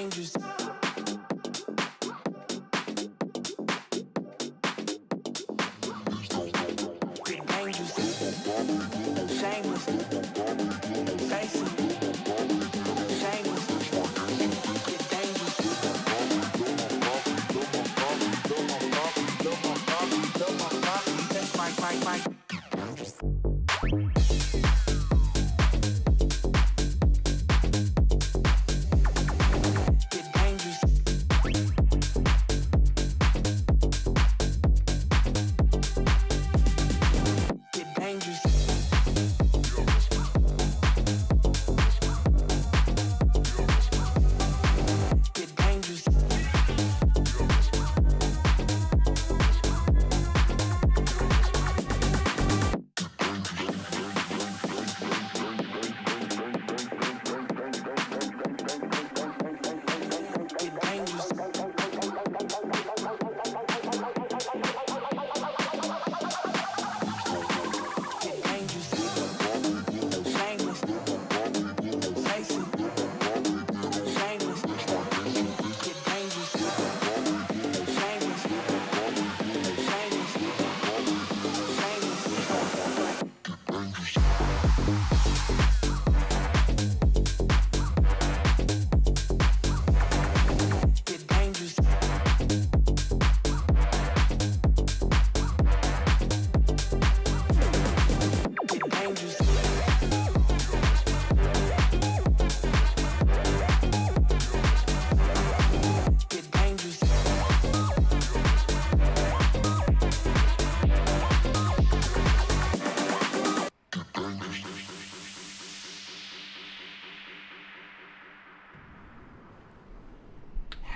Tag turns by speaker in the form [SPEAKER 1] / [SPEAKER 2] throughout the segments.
[SPEAKER 1] dangerous. Get dangerous. Shameless. Facing. Shameless. Get dangerous. That's Mike.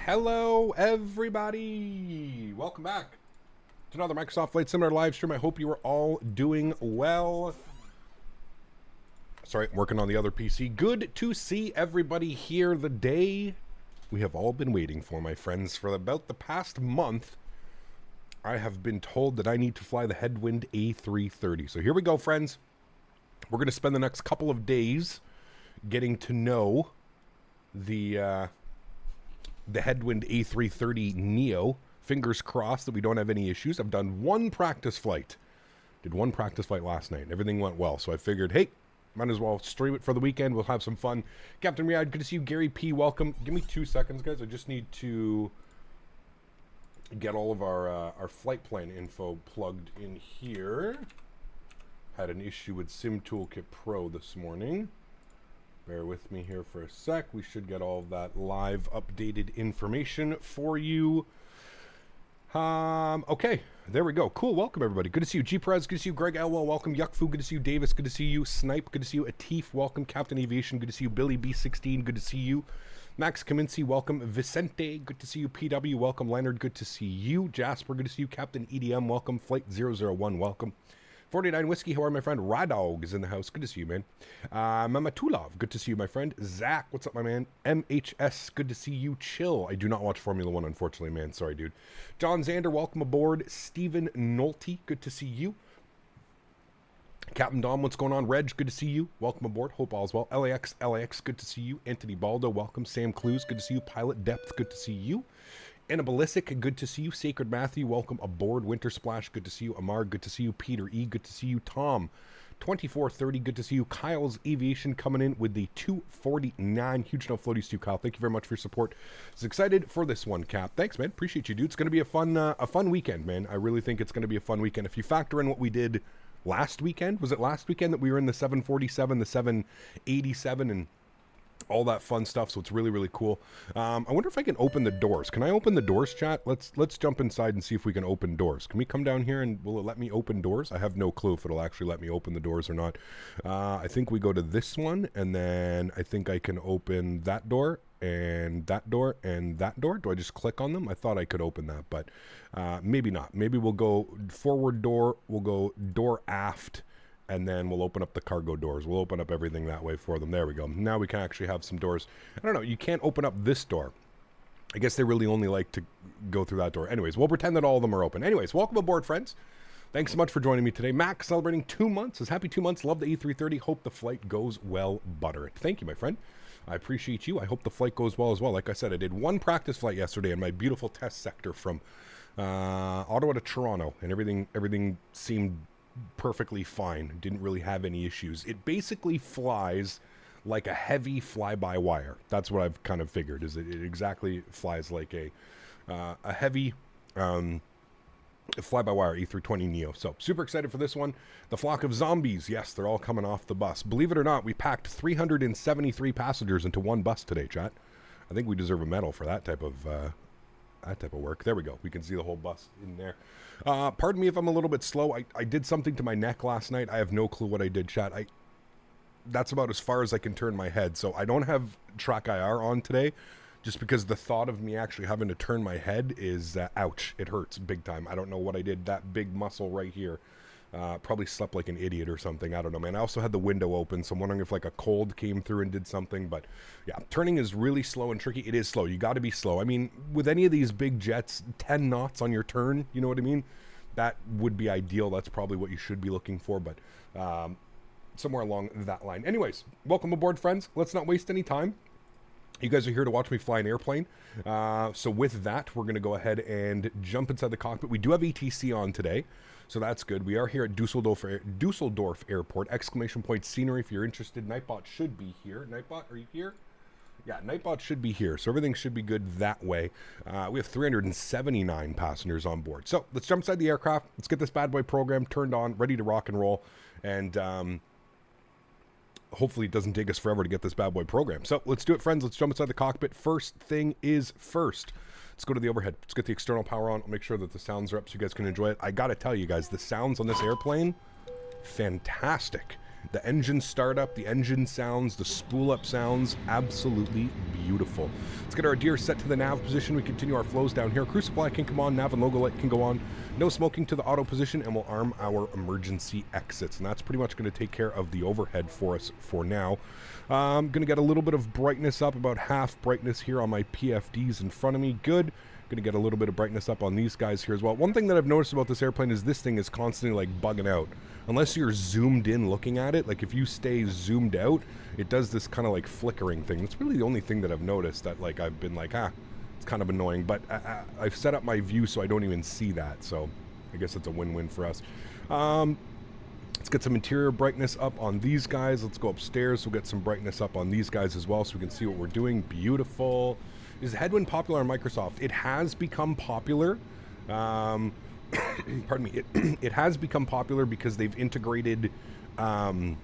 [SPEAKER 2] Hello, everybody. Welcome back to another Microsoft Flight Simulator live stream. I hope you are all doing well. Sorry, working on the other PC. Good to see everybody here. The day we have all been waiting for, my friends. For about the past month, I have been told that I need to fly the Headwind A330. So here we go, friends. We're going to spend the next couple of days getting to know the Headwind A330neo. Fingers crossed that we don't have any issues. I've done one practice flight. Did one practice flight last night. Everything went well. So I figured, hey, might as well stream it for the weekend. We'll have some fun. Captain Riyadh, good to see you. Gary P, welcome. Give me 2 seconds, guys. I just need to get all of our flight plan info plugged in here. Had an issue with Sim Toolkit Pro this morning. Bear with me here for a sec. We should get all of that live updated information for you. Okay, there we go. Cool, welcome everybody. Good to see you. G-Prez, good to see you. Greg Elwell, welcome. Yuckfu, good to see you. Davis, good to see you. Snipe, good to see you. Atif, welcome. Captain Aviation, good to see you. Billy B16, good to see you. Max Kaminski, welcome. Vicente, good to see you. PW, welcome. Leonard, good to see you. Jasper, good to see you. Captain EDM, welcome. Flight 001, welcome. 49 Whiskey, how are my friend? Radog is in the house. Good to see you, man. Mamatulov, good to see you, my friend. Zach, what's up, my man? MHS, good to see you. Chill. I do not watch Formula 1, unfortunately, man. Sorry, dude. John Zander, welcome aboard. Stephen Nolte, good to see you. Captain Dom, what's going on? Reg, good to see you. Welcome aboard. Hope all's well. LAX, good to see you. Anthony Baldo, welcome. Sam Clues, good to see you. Pilot Depth, good to see you. Anna Ballistic, good to see you. Sacred Matthew, welcome aboard. Winter Splash, good to see you. Amar, good to see you. Peter E, good to see you. Tom, 2430, good to see you. Kyle's Aviation coming in with the 249. Huge no floaties to you, Kyle. Thank you very much for your support. I was excited for this one, Cap. Thanks, man. Appreciate you, dude. It's going to be a fun weekend, man. I really think it's going to be a fun weekend. If you factor in what we did last weekend, was it last weekend that we were in the 747, the 787, and all that fun stuff, so it's really, really cool. I wonder if I can open the doors. Can I open the doors, chat? Let's jump inside and see if we can open doors. Can we come down here and will it let me open doors? I have no clue if it'll actually let me open the doors or not. I think we go to this one, and then I think I can open that door, and that door, and that door. Do I just click on them? I thought I could open that, but maybe not. Maybe we'll go forward door, we'll go door aft, and then we'll open up the cargo doors. We'll open up everything that way for them. There we go. Now we can actually have some doors. I don't know. You can't open up this door. I guess they really only like to go through that door. Anyways, we'll pretend that all of them are open. Anyways, welcome aboard, friends. Thanks so much for joining me today. Max celebrating 2 months. Says happy 2 months. Love the A330. Hope the flight goes well. Butter it. Thank you, my friend. I appreciate you. I hope the flight goes well as well. Like I said, I did one practice flight yesterday in my beautiful test sector from Ottawa to Toronto, and everything seemed perfectly fine. Didn't really have any issues. It basically flies like a heavy fly-by-wire. That's what I've kind of figured, is it exactly flies like a heavy fly-by-wire A330neo. So super excited for this one. The flock of zombies, yes, they're all coming off the bus. Believe it or not, we packed 373 passengers into one bus today, chat. I think we deserve a medal for that type of work. There we go. We can see the whole bus in there. Pardon me if I'm a little bit slow. I did something to my neck last night. I have no clue what I did, chat. That's about as far as I can turn my head. So I don't have track IR on today, just because the thought of me actually having to turn my head is, ouch, it hurts big time. I don't know what I did. That big muscle right here. Probably slept like an idiot or something. I don't know, man. I also had the window open, so I'm wondering if like a cold came through and did something. But yeah, turning is really slow and tricky. It is slow. You got to be slow. I mean, with any of these big jets, 10 knots on your turn, you know what I mean? That would be ideal. That's probably what you should be looking for, but somewhere along that line. Anyways, welcome aboard, friends. Let's not waste any time. You guys are here to watch me fly an airplane. So with that, we're going to go ahead and jump inside the cockpit. We do have ETC on today, so that's good. We are here at Dusseldorf Airport. Exclamation point scenery if you're interested. Nightbot should be here. Nightbot, are you here? Yeah, Nightbot should be here, so everything should be good that way. We have 379 passengers on board. So let's jump inside the aircraft. Let's get this bad boy program turned on, ready to rock and roll, and hopefully it doesn't take us forever to get this bad boy program. So let's do it, friends. Let's jump inside the cockpit. First thing is first. Let's go to the overhead. Let's get the external power on. I'll make sure that the sounds are up so you guys can enjoy it. I gotta tell you guys, the sounds on this airplane, fantastic. The engine startup, the engine sounds, the spool up sounds, absolutely beautiful. Let's get our gear set to the nav position. We continue our flows down here. Crew supply can come on, nav and logo light can go on. No smoking to the auto position, and we'll arm our emergency exits. And that's pretty much going to take care of the overhead for us for now. I'm going to get a little bit of brightness up, about half brightness here on my PFDs in front of me. Good. Going to get a little bit of brightness up on these guys here as well. One thing that I've noticed about this airplane is this thing is constantly like bugging out. Unless you're zoomed in looking at it, like if you stay zoomed out, it does this kind of like flickering thing. That's really the only thing that I've noticed that like I've been like, it's kind of annoying. But I've set up my view so I don't even see that. So I guess it's a win-win for us. Let's get some interior brightness up on these guys. Let's go upstairs. We'll get some brightness up on these guys as well so we can see what we're doing. Beautiful. Is Headwind popular on Microsoft? It has become popular. Pardon me. It has become popular because they've integrated VNAV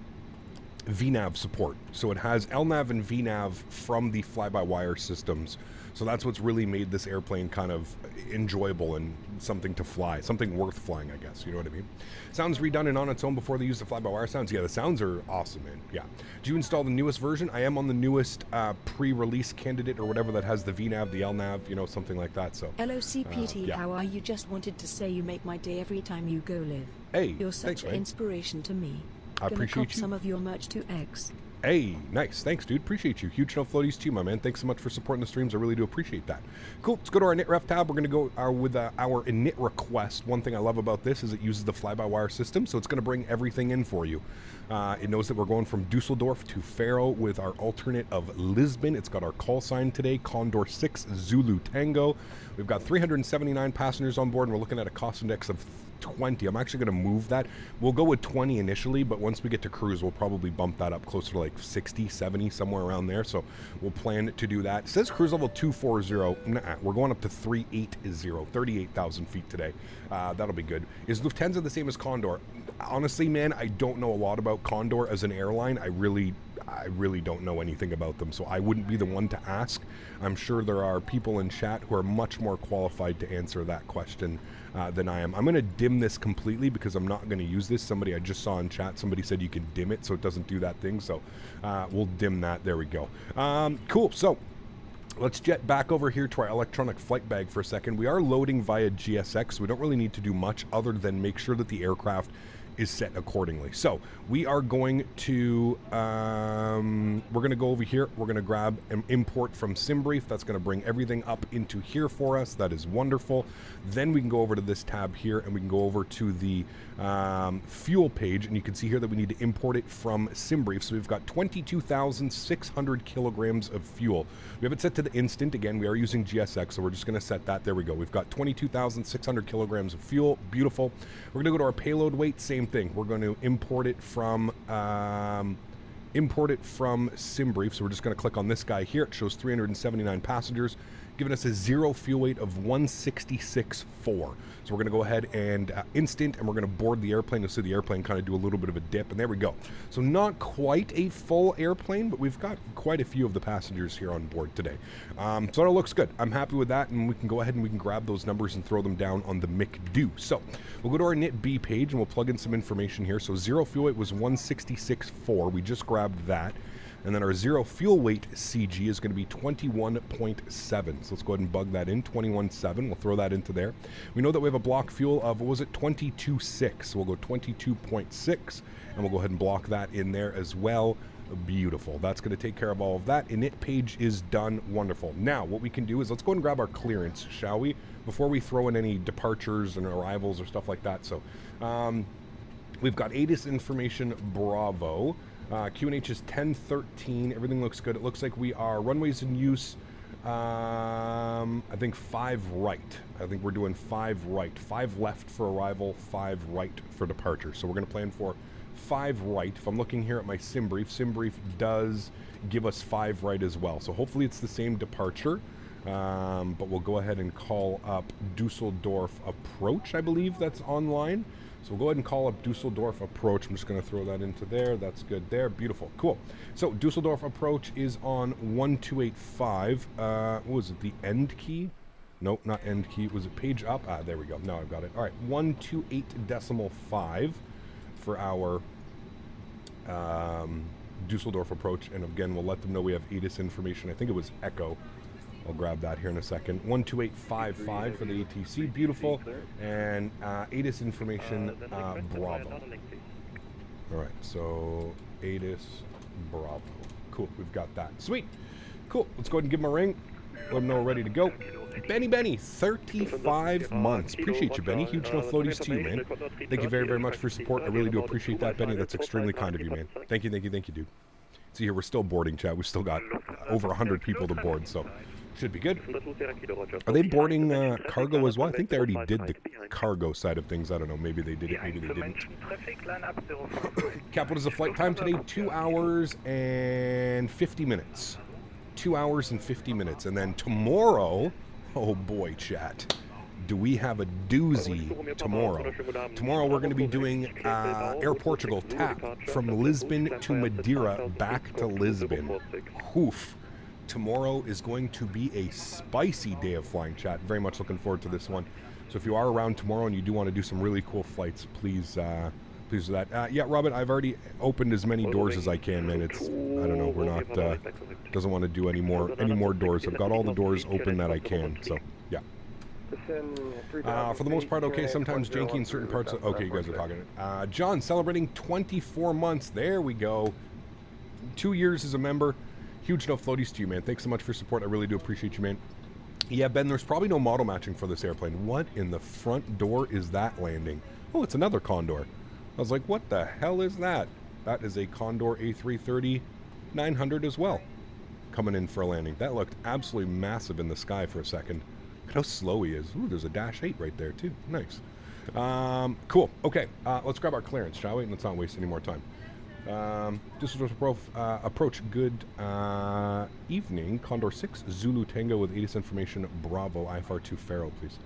[SPEAKER 2] support. So it has LNAV and VNAV from the fly-by-wire systems. So that's what's really made this airplane kind of enjoyable and something to fly, something worth flying, I guess. You know what I mean? Sounds redundant on its own before they use the fly-by-wire sounds. Yeah, the sounds are awesome, man. Yeah. Did you install the newest version? I am on the newest pre-release candidate or whatever that has the VNAV, the LNAV, you know, something like that. So.
[SPEAKER 3] LOCPT,
[SPEAKER 2] yeah.
[SPEAKER 3] How are you? Just wanted to say you make my day every time you go live.
[SPEAKER 2] Hey,
[SPEAKER 3] you're such
[SPEAKER 2] thanks,
[SPEAKER 3] an
[SPEAKER 2] man.
[SPEAKER 3] inspiration to me.
[SPEAKER 2] I appreciate you.
[SPEAKER 3] Some of your merch to X.
[SPEAKER 2] Hey, nice. Thanks, dude. Appreciate you. Huge no floaties to you, my man. Thanks so much for supporting the streams. I really do appreciate that. Cool. Let's go to our init ref tab. We're going to go with our init request. One thing I love about this is it uses the fly-by-wire system, so it's going to bring everything in for you. It knows that we're going from Dusseldorf to Faro with our alternate of Lisbon. It's got our call sign today, Condor 6 Zulu Tango. We've got 379 passengers on board, and we're looking at a cost index of 20. I'm actually going to move that. We'll go with 20 initially, but once we get to cruise, we'll probably bump that up closer to like 60, 70, somewhere around there. So we'll plan to do that. It says cruise level 240. Nah, we're going up to 380, 38,000 feet today. That'll be good. Is Lufthansa the same as Condor? Honestly, man, I don't know a lot about Condor as an airline. I really don't know anything about them, so I wouldn't be the one to ask. I'm sure there are people in chat who are much more qualified to answer that question than I am. I'm going to dim this completely because I'm not going to use this. Somebody I just saw in chat, somebody said you can dim it so it doesn't do that thing, so we'll dim that. There we go. Cool. So let's jet back over here to our electronic flight bag for a second. We are loading via GSX. We don't really need to do much other than make sure that the aircraft is set accordingly. So we are going to we're going to go over here. We're going to grab an import from SimBrief. That's going to bring everything up into here for us. That is wonderful. Then we can go over to this tab here, and we can go over to the fuel page, and you can see here that we need to import it from SimBrief. So we've got 22,600 kilograms of fuel. We have it set to the instant. Again, we are using GSX, so we're just going to set that. There we go. We've got 22,600 kilograms of fuel. Beautiful. We're going to go to our payload weight. Same thing. We're going to import it from SimBrief. So we're just going to click on this guy here. It shows 379 passengers, giving us a zero fuel weight of 166.4. So we're going to go ahead and instant, and we're going to board the airplane. You'll see the airplane kind of do a little bit of a dip, and there we go. So not quite a full airplane, but we've got quite a few of the passengers here on board today. So it looks good. I'm happy with that, and we can go ahead and we can grab those numbers and throw them down on the McDo. So we'll go to our NIT-B page, and we'll plug in some information here. So zero fuel weight was 166.4. We just grabbed that. And then our zero fuel weight CG is going to be 21.7. So let's go ahead and bug that in, 21.7. We'll throw that into there. We know that we have a block fuel of, what was it, 22.6. So we'll go 22.6, and we'll go ahead and block that in there as well. Beautiful. That's going to take care of all of that. Init page is done. Wonderful. Now, what we can do is let's go and grab our clearance, shall we? Before we throw in any departures and arrivals or stuff like that. So we've got ATIS information, Bravo. QNH is 1013. Everything looks good. It looks like we are runways in use. I think 5 right. I think we're doing 5 right. 5 left for arrival, 5 right for departure. So we're going to plan for 5 right. If I'm looking here at my SimBrief, SimBrief does give us 5 right as well. So hopefully it's the same departure. But we'll go ahead and call up Dusseldorf approach, I believe that's online. So we'll go ahead and call up Dusseldorf approach. I'm just going to throw that into there. That's good there. Beautiful. Cool. So Dusseldorf approach is on 1285. What was it? The end key? Nope, not end key. Was it page up? Ah, there we go. Now I've got it. All right. 128.5 for our Dusseldorf approach. And again, we'll let them know we have ATIS information. I think it was Echo. I'll grab that here in a second. 12855 for the ATC. Beautiful. And ATIS information, Bravo. All right, so ATIS, Bravo. Cool, we've got that. Sweet. Cool, let's go ahead and give him a ring. Let them know we're ready to go. Benny, 35 months. Appreciate you, Benny. Huge no floaties to you, man. Thank you very, very much for your support. I really do appreciate that, Benny. That's extremely kind of you, man. Thank you, dude. See here, we're still boarding, chat. We've still got over 100 people to board, so should be good. Are they boarding cargo as well? I think they already did the cargo side of things. I don't know. Maybe they did it. Maybe they didn't. Cap, what is the flight time today? 2 hours and 50 minutes. 2 hours and 50 minutes. And then tomorrow, oh boy, chat. Do we have a doozy tomorrow? Tomorrow we're going to be doing Air Portugal TAP from Lisbon to Madeira back to Lisbon. Oof. Tomorrow is going to be a spicy day of flying, chat. Very much looking forward to this one. So if you are around tomorrow and you do want to do some really cool flights, please do that. Yeah, Robin, I've already opened as many doors as I can, man. It's, I don't know, we're not, doesn't want to do any more doors. I've got all the doors open that I can, so, yeah. For the most part, okay, sometimes janky in certain parts of, okay, you guys are talking. John, celebrating 24 months. There we go. 2 years as a member. Huge no floaties to you, man. Thanks so much for your support. I really do appreciate you, man. Yeah, Ben, there's probably no model matching for this airplane. What in the front door is that landing? Oh, it's another Condor. I was like, what the hell is that? That is a Condor A330-900 as well, coming in for a landing. That looked absolutely massive in the sky for a second. Look at how slow he is. Ooh, there's a Dash 8 right there, too. Nice. Cool. Okay, let's grab our clearance, shall we? And let's not waste any more time. Dusseldorf approach. Good evening. Condor 6, Zulu Tango with ATIS information. Bravo, IFR 2 Faro, please.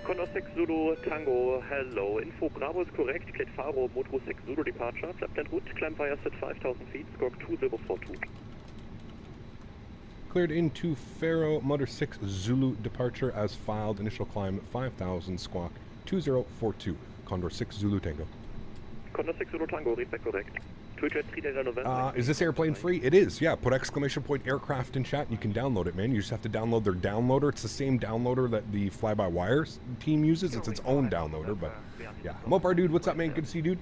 [SPEAKER 4] Condor 6 Zulu Tango, hello. Info Bravo is correct. Cleared Faro, Moto 6 Zulu departure. Flapped en route, climb via set 5,000 feet, squawk 2042.
[SPEAKER 2] Cleared into Faro, Motor 6 Zulu departure as filed. Initial climb 5,000, squawk 2042. Condor 6 Zulu Tango.
[SPEAKER 4] Condor 6 Zulu Tango, read back correct.
[SPEAKER 2] Is this airplane free? It is, yeah. Put exclamation point aircraft in chat and you can download it, man. You just have to download their downloader. It's the same downloader that the fly-by-wire team uses. It's its own downloader, but yeah. Mopar dude, what's up, man? Good to see you, dude.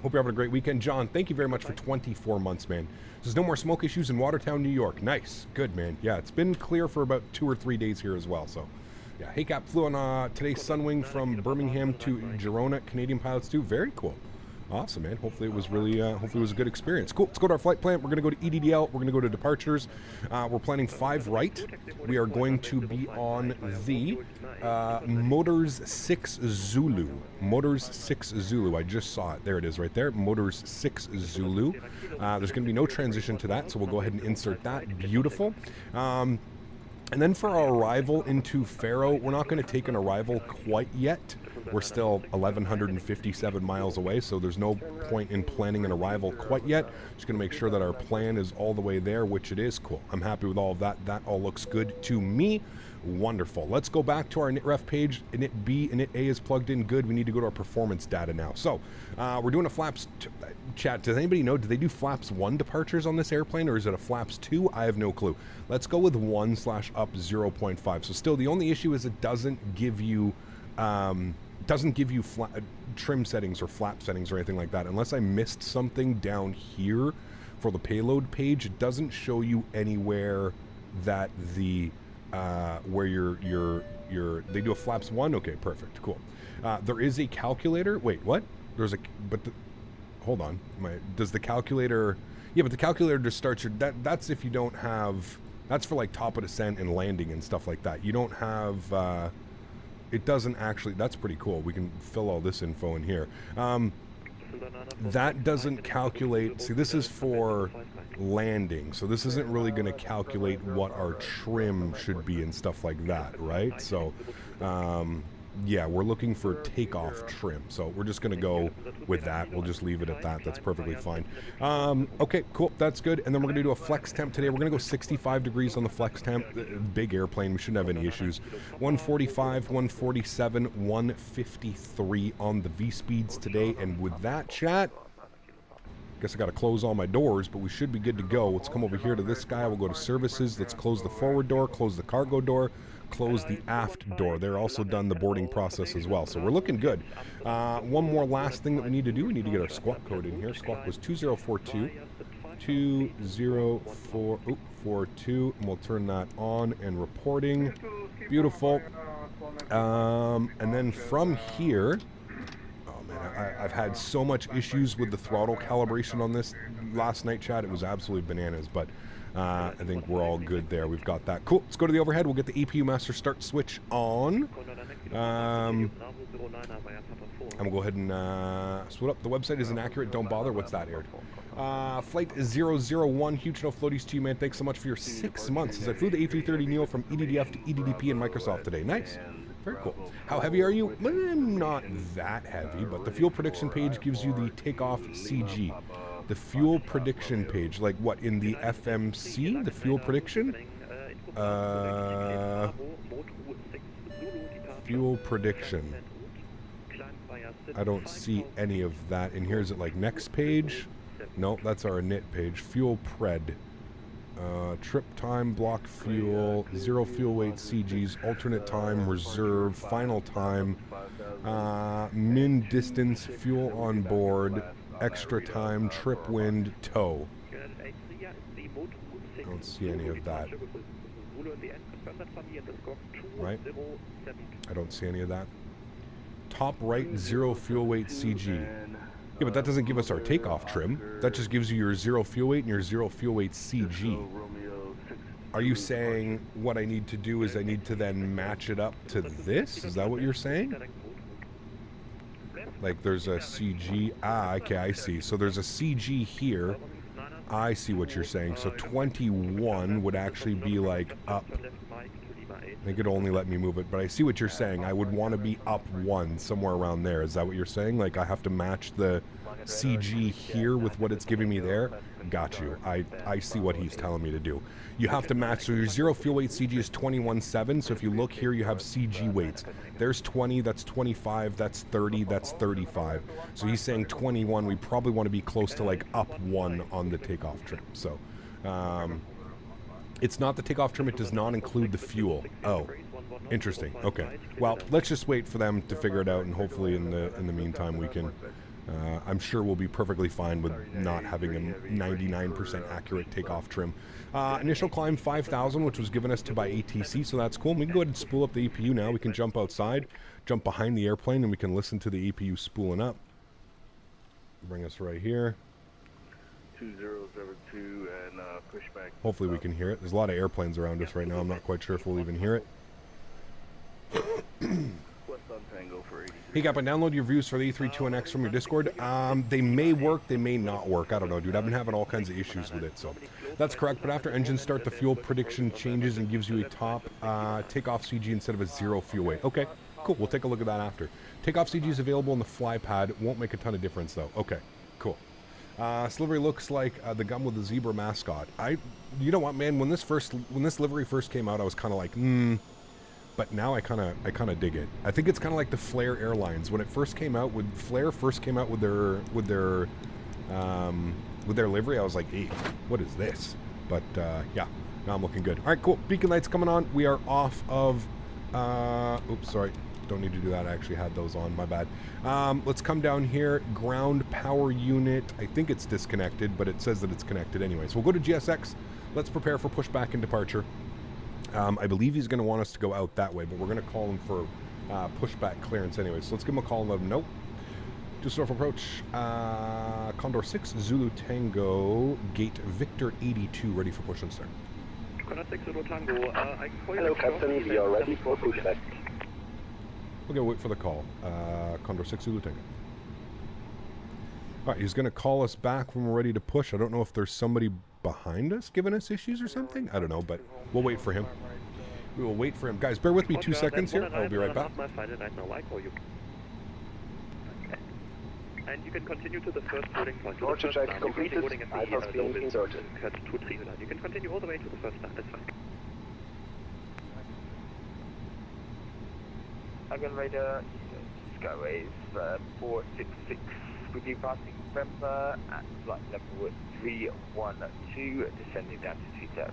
[SPEAKER 2] Hope you're having a great weekend. John, thank you very much for 24 months, man. There's no more smoke issues in Watertown, New York. Nice. Good, man. Yeah, it's been clear for about 2 or 3 days here as well, so. Yeah, Hey Cap flew on today's Sunwing from Birmingham to Girona. Canadian pilots too. Very cool. Awesome, man. Hopefully it was really, hopefully it was a good experience. Cool. Let's go to our flight plan. We're going to go to EDDL. We're going to go to departures. We're planning 5 right. We are going to be on the Motors 6 Zulu. Motors 6 Zulu. I just saw it. There it is right there. Motors 6 Zulu. There's going to be no transition to that, so we'll go ahead and insert that. Beautiful. And then for our arrival into Faro, we're not going to take an arrival quite yet. We're still 1,157 miles away, so there's no point in planning an arrival quite yet. Just going to make sure that our plan is all the way there, which it is. Cool. I'm happy with all of that. That all looks good to me. Wonderful. Let's go back to our init page. Init B, init A is plugged in. Good. We need to go to our performance data now. So we're doing a flaps chat. Does anybody know, do they do flaps 1 departures on this airplane, or is it a flaps 2? I have no clue. Let's go with 1/up 0.5. So still, the only issue is it doesn't give you trim settings or flap settings or anything like that. Unless I missed something down here for the payload page, it doesn't show you anywhere that the where they do a flaps 1. Okay, perfect, cool. There is a calculator. Wait, what? There's a hold on. Does the calculator? Yeah, but the calculator just starts your. That's if you don't have. That's for like top of descent and landing and stuff like that. You don't have. It doesn't actually. That's pretty cool. We can fill all this info in here. That doesn't calculate. See, this is for landing, so this isn't really going to calculate what our trim should be and stuff like that, right? So, yeah, we're looking for takeoff trim, so we're just going to go with that. We'll just leave it at that. That's perfectly fine. Okay, cool. That's good. And then we're going to do a flex temp today. We're going to go 65 degrees on the flex temp. Big airplane. We shouldn't have any issues. 145, 147, 153 on the V-speeds today. And with that, chat, guess I got to close all my doors, but we should be good to go. Let's come over here to this guy. We'll go to services. Let's close the forward door, close the cargo door, close the aft door. They're also done the boarding process as well, so we're looking good. One more last thing that we need to do. We need to get our squawk code in here. Squawk was 2042 20442, and we'll turn that on and reporting. Beautiful. And then from here, I've had so much issues with the throttle calibration on this last night, chat. It was absolutely bananas, but I think we're all good there. We've got that. Cool. Let's go to the overhead. We'll get the APU master start switch on. And we'll go ahead and split up. The website is inaccurate. Don't bother. What's that, Aaron? Flight 001. Huge no floaties to you, man. Thanks so much for your 6 months. As I flew the A330neo from EDDF to EDDP and Microsoft today. Nice. Very cool. How heavy are you? Not that heavy, but the fuel prediction page gives you the takeoff CG. The fuel prediction page, like what, in the FMC? The fuel prediction? Fuel prediction. I don't see any of that in here. Is it like next page? No, that's our init page. Fuel pred. Trip time, block fuel, 0 fuel weight CGs, alternate time, reserve, final time, min distance, fuel on board, extra time, trip wind, tow. I don't see any of that. Right? I don't see any of that. Top right, 0 fuel weight CG. Yeah, but that doesn't give us our takeoff trim. That just gives you your 0 fuel weight and your 0 fuel weight CG. Are you saying what I need to do is I need to then match it up to this? Is that what you're saying? Like there's a CG. Ah, okay, I see. So there's a CG here. I see what you're saying. So 21 would actually be like up. I think it'll only let me move it, but I see what you're saying. I would want to be up 1, somewhere around there. Is that what you're saying? Like I have to match the CG here with what it's giving me there, got you. I see what he's telling me to do. You have to match, so your zero fuel weight CG is 21.7, so if you look here, you have CG weights. There's 20, that's 25, that's 30, that's 35. So he's saying 21, we probably want to be close to like up 1 on the takeoff trim. So, it's not the takeoff trim, it does not include the fuel. Oh, interesting. Okay. Well, let's just wait for them to figure it out, and hopefully in the meantime we can, I'm sure we'll be perfectly fine with not having a 99% accurate takeoff trim. Initial climb 5,000, which was given us to by ATC, so that's cool. We can go ahead and spool up the EPU now. We can jump outside, jump behind the airplane, and we can listen to the EPU spooling up. Bring us right here.
[SPEAKER 5] 2072 and push back.
[SPEAKER 2] Hopefully we can hear it. There's a lot of airplanes around us right now. I'm not quite sure if we'll even hear it. Hey, Gap, download your views for the A321X from your Discord. They may work, they may not work. I don't know, dude. I've been having all kinds of issues with it, so that's correct. But after engine start, the fuel prediction changes and gives you a top takeoff CG instead of a zero fuel weight. Okay, cool. We'll take a look at that after. Takeoff CG is available on the fly pad. It won't make a ton of difference, though. Okay, cool. This livery looks like the gun with the zebra mascot. You know what, man? When this livery first came out, I was kind of like, but now I kind of dig it. I think it's kind of like the Flair Airlines when it first came out. When Flair first came out with their livery, I was like, hey, what is this? But yeah, now I'm looking good. All right, cool. Beacon lights coming on. We are off of. Oops, sorry. Don't need to do that. I actually had those on. My bad. Let's come down here. Ground power unit. I think it's disconnected, but it says that it's connected anyways. We'll go to GSX. Let's prepare for pushback and departure. I believe he's going to want us to go out that way, but we're going to call him for pushback clearance anyway. So let's give him a call and let him know. Dusseldorf approach. Condor 6, Zulu Tango, gate Victor 82, ready for push and start.
[SPEAKER 4] Condor 6, Zulu Tango.
[SPEAKER 5] Hello, Captain. We are ready for pushback.
[SPEAKER 2] Okay, wait for the call. Condor 6, Zulu Tango. Alright, he's going to call us back when we're ready to push. I don't know if there's somebody behind us giving us issues or something. I don't know, but we'll wait for him. We will wait for him. Guys, bear with me 2 seconds here. I'll be right back.
[SPEAKER 4] And you can continue to the first boarding point.
[SPEAKER 5] Torture check completed. I have been inserted.
[SPEAKER 4] You can continue all the way to the first line. That's fine.
[SPEAKER 6] Again, Radar, Skyways 466 with you passing November at flight level 312, descending down to 2000.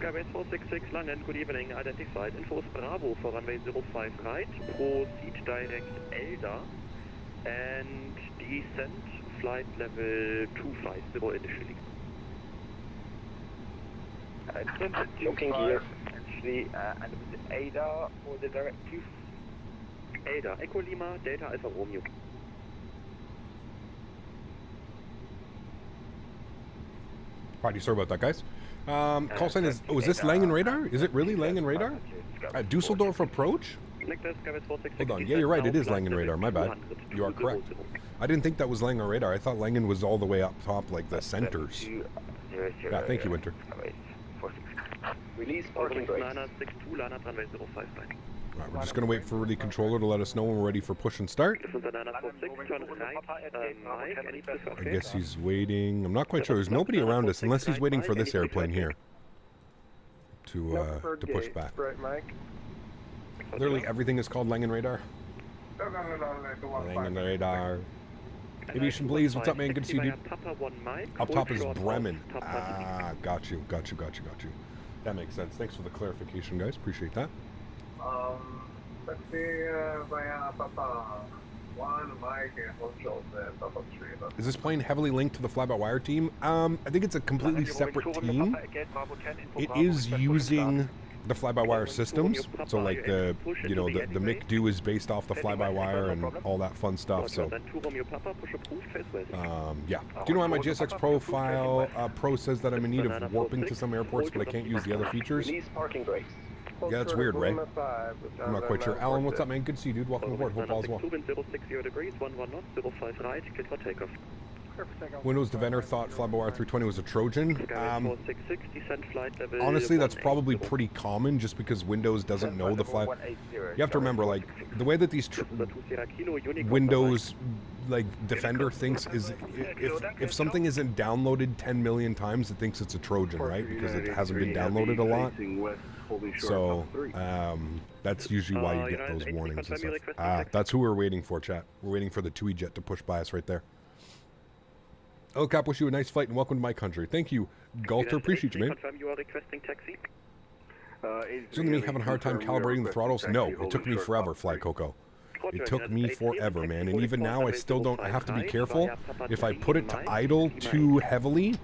[SPEAKER 4] Skyways 466 Langen, good evening, identified. Info is Bravo for runway 05 right, proceed direct ELDA, and descent flight level 25 initially.
[SPEAKER 5] Looking here.
[SPEAKER 6] Actually, and it was ADA for the direct 2?
[SPEAKER 4] ADA, Echo Lima, Delta Alpha Romeo.
[SPEAKER 2] Alrighty, sorry about that, guys. Call sign is, was this Langen radar? Is it really Langen radar? Dusseldorf approach? Hold on, yeah, you're right, it is Langen radar, my bad. You are correct. I didn't think that was Langen radar. I thought Langen was all the way up top, like the centers. Yeah, thank you, Winter.
[SPEAKER 5] Release parking brakes.
[SPEAKER 2] Alright, we're just going to wait for the controller to let us know when we're ready for push and start. I guess he's waiting. I'm not quite sure. There's nobody around us unless he's waiting for this airplane here to push back. Literally everything is called Langen radar. Langen radar. Aviation, please. What's up, man? Good to see you, dude. Up top is Bremen. Ah, got you. That makes sense. Thanks for the clarification, guys. Appreciate that. Is this plane heavily linked to the fly-by-wire team? I think it's a completely separate team. It is using the fly-by-wire systems, so like the MIC-DO is based off the fly-by-wire and all that fun stuff. So, yeah. Do you know why my GSX profile Pro says that I'm in need of warping to some airports, but I can't use the other features? Yeah, that's weird, Ray. I'm not quite sure. Alan, what's up, man? Good to see you, dude. Welcome aboard. Hope all's well. Windows Defender thought Flabo R320 was a Trojan.
[SPEAKER 4] Skyway 466, descent flight level
[SPEAKER 2] Honestly, that's
[SPEAKER 4] 180.
[SPEAKER 2] probably pretty common just because Windows doesn't know the flight. You have to remember, like, the way that these Windows, like, Defender thinks is if something isn't downloaded 10 million times, it thinks it's a Trojan, right? Because it hasn't been downloaded a lot. So, that's usually why you get those warnings and stuff. That's who we're waiting for, chat. We're waiting for the TUI jet to push by us right there. Oh, Cap, wish you a nice flight and welcome to my country. Thank you, Galter. Appreciate you, man.
[SPEAKER 4] Confirm you are requesting taxi.
[SPEAKER 2] Isn't me having a hard time calibrating the throttles? No, it took me forever, Fly Coco. It took me forever, man. And even now, I still don't. I have to be careful. If I put it to idle too heavily,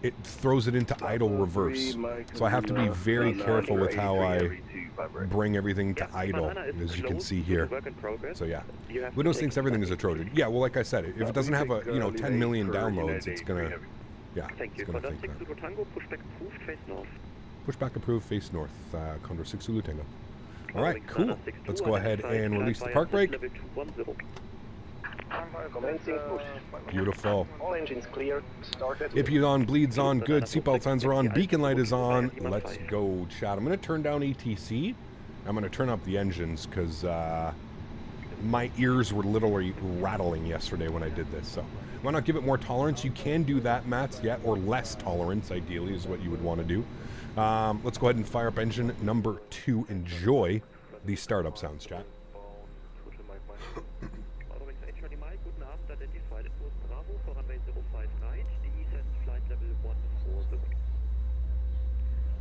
[SPEAKER 2] it throws it into idle reverse. So I have to be very careful with how I bring everything to idle, as you can see here. So yeah, Windows thinks everything is a Trojan. Yeah, well, like I said, if it doesn't have a 10 million downloads, it's gonna, yeah, it's gonna think that. Pushback approved, face north, Condor 6 Zulu Tango. All right, cool. Let's go ahead and release the park brake.
[SPEAKER 5] Commencing push.
[SPEAKER 2] Beautiful.
[SPEAKER 5] All engines clear. Started.
[SPEAKER 2] IPU on, bleeds on, good. Seatbelt signs are on, beacon light is on. Let's go, chat. I'm going to turn down ATC. I'm going to turn up the engines because my ears were literally rattling yesterday when I did this. So why not give it more tolerance? You can do that, Mats, yeah, or less tolerance, ideally, is what you would want to do. Let's go ahead and fire up engine number 2. Enjoy the startup sounds, chat.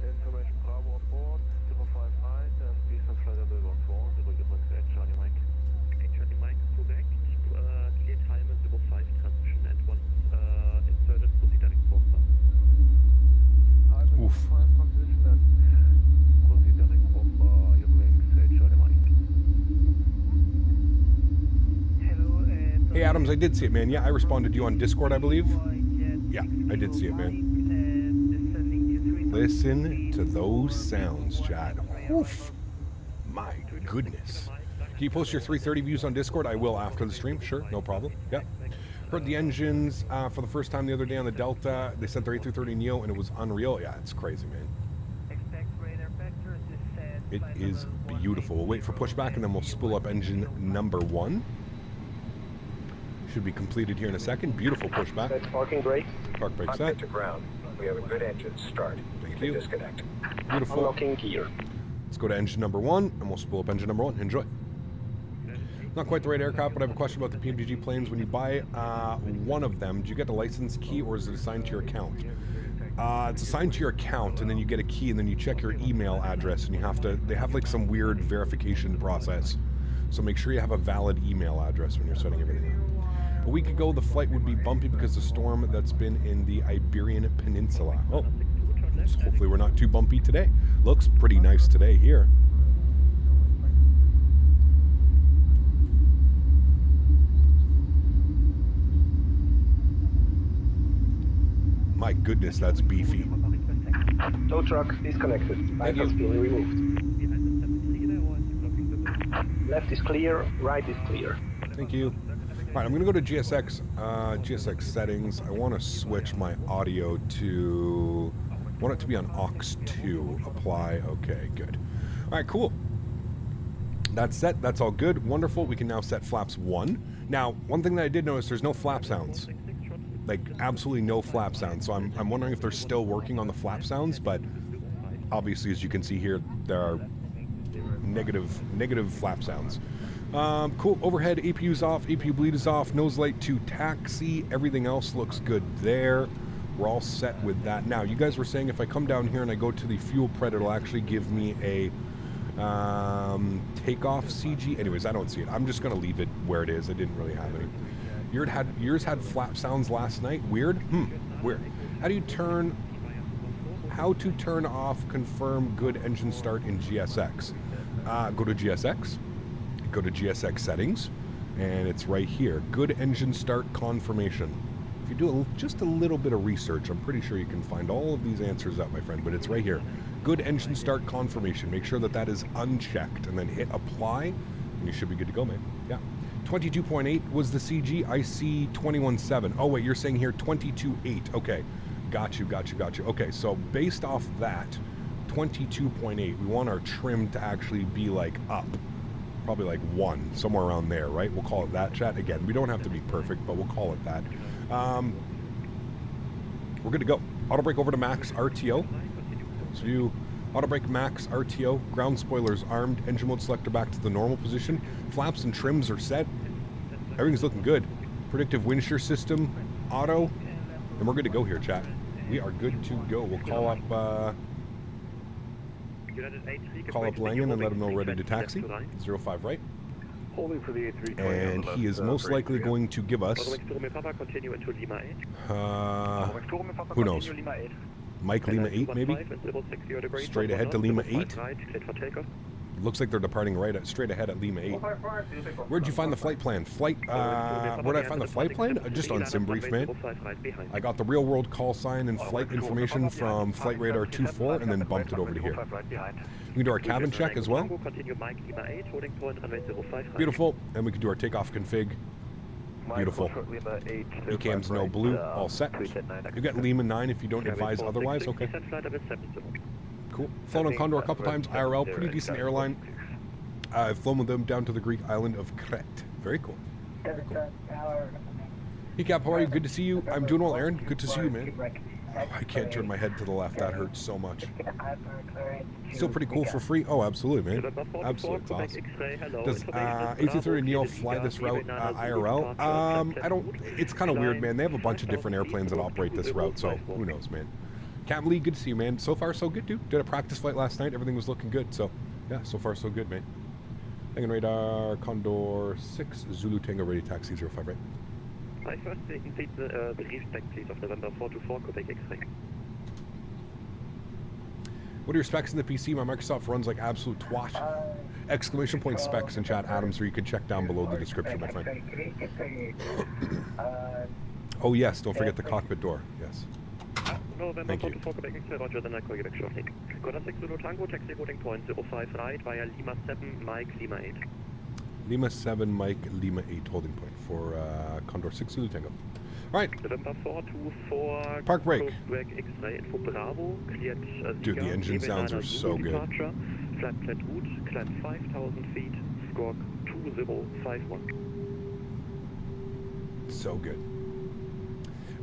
[SPEAKER 5] Information Bravo on board, 05 right, and descent flight level 14, 0 Iraq, Charlie Mike.
[SPEAKER 4] Charlie Mike, correct. Clear timer 05 transition and once inserted, proceed direct bomber.
[SPEAKER 2] Oof.
[SPEAKER 5] 5 transition and proceed direct bomber, Iraq, Charlie Mike. Hello,
[SPEAKER 2] Hey Adams, I did see it, man. Yeah, I responded to you on Discord, I believe. Yeah, I did see it, man. Listen to those sounds, chat. Oof. My goodness. Can you post your 330 views on Discord? I will after the stream. Sure, no problem. Yeah. Heard the engines for the first time the other day on the Delta. They sent their A330neo and it was unreal. Yeah, it's crazy, man. It is beautiful. We'll wait for pushback and then we'll spool up engine number 1. Should be completed here in a second. Beautiful pushback.
[SPEAKER 5] That's parking brake.
[SPEAKER 2] Park brake set.
[SPEAKER 7] To ground. We have a good engine start.
[SPEAKER 2] Thank you.
[SPEAKER 7] Disconnect.
[SPEAKER 2] Beautiful.
[SPEAKER 5] Unlocking gear.
[SPEAKER 2] Let's go to engine number 1 and we'll spool up engine number 1. Enjoy. Not quite the right aircraft, but I have a question about the PMDG planes. When you buy one of them, do you get the license key or is it assigned to your account? It's assigned to your account, and then you get a key, and then you check your email address, and you have to. They have like some weird verification process. So make sure you have a valid email address when you're setting everything up. A week ago, the flight would be bumpy because of the storm that's been in the Iberian Peninsula. Oh, hopefully we're not too bumpy today. Looks pretty nice today here. My goodness, that's beefy.
[SPEAKER 5] Tow truck disconnected. Light has been removed. Left is clear, right is clear.
[SPEAKER 2] Thank you. All right, I'm going to go to GSX settings. I want to switch my audio to... I want it to be on aux 2. Apply. Okay, good. All right, cool. That's set. That's all good. Wonderful. We can now set flaps 1. Now, one thing that I did notice, there's no flap sounds. Like, absolutely no flap sounds. So I'm wondering if they're still working on the flap sounds, but obviously, as you can see here, there are negative flap sounds. Cool. Overhead, APU's off, APU bleed is off, nose light to taxi. Everything else looks good there. We're all set with that. Now, you guys were saying if I come down here and I go to the fuel pred, it'll actually give me a takeoff CG. Anyways, I don't see it. I'm just going to leave it where it is. I didn't really have any. Yours had flap sounds last night. Weird? Weird. How to turn off confirm good engine start in GSX. Go to GSX. Go to GSX settings, and it's right here. Good engine start confirmation. If you do just a little bit of research, I'm pretty sure you can find all of these answers out, my friend, but it's right here. Good engine start confirmation. Make sure that that is unchecked, and then hit apply, and you should be good to go, man. Yeah. 22.8 was the CG. I see 21.7. Oh, wait, you're saying here 22.8. Okay. Got you. Okay, so based off that, 22.8, we want our trim to actually be like up. Probably like 1, somewhere around there, right? We'll call it that, chat. Again, we don't have to be perfect, but we'll call it that. We're good to go. Auto brake over to max RTO. So you auto brake max RTO, ground spoilers armed, engine mode selector back to the normal position. Flaps and trims are set. Everything's looking good. Predictive wind shear system, auto, and we're good to go here, chat. We are good to go. We'll call up Langen and let him know we're ready to taxi. 05 right.
[SPEAKER 5] Holding for the A320.
[SPEAKER 2] And he is most likely going to give us who knows? Mike Lima 8 maybe? Straight ahead to Lima 8. Looks like they're departing straight ahead at Lima 8. Where'd you find the flight plan? Where'd I find the flight plan? Just on SimBrief, man. I got the real world call sign and flight information from Flight Radar 24 and then bumped it over to here. We can do our cabin check as well. Beautiful. And we can do our takeoff config. Beautiful. ECAM's no blue, all set. You got Lima 9 if you don't advise otherwise, okay. Cool. Flown on Condor a couple times, IRL, pretty decent airline. I've flown with them down to the Greek island of Crete. Very cool. Hey Cap, how are you? Good to see you. I'm doing well, Erin. Good to see you, man. Oh, I can't turn my head to the left. That hurts so much. Still pretty cool for free? Oh, absolutely, man. Absolutely. It's awesome. Does A330neo fly this route IRL? I don't... It's kind of weird, man. They have a bunch of different airplanes that operate this route, so who knows, man. Cam Lee, good to see you, man. So far, so good, dude. Did a practice flight last night. Everything was looking good. So, yeah, so far, so good, man. Hanging radar, Condor 6, Zulu Tango, ready taxi 05, right?
[SPEAKER 4] I first complete the respec, please, of November 424, Quebec X-ray.
[SPEAKER 2] What are your specs in the PC? My Microsoft runs like absolute twat. Exclamation point specs in chat, Adams, or you can check down below the description, my friend. Oh, yes, don't forget the cockpit door. Yes.
[SPEAKER 4] November 424, Quebec X-ray, Roger, then I call you back shortly. Condor 6 Zulu Tango, taxi routing point 05 right via Lima 7, Mike, Lima 8.
[SPEAKER 2] Lima 7, Mike, Lima 8 holding point for Condor 6 Zulu Tango. All right.
[SPEAKER 4] November 424,
[SPEAKER 2] park brake.
[SPEAKER 4] X-ray, info Bravo, cleared
[SPEAKER 2] dude, the engine sounds are so good.
[SPEAKER 4] Departure, flat route, climb 5,000 feet, score 2051.
[SPEAKER 2] So good.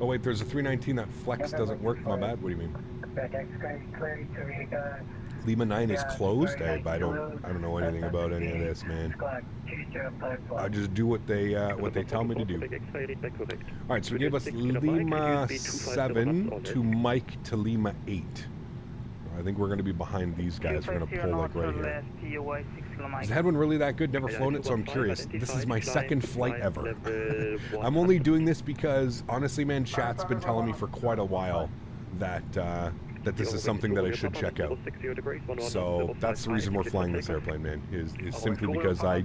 [SPEAKER 2] Oh wait, there's a 319 that flex doesn't work. My bad. What do you mean? Lima 9 is closed. I don't know anything about any of this, man. I just do what they tell me to do. All right, so we gave us Lima 7 to Mike to Lima 8. I think we're going to be behind these guys. We're going to pull like right here. Is the Headwind really that good? Never flown it, so I'm curious. This is my second flight ever. I'm only doing this because, honestly, man, chat's been telling me for quite a while that that this is something that I should check out. So that's the reason we're flying this airplane, man, is simply because I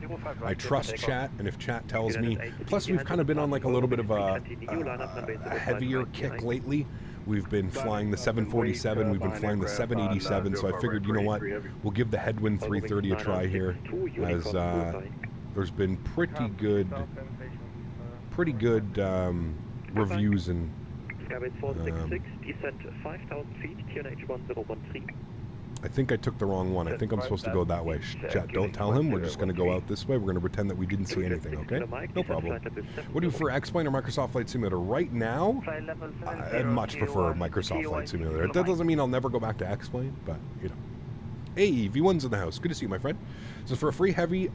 [SPEAKER 2] trust chat, and if chat tells me... Plus, we've kind of been on like a little bit of a heavier kick lately. We've been flying the 747, we've been flying the 787, so I figured, you know what, we'll give the Headwind 330 a try here, as there's been pretty good reviews and I think I took the wrong one. I think I'm supposed to go that way. Chat, don't tell him. We're just going to go out this way. We're going to pretend that we didn't see anything, okay? No problem. What do you prefer, X-Plane or Microsoft Flight Simulator? Right now, I much prefer Microsoft Flight Simulator. That doesn't mean I'll never go back to X-Plane, but, you know. Hey, V1's in the house. Good to see you, my friend. So for a free heavy,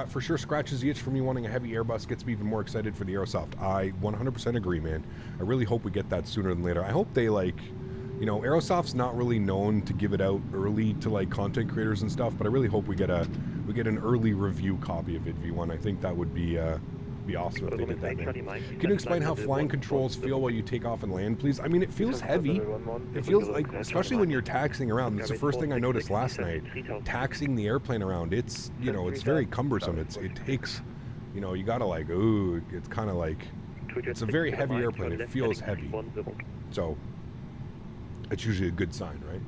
[SPEAKER 2] for sure scratches the itch for me wanting a heavy Airbus, gets me even more excited for the Aerosoft. I 100% agree, man. I really hope we get that sooner than later. I hope they, like... You know, Aerosoft's not really known to give it out early to like content creators and stuff, but I really hope we get an early review copy of it, V1. I think that would be awesome if they did that, man. Can you explain how flying controls feel while you take off and land, please? I mean, it feels heavy. It feels like, especially when you're taxiing around. It's the first thing I noticed last night. Taxiing the airplane around, it's, you know, it's very cumbersome. It takes, you know, you gotta like, ooh, it's kind of like, it's a very heavy airplane. It feels heavy. So, it's usually a good sign, right?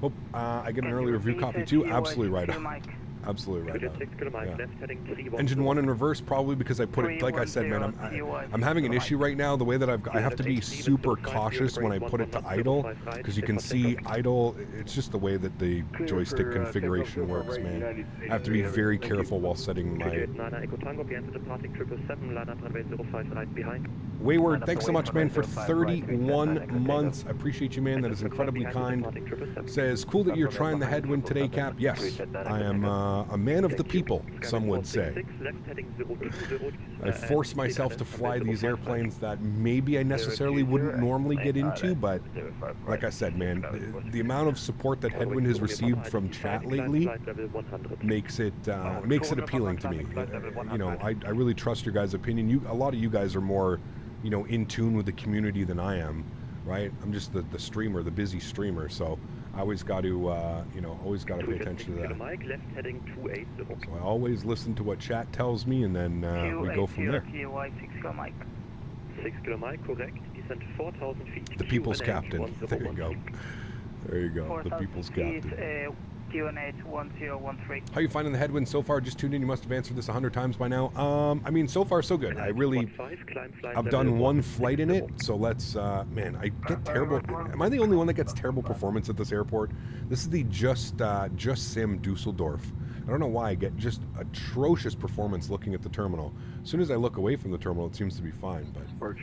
[SPEAKER 2] Hope I get an early review copy too. Absolutely right on. absolutely right.
[SPEAKER 4] 6 kilometers,
[SPEAKER 2] Yeah.
[SPEAKER 4] left heading 310.
[SPEAKER 2] Engine 1 in reverse, probably because I put it, like I said, man, I'm having an issue right now. The way that I have to be super cautious when I put it to idle, because you can see idle, it's just the way that the joystick configuration works, man. I have to be very careful while setting my... Wayward, thanks so much, man, for 31 months. I appreciate you, man. That is incredibly kind. Says, cool that you're trying the Headwind today, Cap. Yes, I am a man of the people, some would say. I force myself to fly these airplanes that maybe I necessarily wouldn't normally get into, but like I said, man, the amount of support that Headwind has received from chat lately makes it appealing to me. You know, I really trust your guys' opinion. A lot of you guys are more, you know, in tune with the community than I am, right? I'm just the streamer, the busy streamer, so I always got to, you know, always got to pay attention to that. So I always listen to what chat tells me, and then we go from there.
[SPEAKER 4] 6 kilometers, correct. Descent 4,000 feet.
[SPEAKER 2] The people's captain. There you go. There you go. The people's captain. How are you finding the Headwind so far? Just tuned in. You must have answered this 100 times by now. I mean, so far so good. I've done one flight in it, so let's, man, I get terrible. Am I the only one that gets terrible performance at this airport? This is the Just Sim Dusseldorf. I don't know why I get just atrocious performance looking at the terminal. As soon as I look away from the terminal, it seems to be fine. But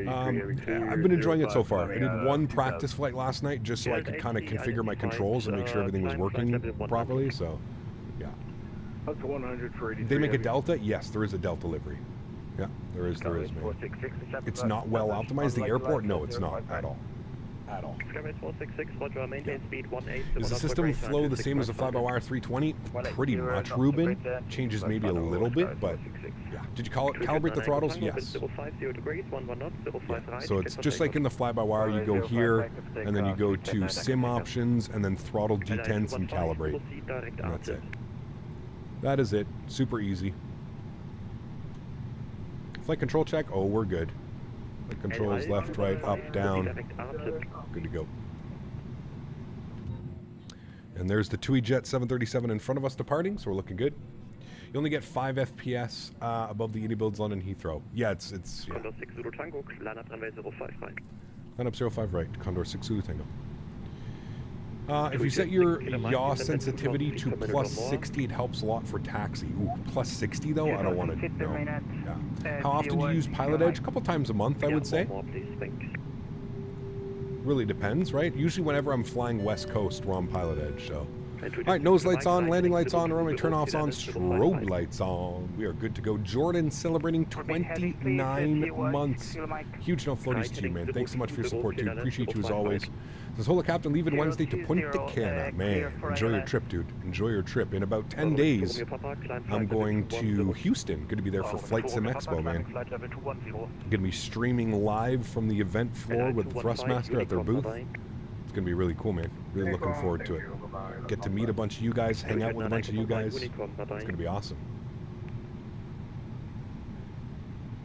[SPEAKER 2] I've been enjoying it so far. I did one practice flight last night just so I could kind of configure my controls and make sure everything was working properly. So, yeah.
[SPEAKER 5] Up to 100 for 83.
[SPEAKER 2] They make a Delta? Yes, there is a Delta livery. Yeah, there is, man. It's not well optimized. The airport? No, it's not at all. At all. Is the system flow the same as a fly-by-wire 320? Pretty much, Ruben. Changes maybe a little bit, but yeah. Did you calibrate the throttles? Yes. Yeah. So it's just like in the fly-by-wire, you go here, and then you go to sim options, and then throttle detents and calibrate. And that's it. That is it. Super easy. Flight control check. Oh, we're good. Flight controls left, right, up, down. Good to go. And there's the TUI Jet 737 in front of us departing, so we're looking good. You only get 5 FPS above the Unibuilds London Heathrow. Yeah, it's yeah.
[SPEAKER 4] Condor 6 Zulu Tango, line up runway 05 right.
[SPEAKER 2] Line up 05 right, Condor 6 Zulu Tango. If you set your yaw sensitivity to plus 60, it helps a lot for taxi. Ooh, plus 60 though? I don't want to know. Yeah. How often do you use Pilot Edge? A couple times a month, I would say. Really depends, right? Usually whenever I'm flying West Coast, we're on Pilot Edge, so. Alright, nose lights on, landing lights on, runway turn-offs on, strobe lights on. We are good to go. Jordan celebrating 29 months. Huge no floaties to you, man. Thanks so much for your support, dude. Appreciate you as always. Says, Hola Captain, leaving Wednesday to Punta Cana. Man, enjoy your trip, dude. Enjoy your trip. In about 10 days, I'm going to Houston. Going to be there for Flight Sim Expo, man. Going to be streaming live from the event floor with Thrustmaster at their booth. It's going to be really cool, man. Really looking forward to it. Get to meet a bunch of you guys, hang out with a bunch of you guys. It's going to be awesome.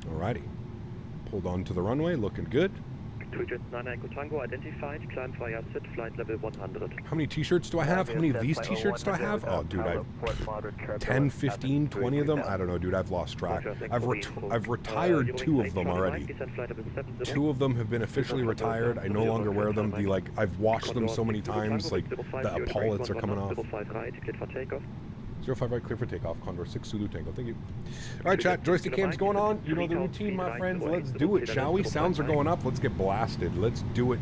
[SPEAKER 2] Alrighty. Pulled onto the runway, looking good.
[SPEAKER 4] Identified, climb via sit, flight level 100.
[SPEAKER 2] How many t-shirts do I have? How many of these t-shirts do I have? Oh, dude, I have 10, 15, 20 of them. I don't know, dude. I've lost track. I've retired 2 of them already. 2 of them have been officially retired. I no longer wear them. I've washed them so many times, like the epaulets are coming off. 05 right, clear for takeoff. Condor 6 Zulu Tango. Thank you. All right, chat. Joystick cam's going on. You know the routine, my friends. Let's do it, shall we? Sounds are going up. Let's get blasted. Let's do it.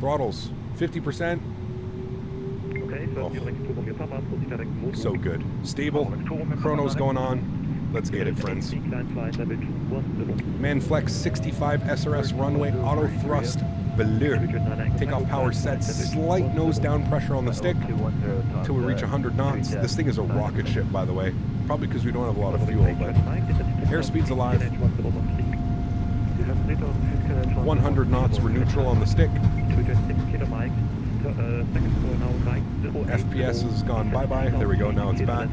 [SPEAKER 2] Throttles 50%. Oh. So good. Stable. Chrono's going on. Let's get it, friends. Manflex 65 SRS runway auto thrust. Bleu. Takeoff power set, slight nose down pressure on the stick until we reach 100 knots. This thing is a rocket ship, by the way. Probably because we don't have a lot of fuel, but airspeed's alive. 100 knots, we're neutral on the stick. FPS has gone bye-bye. There we go, now it's back.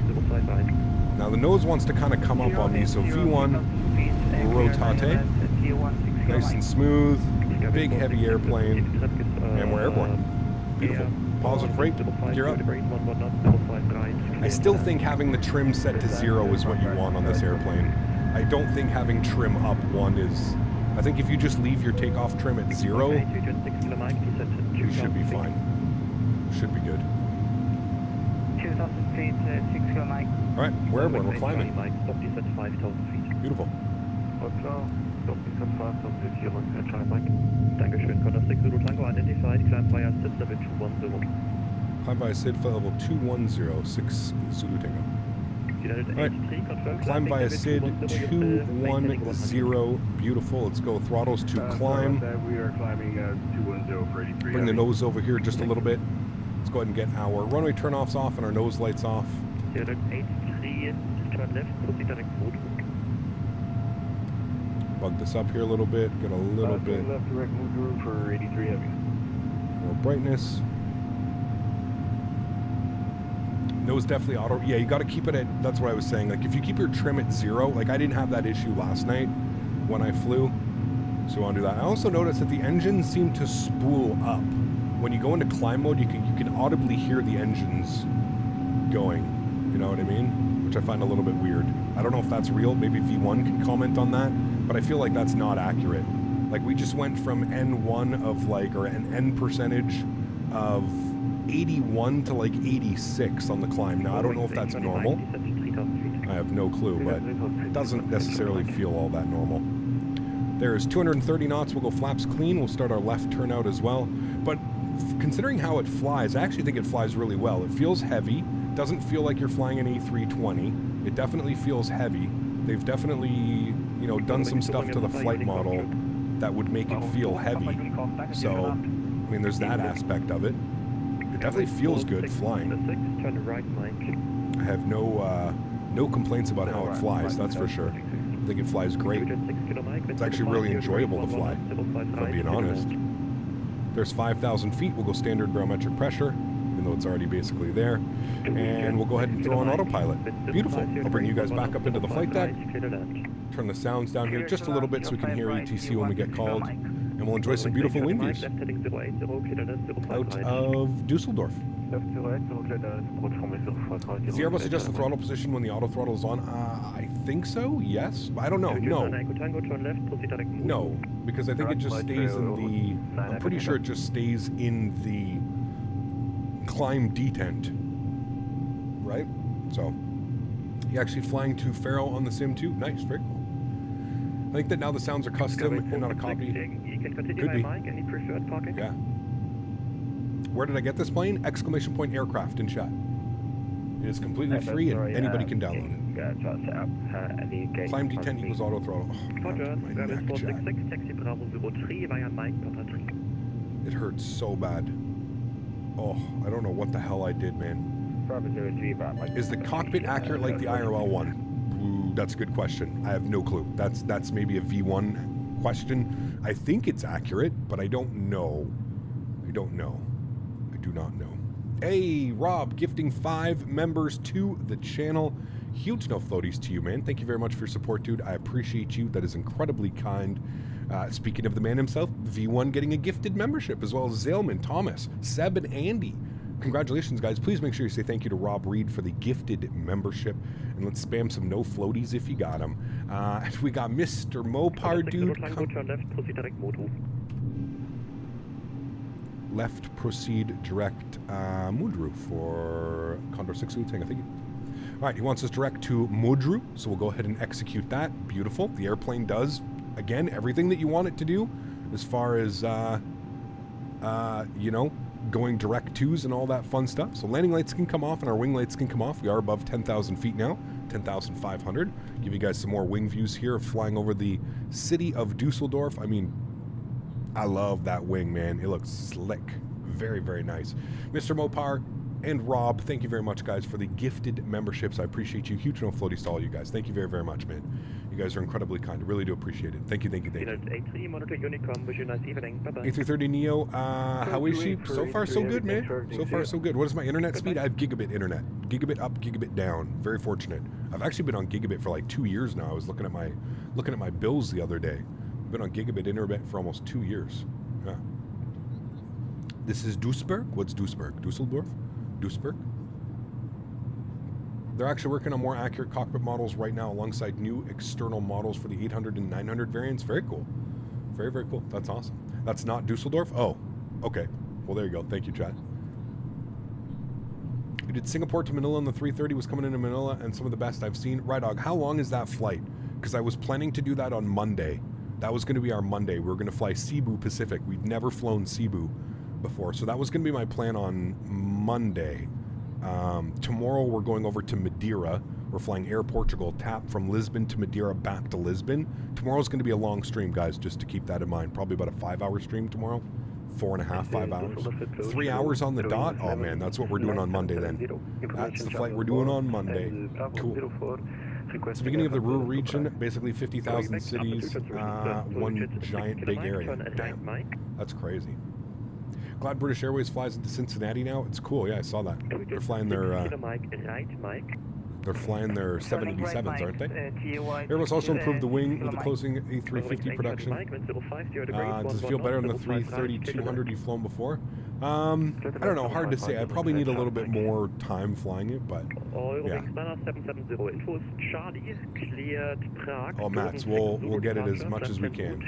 [SPEAKER 2] Now the nose wants to kind of come up on me, so V1, rotate. Nice and smooth. Big heavy airplane, and we're airborne. Beautiful. Positive rate, gear up. I still think having the trim set to 0 is what you want on this airplane. I don't think having trim up 1 is... I think if you just leave your takeoff trim at 0, you should be fine. Should be good.
[SPEAKER 8] 2,000 feet, 6 kilo Mike.
[SPEAKER 2] All right, we're airborne, we're climbing.
[SPEAKER 4] Stop this at 5,000 feet.
[SPEAKER 2] Beautiful.
[SPEAKER 5] Stop this at 5,000 feet, Mike. Try Mike.
[SPEAKER 4] Dankeschön. Condor 6 Zulu Tango identified. Climb via SID level 210.
[SPEAKER 2] Climb via SID level 210, 6 Zulu Tango. All right, climb via SID 210, beautiful. Let's go throttles to climb.
[SPEAKER 5] We are climbing 210 for 83.
[SPEAKER 2] Bring the nose over here just a little bit. Let's go ahead and get our runway turn-offs off and our nose lights off.
[SPEAKER 4] 83, turn left, proceed direct mode.
[SPEAKER 2] Bug this up here a little bit, get a little bit
[SPEAKER 5] left direct move for 83 heavy.
[SPEAKER 2] more brightness. Nose definitely auto. Yeah, you got to keep it at, that's what I was saying. Like if you keep your trim at 0, like I didn't have that issue last night when I flew. So you want to do that. I also noticed that the engines seem to spool up. When you go into climb mode, you can audibly hear the engines going. You know what I mean? Which I find a little bit weird. I don't know if that's real. Maybe V1 can comment on that. But I feel like that's not accurate. Like we just went from N1 of like, or an N percentage of 81 to like 86 on the climb. Now I don't know if that's normal. I have no clue, but it doesn't necessarily feel all that normal. There's 230 knots. We'll go flaps clean. We'll start our left turnout as well. But considering how it flies, I actually think it flies really well. It feels heavy. Doesn't feel like you're flying an A320. It definitely feels heavy. They've definitely, you know, done some stuff to the flight model that would make it feel heavy. So, I mean, there's that aspect of it. It definitely feels good flying. I have no complaints about how it flies, that's for sure. I think it flies great. It's actually really enjoyable to fly, if I'm being honest. There's 5,000 feet. We'll go standard barometric pressure, even though it's already basically there. And we'll go ahead and throw on autopilot. Beautiful. I'll bring you guys back up into the flight deck. Turn the sounds down here just a little bit so we can hear ATC when we get called. And we'll enjoy some beautiful wing views out of Dusseldorf. Does the Airbus adjust the throttle position when the auto throttle is on? I think so, yes. I don't know, no. No, because I think it just stays in the... I'm pretty sure it just stays in the climb detent, right? So, you're actually flying to Faro on the sim too. Nice, very cool. I think that now the sounds are custom and not a copy. Could be. Yeah. Where did I get this plane? Exclamation point aircraft in chat. It is completely free and anybody can download it. Climb detent equals auto throttle. Oh, my neck, chat. It hurts so bad. Oh, I don't know what the hell I did, man. Is the cockpit accurate like the IRL one? Ooh, that's a good question. I have no clue. That's maybe a V1 question. I think it's accurate, but I don't know. I don't know. I do not know. Hey, Rob, gifting 5 members to the channel. Huge no floaties to you, man. Thank you very much for your support, dude. I appreciate you. That is incredibly kind. Speaking of the man himself, V1 getting a gifted membership, as well as Zalman, Thomas, Seb, and Andy. Congratulations, guys. Please make sure you say thank you to Rob Reed for the gifted membership. And let's spam some no floaties if you got them. We got Mr. Mopar, dude. Left proceed direct Mudru for Condor 6 Tank, I think. All right, he wants us direct to Mudru, so we'll go ahead and execute that. Beautiful. The airplane does, again, everything that you want it to do as far as, you know, going direct twos and all that fun stuff. So landing lights can come off and our wing lights can come off. We are above 10,000 feet now, 10,500. Give you guys some more wing views here of flying over the city of Dusseldorf. I mean, I love that wing, man. It looks slick. Very, very nice. Mr. Mopar and Rob, thank you very much, guys, for the gifted memberships. I appreciate you. Huge no floaties to all you guys. Thank you very, very much, man. You guys are incredibly kind. I really do appreciate it. Thank you, thank you, thank you. A330neo, how is she? So far, so good, man. So far, so good. What is my internet speed? I have gigabit internet. Gigabit up, gigabit down. Very fortunate. I've actually been on gigabit for like 2 years now. I was looking at my bills the other day. I've been on gigabit internet for almost 2 years. Yeah. This is Duisburg. What's Duisburg? Dusseldorf? Duisburg? They're actually working on more accurate cockpit models right now alongside new external models for the 800 and 900 variants. Very cool. Very, very cool. That's awesome. That's not Dusseldorf? Oh, okay. Well, there you go. Thank you, Chad. We did Singapore to Manila, and the 330 was coming into Manila, and some of the best I've seen. Right, Dog, how long is that flight? Because I was planning to do that on Monday. That was going to be our Monday. We were going to fly Cebu Pacific. We've never flown Cebu before, so that was going to be my plan on Monday. Tomorrow we're going over to Madeira. We're flying Air Portugal, TAP from Lisbon to Madeira, back to Lisbon. Tomorrow's going to be a long stream, guys, just to keep that in mind. Probably about a 5-hour stream tomorrow. 4.5, 5 hours. 3 hours on the dot? Oh man, that's what we're doing on Monday then. That's the flight we're doing on Monday. Cool. It's the beginning of the rural region, basically 50,000 cities, one giant big area. Damn, that's crazy. Glad British Airways flies into Cincinnati now. It's cool. Yeah, I saw that. They're flying their 787s, aren't they? Airbus also improved the wing with the closing A350 production. Does it feel better than the 330-200 you've flown before? I don't know. Hard to say. I probably need a little bit more time flying it, but yeah. Oh, Mats, we'll get it as much as we can.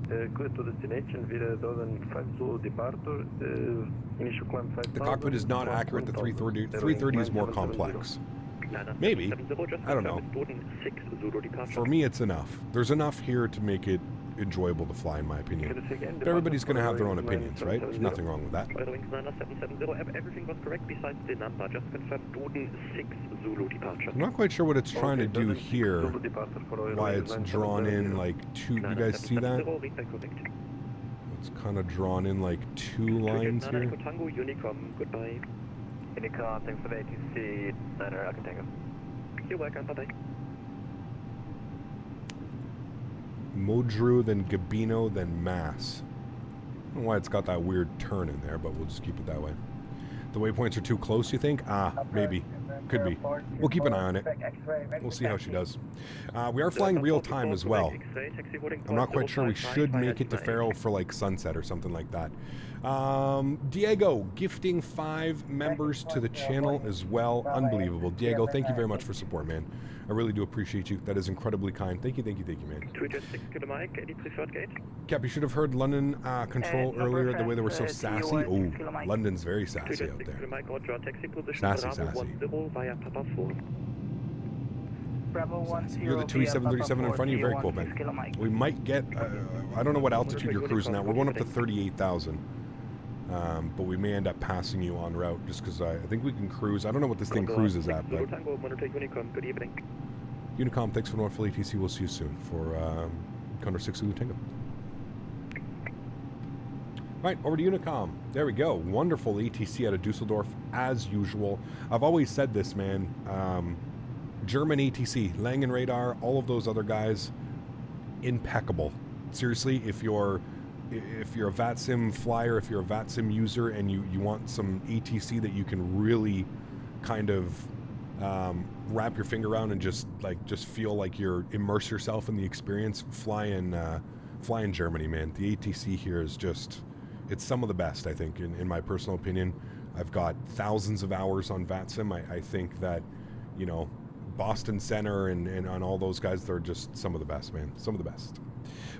[SPEAKER 2] Yeah.
[SPEAKER 5] Clear to destination, via 2005 Zulu departure, initial climb 5,000.
[SPEAKER 2] The cockpit is not accurate. The 330. 330 is more complex. Maybe. I don't know. For me, it's enough. There's enough here to make it enjoyable to fly, in my opinion. But everybody's going to have their own opinions, right? There's nothing wrong with that.
[SPEAKER 4] Everything was correct besides the number. Just confirm Doden 6 Zulu departure.
[SPEAKER 2] I'm not quite sure what it's trying to do here. Why it's drawn in like two. You guys see that? It's kind of drawn in like two lines here.
[SPEAKER 4] Goodbye.
[SPEAKER 5] Unicom, thanks for the ATC, Niner, Tango.
[SPEAKER 4] You're welcome, bye-bye.
[SPEAKER 2] Modru, then Gabino, then Mass. I don't know why it's got that weird turn in there, but we'll just keep it that way. The waypoints are too close, you think? Ah, maybe. Could be. We'll keep an eye on it. We'll see how she does. We are flying real time as well. I'm not quite sure. We should make it to Faro for like sunset or something like that. Diego, gifting 5 members to the channel as well. Unbelievable. Diego, thank you very much for support, man. I really do appreciate you. That is incredibly kind. Thank you, thank you, thank you, man. Cap, you should have heard London control earlier, the way they were so sassy. Oh, London's very sassy out there. Sassy, sassy. You're the 2737 in front of you. Very cool, man. We might get, I don't know what altitude you're cruising at. We're going up to 38,000. But we may end up passing you en route just because I think we can cruise. I don't know what this thing cruises at, but... Unicom, thanks for Northfield ATC. We'll see you soon for Condor 6 Zulu Tango. Right, over to Unicom. There we go. Wonderful ATC out of Dusseldorf, as usual. I've always said this, man. German ATC, Langen Radar, all of those other guys, impeccable. Seriously, if you're a VATSIM flyer, if you're a VATSIM user and you want some ATC that you can really kind of wrap your finger around and just feel like you're immerse yourself in the experience, fly in Germany, man. The ATC here is just, it's some of the best, I think, in my personal opinion. I've got thousands of hours on VATSIM. I think that, you know, Boston Center and on all those guys, they're just some of the best, man. Some of the best.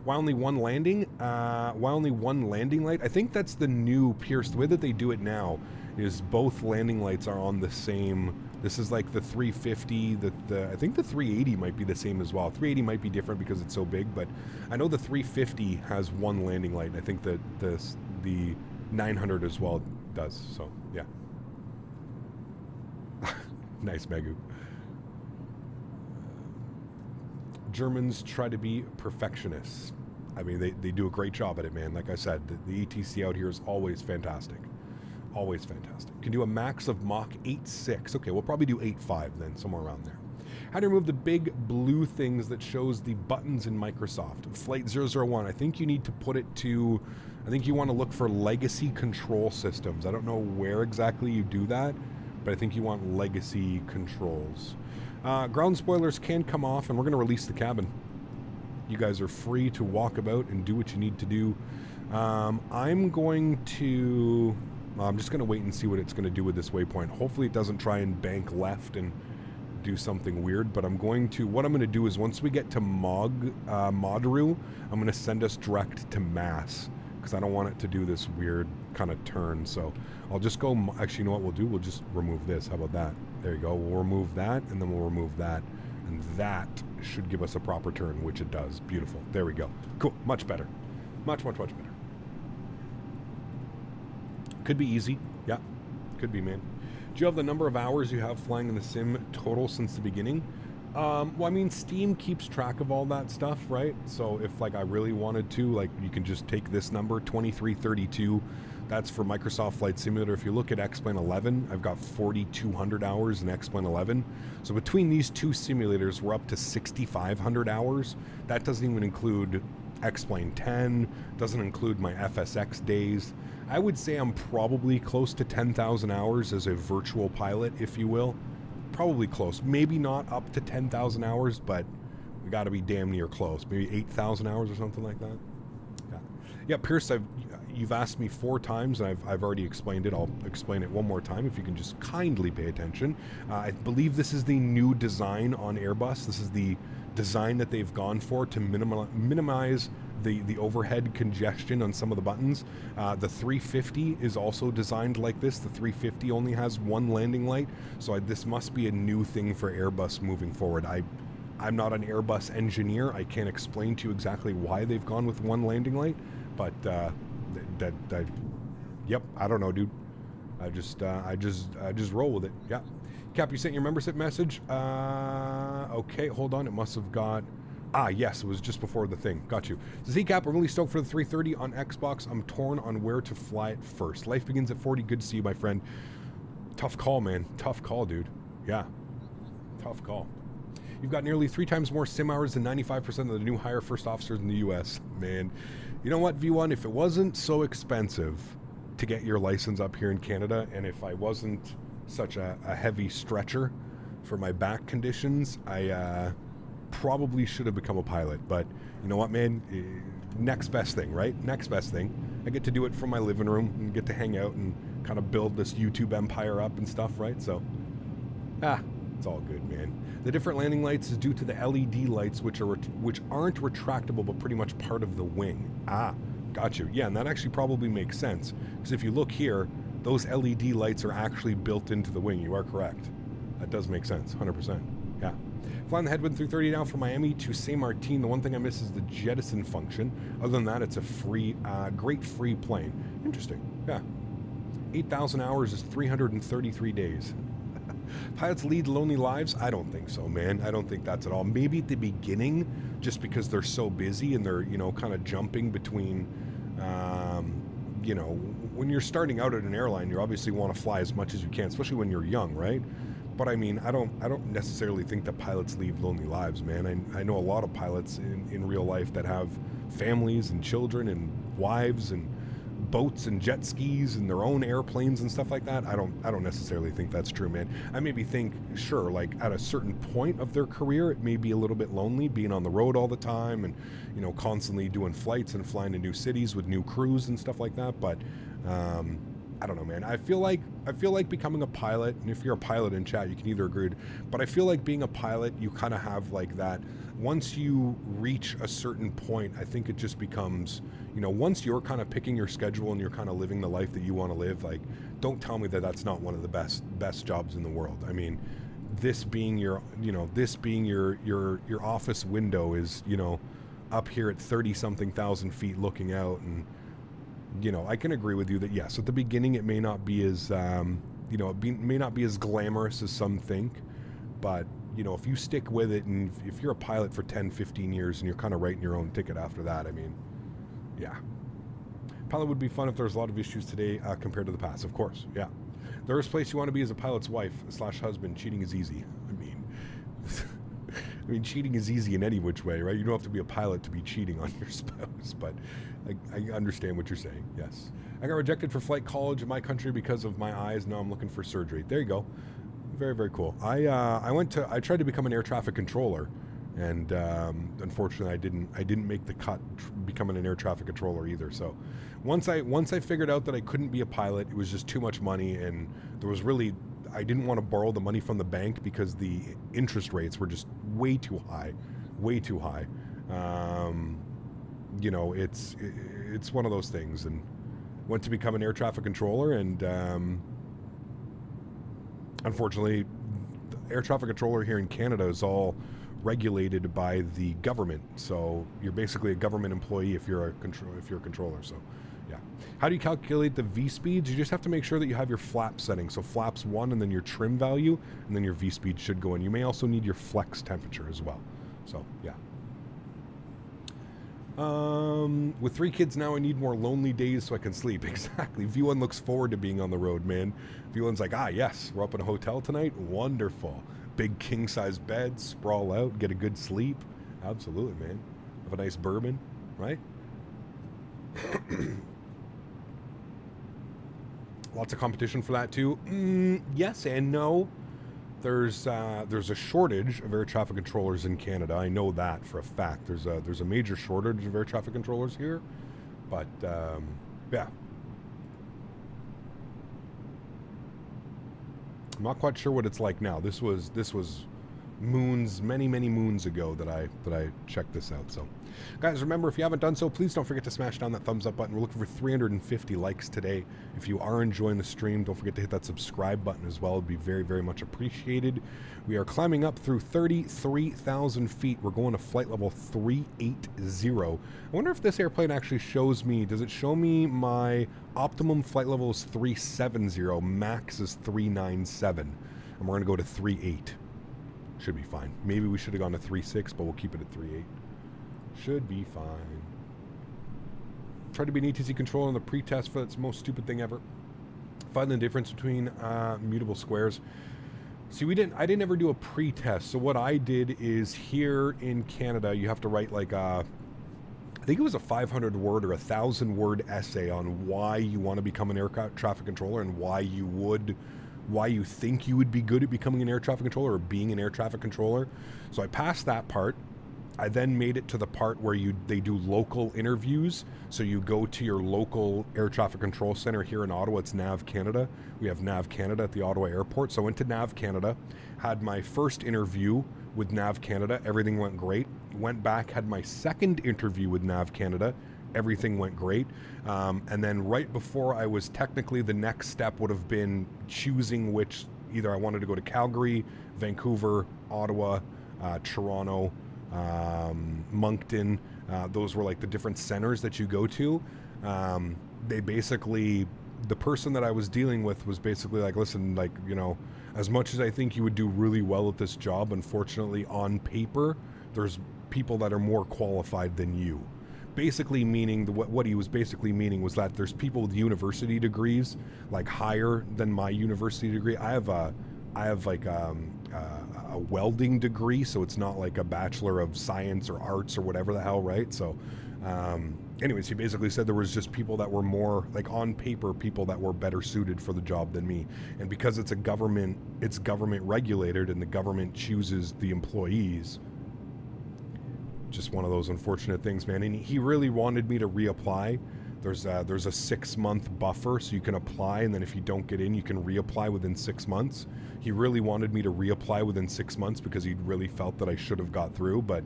[SPEAKER 2] Why only one landing? Why only one landing light? I think that's the new Pierce. The way that they do it now is both landing lights are on the same. This is like the 350. I think the 380 might be the same as well. 380 might be different because it's so big, but I know the 350 has one landing light. I think that the 900 as well does. So yeah. Nice, Megu. Germans try to be perfectionists. I mean, they do a great job at it, man. Like I said, the ATC out here is always fantastic. Always fantastic. Can do a max of Mach 8.6. Okay, we'll probably do 8.5 then, somewhere around there. How to remove the big blue things that shows the buttons in Microsoft. Flight 001, I think you need to put it to, I think you want to look for legacy control systems. I don't know where exactly you do that, but I think you want legacy controls. Ground spoilers can come off, and we're going to release the cabin. You guys are free to walk about and do what you need to do. I'm going to... I'm just going to wait and see what it's going to do with this waypoint. Hopefully it doesn't try and bank left and do something weird, but I'm going to... What I'm going to do is once we get to Modru, I'm going to send us direct to Mass, because I don't want it to do this weird kind of turn. So I'll just go... Actually, you know what we'll do? We'll just remove this. How about that? There you go. We'll remove that, and then we'll remove that. And that should give us a proper turn, which it does. Beautiful. There we go. Cool. Much better. Much, much, much better. Could be easy. Yeah. Could be, man. Do you have the number of hours you have flying in the sim total since the beginning? Well, I mean, Steam keeps track of all that stuff, right? So if, like, I really wanted to, like, you can just take this number, 2332. That's for Microsoft Flight Simulator. If you look at X-Plane 11, I've got 4,200 hours in X-Plane 11. So between these two simulators, we're up to 6,500 hours. That doesn't even include X-Plane 10, doesn't include my FSX days. I would say I'm probably close to 10,000 hours as a virtual pilot, if you will. Probably close. Maybe not up to 10,000 hours, but we got to be damn near close. Maybe 8,000 hours or something like that. Yeah, Pierce, you've asked me 4 times, and I've already explained it. I'll explain it one more time if you can just kindly pay attention. I believe this is the new design on Airbus. This is the design that they've gone for to minimize the overhead congestion on some of the buttons. The 350 is also designed like this. The 350 only has one landing light, so this must be a new thing for Airbus moving forward. I'm not an Airbus engineer. I can't explain to you exactly why they've gone with one landing light, but yep, I don't know, dude. I just roll with it. Yeah. Cap, you sent your membership message? Okay, hold on. It must have got... Ah, yes, it was just before the thing. Got you. Z-Cap, I'm really stoked for the 330 on Xbox. I'm torn on where to fly it first. Life begins at 40. Good to see you, my friend. Tough call, man. Tough call, dude. Yeah. Tough call. You've got nearly 3 times more sim hours than 95% of the new hire first officers in the U.S. Man, you know what, V1? If it wasn't so expensive to get your license up here in Canada, and if I wasn't such a heavy stretcher for my back conditions, I probably should have become a pilot. But you know what, man? Next best thing, right? Next best thing. I get to do it from my living room and get to hang out and kind of build this YouTube empire up and stuff, right? So, it's all good, man. The different landing lights is due to the LED lights, which aren't retractable, but pretty much part of the wing. Ah, got you. Yeah, and that actually probably makes sense, because if you look here, those LED lights are actually built into the wing. You are correct. That does make sense, 100%. Yeah. Flying the Headwind 330 now from Miami to Saint Martin. The one thing I miss is the jettison function. Other than that, it's a great free plane. Interesting. Yeah. 8,000 hours is 333 days. Pilots lead lonely lives? I don't think so, man. I don't think that's at all. Maybe at the beginning, just because they're so busy and they're, kind of jumping between, when you're starting out at an airline, you obviously want to fly as much as you can, especially when you're young, right? But I mean, I don't necessarily think that pilots lead lonely lives, man. I know a lot of pilots in real life that have families and children and wives and boats and jet skis and their own airplanes and stuff like that. I don't necessarily think that's true, man. I maybe think, sure, like at a certain point of their career, it may be a little bit lonely being on the road all the time and, constantly doing flights and flying to new cities with new crews and stuff like that. But, I don't know, man. I feel like becoming a pilot, and if you're a pilot in chat, you can either agree, but I feel like being a pilot, you kind of have like that. Once you reach a certain point, I think it just becomes, once you're kind of picking your schedule and you're kind of living the life that you want to live, like, don't tell me that that's not one of the best jobs in the world. I mean, this being your office window is, up here at 30-something thousand feet looking out, and I can agree with you that yes, at the beginning it may not be as, may not be as glamorous as some think, but if you stick with it, and if you're a pilot for 10, 15 years and you're kind of writing your own ticket after that, I mean, yeah. Pilot would be fun if there's a lot of issues today compared to the past, of course, yeah. The worst place you want to be as a pilot's wife / husband. Cheating is easy. I mean, cheating is easy in any which way, right? You don't have to be a pilot to be cheating on your spouse, but I understand what you're saying, yes. I got rejected for flight college in my country because of my eyes. Now I'm looking for surgery. There you go. Very, very cool. I tried to become an air traffic controller And unfortunately, I didn't make the cut becoming an air traffic controller either. So once I figured out that I couldn't be a pilot, it was just too much money, and there was really, I didn't want to borrow the money from the bank because the interest rates were just way too high. You know, it's one of those things, and went to become an air traffic controller, and unfortunately, the air traffic controller here in Canada is all regulated by the government. So you're basically a government employee if you're a controller. So yeah. How do you calculate the V speeds? You just have to make sure that you have your flap setting. So flaps 1 and then your trim value, and then your V speed should go in. You may also need your flex temperature as well. So yeah. With 3 kids now, I need more lonely days so I can sleep. Exactly. V1 looks forward to being on the road, man. V1's like, yes, we're up in a hotel tonight. Wonderful. Big king-size bed, sprawl out, get a good sleep. Absolutely, man. Have a nice bourbon, right? Lots of competition for that too. Yes and no. There's a shortage of air traffic controllers in Canada. I know that for a fact. There's a major shortage of air traffic controllers here, but yeah. I'm not quite sure what it's like now. This was many moons ago that I checked this out. So guys, remember, if you haven't done so, please don't forget to smash down that thumbs up button. We're looking for 350 likes today. If you are enjoying the stream, don't forget to hit that subscribe button as well. It'd be very much appreciated. We are climbing up through 33,000 feet. We're going to flight level 380. I wonder if this airplane actually shows me, does it show me my optimum flight level is 370, max is 397, and we're going to go to 38. Should be fine. Maybe we should have gone to 3.6, but we'll keep it at 3.8. Should be fine. Tried to be an ETC controller on the pre-test for that's the most stupid thing ever. Find the difference between mutable squares. See, I didn't ever do a pre-test. So what I did is here in Canada, you have to write like I think it was a 500-word or 1,000-word essay on why you want to become an air traffic controller and why you think you would be good at becoming an air traffic controller or being an air traffic controller. So I passed that part. I then made it to the part where they do local interviews. So you go to your local air traffic control center here in Ottawa. It's NAV Canada. We have NAV Canada at the Ottawa airport. So I went to NAV Canada, had my first interview with NAV Canada. Everything went great. Went back, had my second interview with NAV Canada. Everything went great. And then right before I was technically, the next step would have been choosing which, either I wanted to go to Calgary, Vancouver, Ottawa, Toronto, Moncton. Those were like the different centers that you go to. They basically, the person that I was dealing with was basically like, listen, like, you know, as much as I think you would do really well at this job, unfortunately on paper, there's people that are more qualified than you. Basically meaning, what he was basically meaning was that there's people with university degrees like higher than my university degree. I have like a welding degree, so it's not like a Bachelor of Science or Arts or whatever the hell, right? So anyways, he basically said there was just people that were more, like on paper, people that were better suited for the job than me. And because it's government regulated and the government chooses the employees, just one of those unfortunate things, man. And he really wanted me to reapply. There's a 6-month buffer, so you can apply, and then if you don't get in, you can reapply within 6 months. He really wanted me to reapply within 6 months because he really felt that I should have got through, but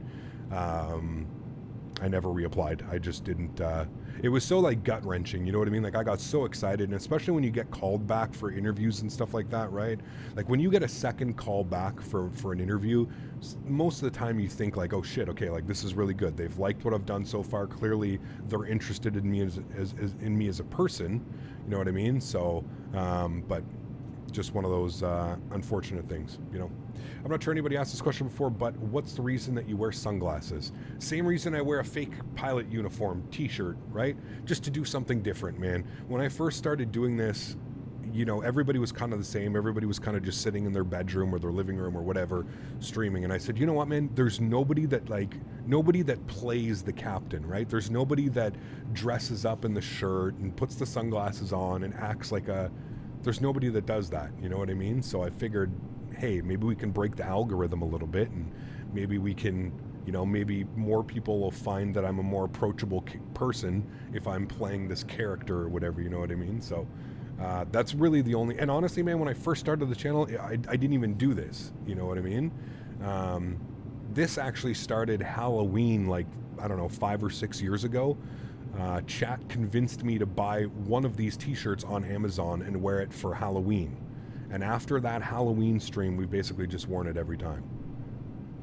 [SPEAKER 2] I never reapplied. I just didn't. It was so like gut wrenching, you know what I mean? Like I got so excited, and especially when you get called back for interviews and stuff like that, right? Like when you get a second call back for an interview, most of the time you think like, oh shit, okay, like this is really good. They've liked what I've done so far. Clearly, they're interested in me as a person. You know what I mean? So, but just one of those unfortunate things, you know. I'm not sure anybody asked this question before, but what's the reason that you wear sunglasses? Same reason I wear a fake pilot uniform t-shirt, right? Just to do something different, man. When I first started doing this, you know, everybody was kind of the same. Everybody was kind of just sitting in their bedroom or their living room or whatever, streaming. And I said, you know what, man, there's nobody that plays the captain, right? There's nobody that dresses up in the shirt and puts the sunglasses on and acts like there's nobody that does that, you know what I mean? So I figured, hey, maybe we can break the algorithm a little bit, and maybe we can, you know, maybe more people will find that I'm a more approachable person if I'm playing this character or whatever, you know what I mean? So that's really the only, and honestly, man, when I first started the channel, I didn't even do this, you know what I mean? This actually started Halloween, like, I don't know, 5 or 6 years ago. Chat convinced me to buy one of these t-shirts on Amazon and wear it for Halloween. And after that Halloween stream, we basically just worn it every time.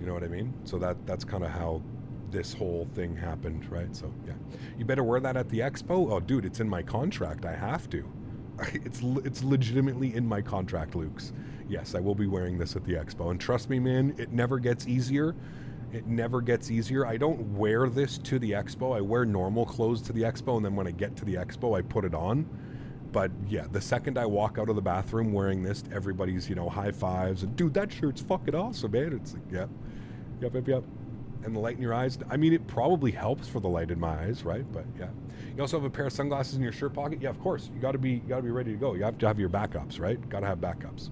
[SPEAKER 2] You know what I mean? So that's kind of how this whole thing happened, right? So yeah, you better wear that at the expo. Oh, dude, it's in my contract. I have to. It's legitimately in my contract, Luke's. Yes, I will be wearing this at the expo. And trust me, man, it never gets easier. It never gets easier. I don't wear this to the expo. I wear normal clothes to the expo, and then when I get to the expo, I put it on. But yeah, the second I walk out of the bathroom wearing this, everybody's, you know, high fives and, dude, that shirt's fucking awesome, man. It's like, yep. And the light in your eyes, I mean, it probably helps for the light in my eyes, right? But yeah. You also have a pair of sunglasses in your shirt pocket. Yeah, of course. You gotta be ready to go. You have to have your backups, right? Gotta have backups.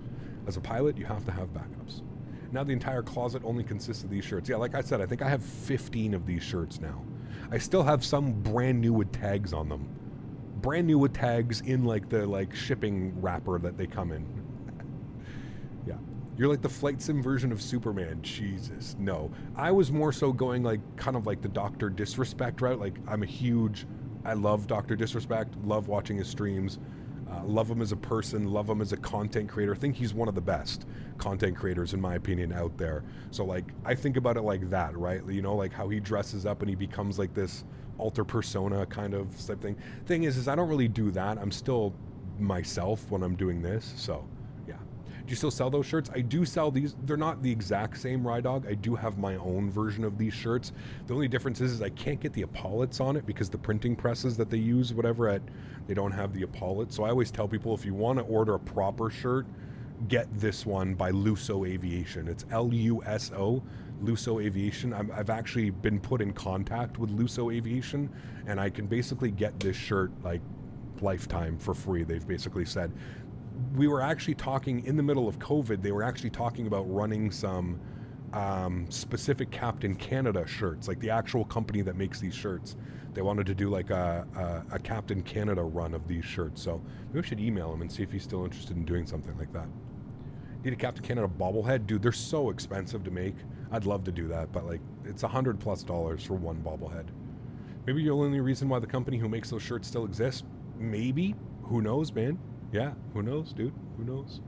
[SPEAKER 2] As a pilot, you have to have backups. Now the entire closet only consists of these shirts. Yeah, like I said, I think I have 15 of these shirts now. I still have some brand new with tags on them. Brand new with tags in like the shipping wrapper that they come in. Yeah. You're like the flight sim version of Superman. Jesus, no. I was more so going like kind of like the Dr. Disrespect route. Like I love Dr. Disrespect, love watching his streams. Love him as a person, love him as a content creator. I think he's one of the best content creators, in my opinion, out there. So, like, I think about it like that, right? You know, like how he dresses up and he becomes like this alter persona kind of type thing. Thing is I don't really do that. I'm still myself when I'm doing this. So, yeah. Do you still sell those shirts? I do sell these. They're not the exact same RyDog. I do have my own version of these shirts. The only difference is I can't get the epaulets on it because the printing presses that they use, whatever, they don't have the epaulets. So I always tell people, if you want to order a proper shirt, get this one by Luso Aviation. It's Luso, Luso Aviation. I've actually been put in contact with Luso Aviation, and I can basically get this shirt like lifetime for free. They've basically said, we were actually talking in the middle of COVID, they were actually talking about running some specific Captain Canada shirts, like the actual company that makes these shirts. They wanted to do like a Captain Canada run of these shirts. So maybe we should email him and see if he's still interested in doing something like that. Need a Captain Canada bobblehead? Dude, they're so expensive to make. I'd love to do that, but like it's $100+ for one bobblehead. Maybe the only reason why the company who makes those shirts still exists? Maybe. Who knows, man? Yeah, who knows, dude? Who knows?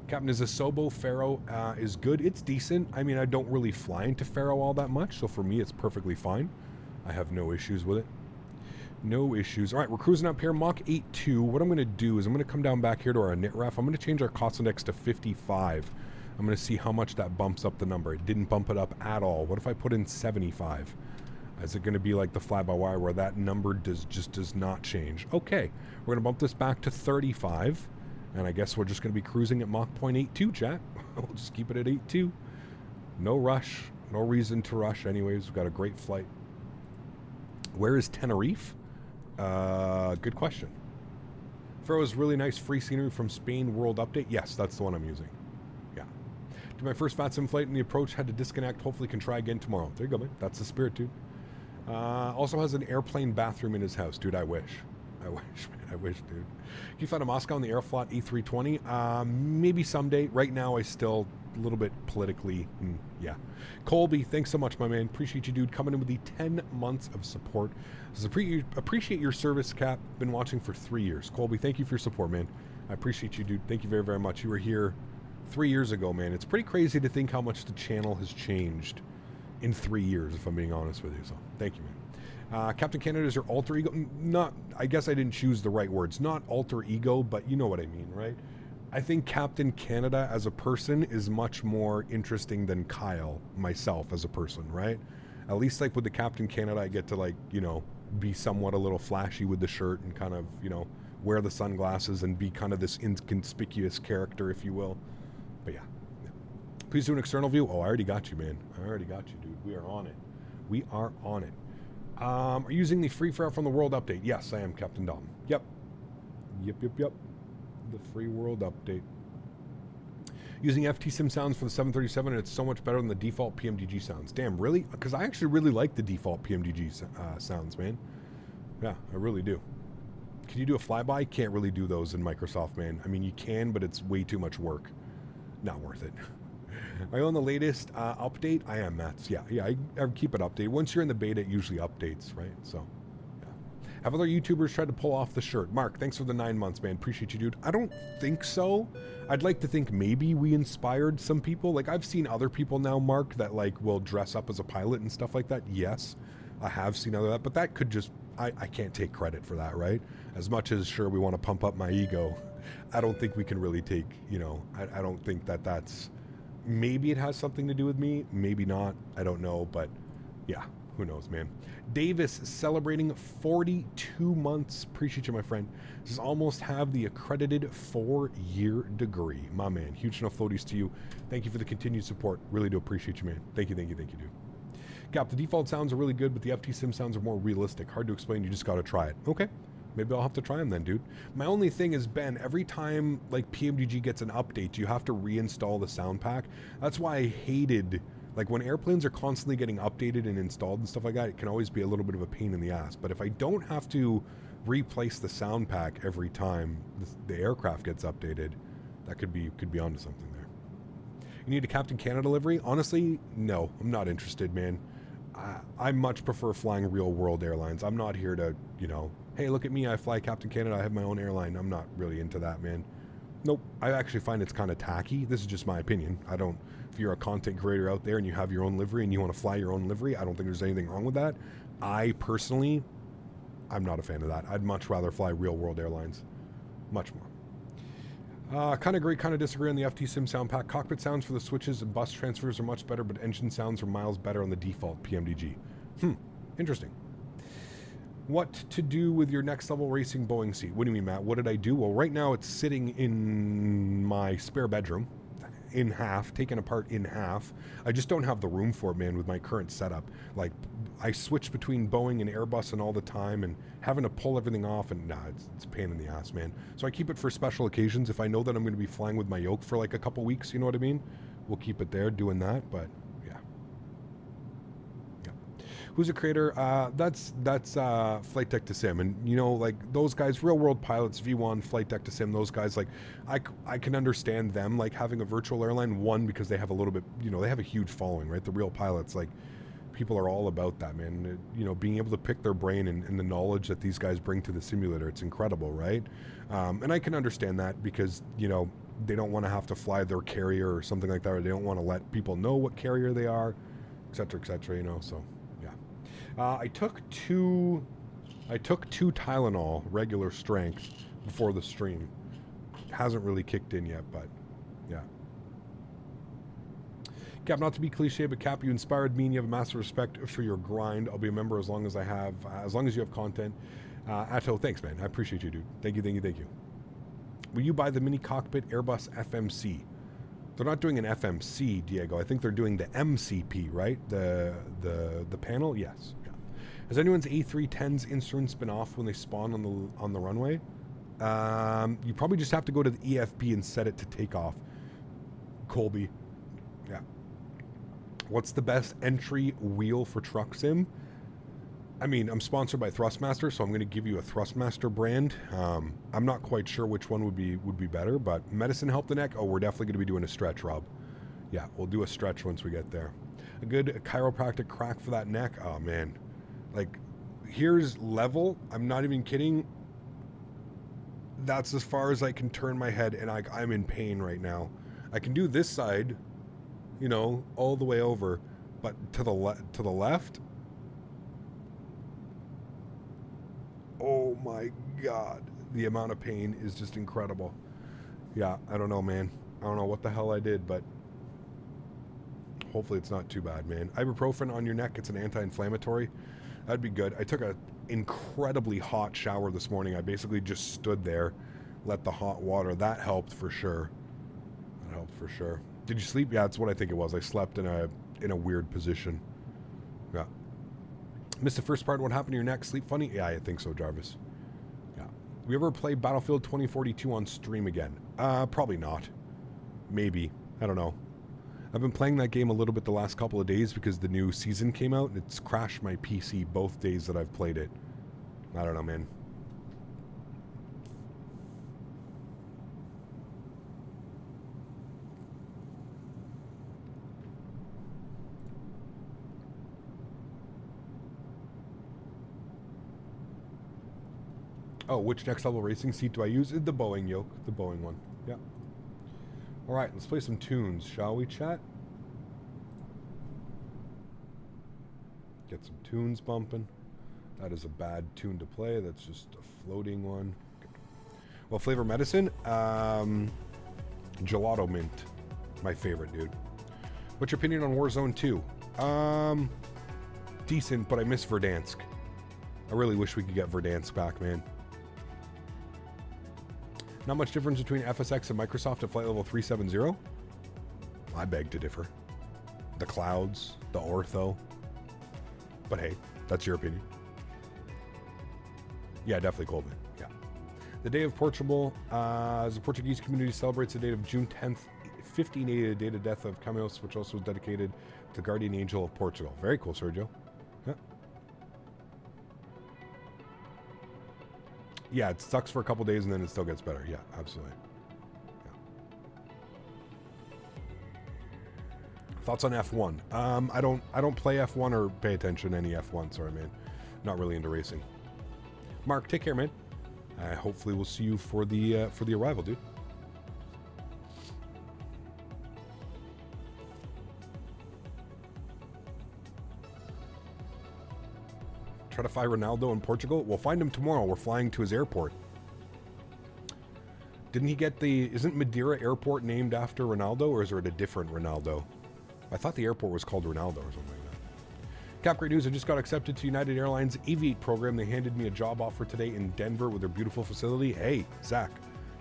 [SPEAKER 2] Captain, is a Sobo Faro is good. It's decent. I mean, I don't really fly into Faro all that much, so for me, it's perfectly fine. I have no issues with it. No issues. All right, we're cruising up here, Mach 8.2. What I'm going to do is I'm going to come down back here to our NITREF. I'm going to change our cost index to 55. I'm going to see how much that bumps up the number. It didn't bump it up at all. What if I put in 75? Is it going to be like the fly-by-wire where that number just does not change? Okay, we're going to bump this back to 35. And I guess we're just going to be cruising at Mach 0.82, chat. We'll just keep it at 8.2. No rush. No reason to rush anyways. We've got a great flight. Where is Tenerife? Good question. Faro is really nice free scenery from Spain World Update. Yes, that's the one I'm using. Yeah. Did my first Fat Sim flight in the approach, had to disconnect. Hopefully can try again tomorrow. There you go, man. That's the spirit, dude. Also has an airplane bathroom in his house. Dude, I wish. I wish, man. I wish, dude. Can you find a Moscow on the Aeroflot A320? Maybe someday. Right now, I still a little bit politically, yeah. Colby, thanks so much, my man. Appreciate you, dude, coming in with the 10 months of support. Appreciate your service, Cap. Been watching for 3 years. Colby, thank you for your support, man. I appreciate you, dude. Thank you very, very much. You were here 3 years ago, man. It's pretty crazy to think how much the channel has changed in 3 years, if I'm being honest with you. So, thank you, man. Captain Canada is your alter ego? Not, I guess I didn't choose the right words. Not alter ego, but you know what I mean, right? I think Captain Canada as a person is much more interesting than Kyle, myself, as a person, right? At least like with the Captain Canada, I get to like, you know, be somewhat a little flashy with the shirt and kind of, you know, wear the sunglasses and be kind of this inconspicuous character, if you will. But yeah. Please do an external view. Oh, I already got you, man. I already got you, dude. We are on it. We are on it. Are you using the free fare from the World Update? Yes, I am, Captain Dom. Yep. Yep. The free World Update. Using FT-Sim sounds for the 737, and it's so much better than the default PMDG sounds. Damn, really? Because I actually really like the default PMDG sounds, man. Yeah, I really do. Can you do a flyby? Can't really do those in Microsoft, man. I mean, you can, but it's way too much work. Not worth it. Are you on the latest update? I am, Mats. Yeah, I keep it updated. Once you're in the beta, it usually updates, right? So, yeah. Have other YouTubers tried to pull off the shirt? Mark, thanks for the 9 months, man. Appreciate you, dude. I don't think so. I'd like to think maybe we inspired some people. Like, I've seen other people now, Mark, that, like, will dress up as a pilot and stuff like that. Yes, I have seen other that, but that could just... I can't take credit for that, right? As much as, sure, we want to pump up my ego, I don't think we can really take, you know, I don't think that that's... Maybe it has something to do with me, maybe not, I don't know, but yeah, who knows, man. Davis celebrating 42 months. Appreciate you, my friend. This is almost have the accredited 4-year degree. My man, huge enough floaties to you. Thank you for the continued support. Really do appreciate you, man. Thank you, dude. Cap, the default sounds are really good, but the FT-Sim sounds are more realistic. Hard to explain, you just gotta try it. Okay. Maybe I'll have to try them then, dude. My only thing is, Ben, every time like PMDG gets an update, you have to reinstall the sound pack. That's why I hated, like when airplanes are constantly getting updated and installed and stuff like that, it can always be a little bit of a pain in the ass. But if I don't have to replace the sound pack every time the aircraft gets updated, that could be onto something there. You need a Captain Canada livery? Honestly, no, I'm not interested, man. I much prefer flying real world airlines. I'm not here to, you know, hey, look at me, I fly Captain Canada, I have my own airline. I'm not really into that, man. Nope, I actually find it's kind of tacky. This is just my opinion. I don't, if you're a content creator out there and you have your own livery and you want to fly your own livery, I don't think there's anything wrong with that. I personally, I'm not a fan of that. I'd much rather fly real world airlines. Much more. Kind of agree, kind of disagree on the FT-Sim sound pack. Cockpit sounds for the switches and bus transfers are much better, but engine sounds are miles better on the default PMDG. Interesting. What to do with your next level racing Boeing seat? What do you mean, Matt? What did I do? Well, right now it's sitting in my spare bedroom in half, taken apart in half. I just don't have the room for it, man, with my current setup. Like, I switch between Boeing and Airbus and all the time, and having to pull everything off, and it's a pain in the ass, man. So I keep it for special occasions. If I know that I'm going to be flying with my yoke for like a couple weeks, you know what I mean? We'll keep it there doing that, but yeah. Who's a creator? That's Flight Deck to Sim, and you know, like those guys, real world pilots, V1, Flight Deck to Sim, those guys, like I can understand them like having a virtual airline. One, because they have a little bit, you know, they have a huge following, right? The real pilots, like people are all about that, man. You know, being able to pick their brain and the knowledge that these guys bring to the simulator, it's incredible, right? And I can understand that because, you know, they don't want to have to fly their carrier or something like that, or they don't want to let people know what carrier they are, etc., you know, so. I took two Tylenol, regular strength, before the stream. Hasn't really kicked in yet, but yeah. Cap, not to be cliche, but Cap, you inspired me and you have a massive respect for your grind. I'll be a member as long as you have content. Atto, thanks, man. I appreciate you, dude. Thank you. Will you buy the mini cockpit Airbus FMC? They're not doing an FMC, Diego. I think they're doing the MCP, right? The panel, yes. Yeah. Has anyone's A310s instruments been off when they spawn on the runway? You probably just have to go to the EFB and set it to takeoff. Colby. Yeah. What's the best entry wheel for truck sim? I mean, I'm sponsored by Thrustmaster, so I'm going to give you a Thrustmaster brand. I'm not quite sure which one would be better, but medicine help the neck. Oh, we're definitely going to be doing a stretch, Rob. Yeah, we'll do a stretch once we get there. A good chiropractic crack for that neck. Oh man, like here's level. I'm not even kidding. That's as far as I can turn my head, and I'm in pain right now. I can do this side, you know, all the way over, but to the left. Oh my God, the amount of pain is just incredible. Yeah, I don't know, man. I don't know what the hell I did, but hopefully it's not too bad, man. Ibuprofen on your neck, it's an anti-inflammatory. That'd be good. I took an incredibly hot shower this morning. I basically just stood there, let the hot water. That helped for sure. Did you sleep? Yeah, that's what I think it was. I slept in a weird position. Yeah. Missed the first part. What happened to your neck? Sleep funny? Yeah, I think so, Jarvis. Yeah. We ever play Battlefield 2042 on stream again? Probably not. Maybe. I don't know. I've been playing that game a little bit the last couple of days because the new season came out, and it's crashed my PC both days that I've played it. I don't know, man. Oh, which next level racing seat do I use? The Boeing yoke, the Boeing one. Yeah. All right, let's play some tunes, shall we, chat? Get some tunes bumping. That is a bad tune to play. That's just a floating one. Okay. Well, flavor medicine, gelato mint, my favorite, dude. What's your opinion on Warzone 2? Decent, but I miss Verdansk. I really wish we could get Verdansk back, man. Not much difference between FSX and Microsoft at flight level 370? I beg to differ. The clouds, the ortho. But hey, that's your opinion. Yeah, definitely cold, man. Yeah. The Day of Portugal, as the Portuguese community celebrates the date of June 10th, 1580, the date of death of Camões, which also was dedicated to Guardian Angel of Portugal. Very cool, Sergio. Yeah. Yeah, it sucks for a couple days and then it still gets better. Yeah, absolutely. Yeah. Thoughts on F1? I don't play F1 or pay attention to any F1. Sorry, man. Not really into racing. Mark, take care, man. Hopefully we'll see you for the arrival, dude. Try to find Ronaldo in Portugal. We'll find him tomorrow. We're flying to his airport. Didn't he get isn't Madeira Airport named after Ronaldo, or is it a different Ronaldo? I thought the airport was called Ronaldo or something like that. Cap, great news. I just got accepted to United Airlines Aviate program. They handed me a job offer today in Denver with their beautiful facility. Hey, Zach,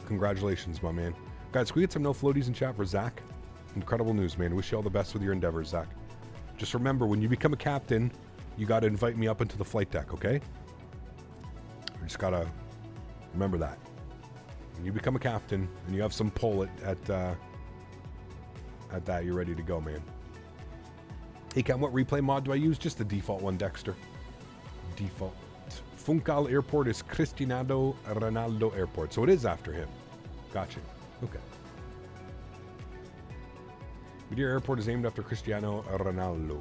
[SPEAKER 2] congratulations, my man. Guys, can we get some no floaties in chat for Zach? Incredible news, man. Wish you all the best with your endeavors, Zach. Just remember, when you become a captain, you got to invite me up into the flight deck, okay? You just got to remember that. When you become a captain and you have some pull at that, you're ready to go, man. Hey, Cam, what replay mod do I use? Just the default one, Dexter. Default. Funchal Airport is Cristiano Ronaldo Airport, so it is after him. Gotcha. Okay. Madeira Airport is named after Cristiano Ronaldo.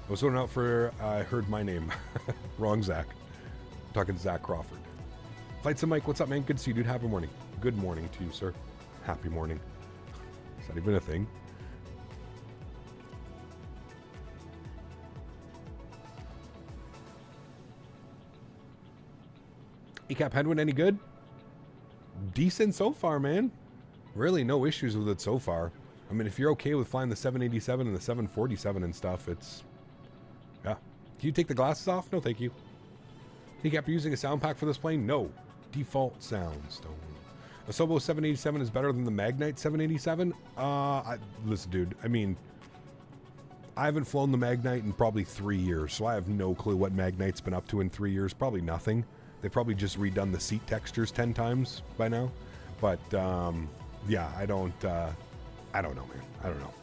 [SPEAKER 2] I was holding out for, I heard my name. Wrong Zach. I'm talking to Zach Crawford. Flights and Mike, what's up, man? Good to see you, dude. Happy morning. Good morning to you, sir. Happy morning. Is that even a thing? ECAP Headwind, any good? Decent so far, man. Really no issues with it so far. I mean, if you're okay with flying the 787 and the 747 and stuff, it's... Yeah. Can you take the glasses off? No, thank you. ECAP, you're using a sound pack for this plane? No. Default sounds. A Sobo 787 is better than the Magnite 787? Listen, dude, I mean, I haven't flown the Magnite in probably 3 years, so I have no clue what Magnite's been up to in 3 years. Probably nothing. They've probably just redone the seat textures 10 times by now. But, yeah, I don't know, man. I don't know.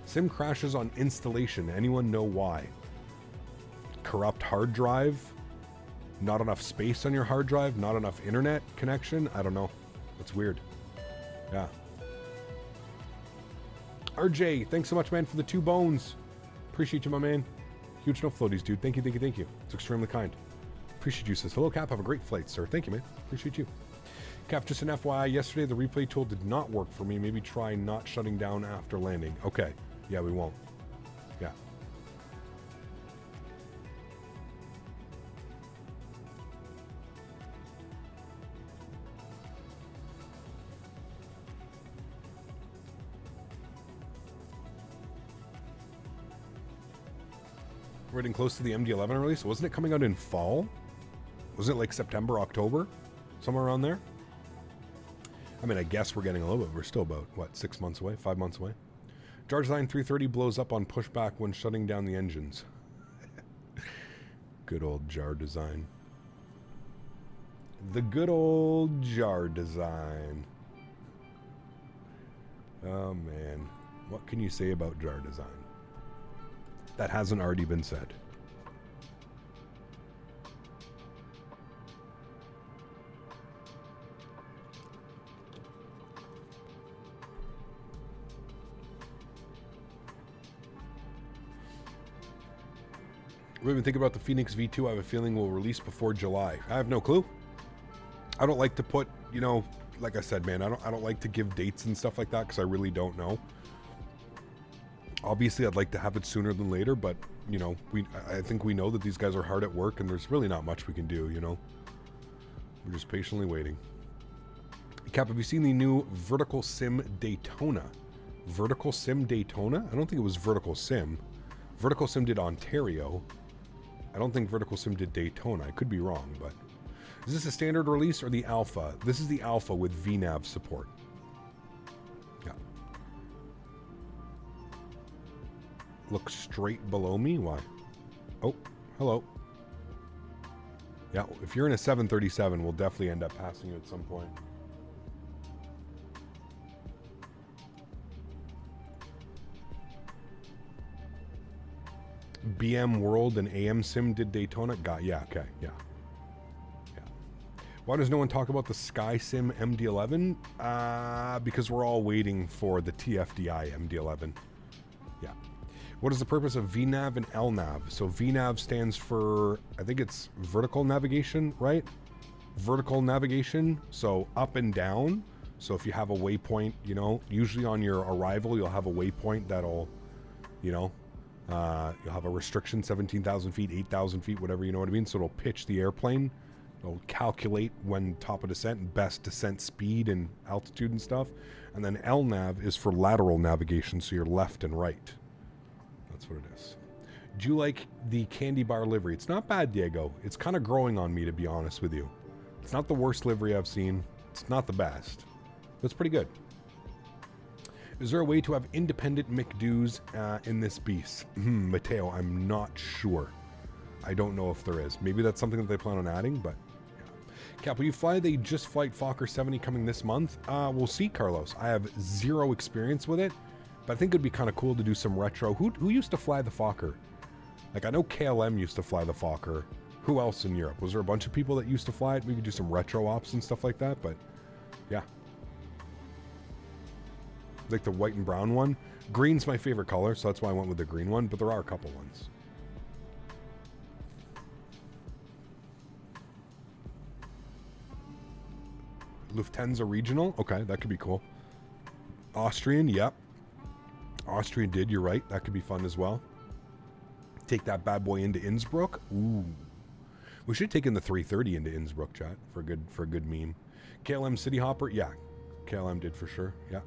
[SPEAKER 2] Sim crashes on installation. Anyone know why? Corrupt hard drive? Not enough space on your hard drive? Not enough internet connection? I don't know. It's weird. Yeah. RJ, thanks so much, man, for the 2 bones. Appreciate you, my man. Huge no floaties, dude. Thank you, thank you, thank you. It's extremely kind. Appreciate you, sis. Hello, Cap. Have a great flight, sir. Thank you, man. Appreciate you. Cap, just an FYI, yesterday the replay tool did not work for me. Maybe try not shutting down after landing. Okay. Yeah, we won't. Yeah. We're getting close to the MD-11 release. Wasn't it coming out in fall? Was it like September, October? Somewhere around there? I mean, I guess we're getting a little bit. We're still about, what, 6 months away? 5 months away? Jar Design 330 blows up on pushback when shutting down the engines. Good old Jar Design. The good old Jar Design. Oh, man. What can you say about jar design? That hasn't already been said. We've been thinking about the Phoenix V2. I have a feeling we'll release before July. I have no clue. I don't like to put, you know, like I said, man, I don't like to give dates and stuff like that because I really don't know. Obviously, I'd like to have it sooner than later, but, you know, I think we know that these guys are hard at work and there's really not much we can do, you know. We're just patiently waiting. Cap, have you seen the new Vertical Sim Daytona? Vertical Sim Daytona? I don't think it was Vertical Sim. Vertical Sim did Ontario. I don't think Vertical Sim did Daytona. I could be wrong, but... Is this a standard release or the alpha? This is the alpha with VNAV support. Yeah. Look straight below me? Why? Oh, hello. Yeah, if you're in a 737, we'll definitely end up passing you at some point. BM World and AM Sim did Daytona. Yeah, okay, yeah. Why does no one talk about the Sky Sim MD-11? Because we're all waiting for the TFDI MD-11. Yeah. What is the purpose of VNAV and LNAV? So VNAV stands for, I think it's vertical navigation, right? Vertical navigation, so up and down. So if you have a waypoint, you know, usually on your arrival, you'll have a waypoint that'll, you know, you'll have a restriction, 17,000 feet, 8,000 feet, whatever, you know what I mean? So it'll pitch the airplane. It'll calculate when top of descent, best descent speed and altitude and stuff. And then LNAV is for lateral navigation, so you're left and right. That's what it is. Do you like the candy bar livery? It's not bad, Diego. It's kind of growing on me, to be honest with you. It's not the worst livery I've seen. It's not the best. But it's pretty good. Is there a way to have independent McDo's in this beast? Mateo, I'm not sure. I don't know if there is. Maybe that's something that they plan on adding, but yeah. Cap, will you fly the Just Flight Fokker 70 coming this month? We'll see, Carlos. I have zero experience with it, but I think it'd be kind of cool to do some retro. Who used to fly the Fokker? Like, I know KLM used to fly the Fokker. Who else in Europe? Was there a bunch of people that used to fly it? We could do some retro ops and stuff like that, but yeah. Like the white and brown one. Green's my favorite color, so that's why I went with the green one, but there are a couple ones. Lufthansa Regional. Okay, that could be cool. Austrian, yep. Austrian did, you're right. That could be fun as well. Take that bad boy into Innsbruck. Ooh. We should take in the 330 into Innsbruck, chat, for a good meme. KLM City Hopper, yeah. KLM did for sure, yeah.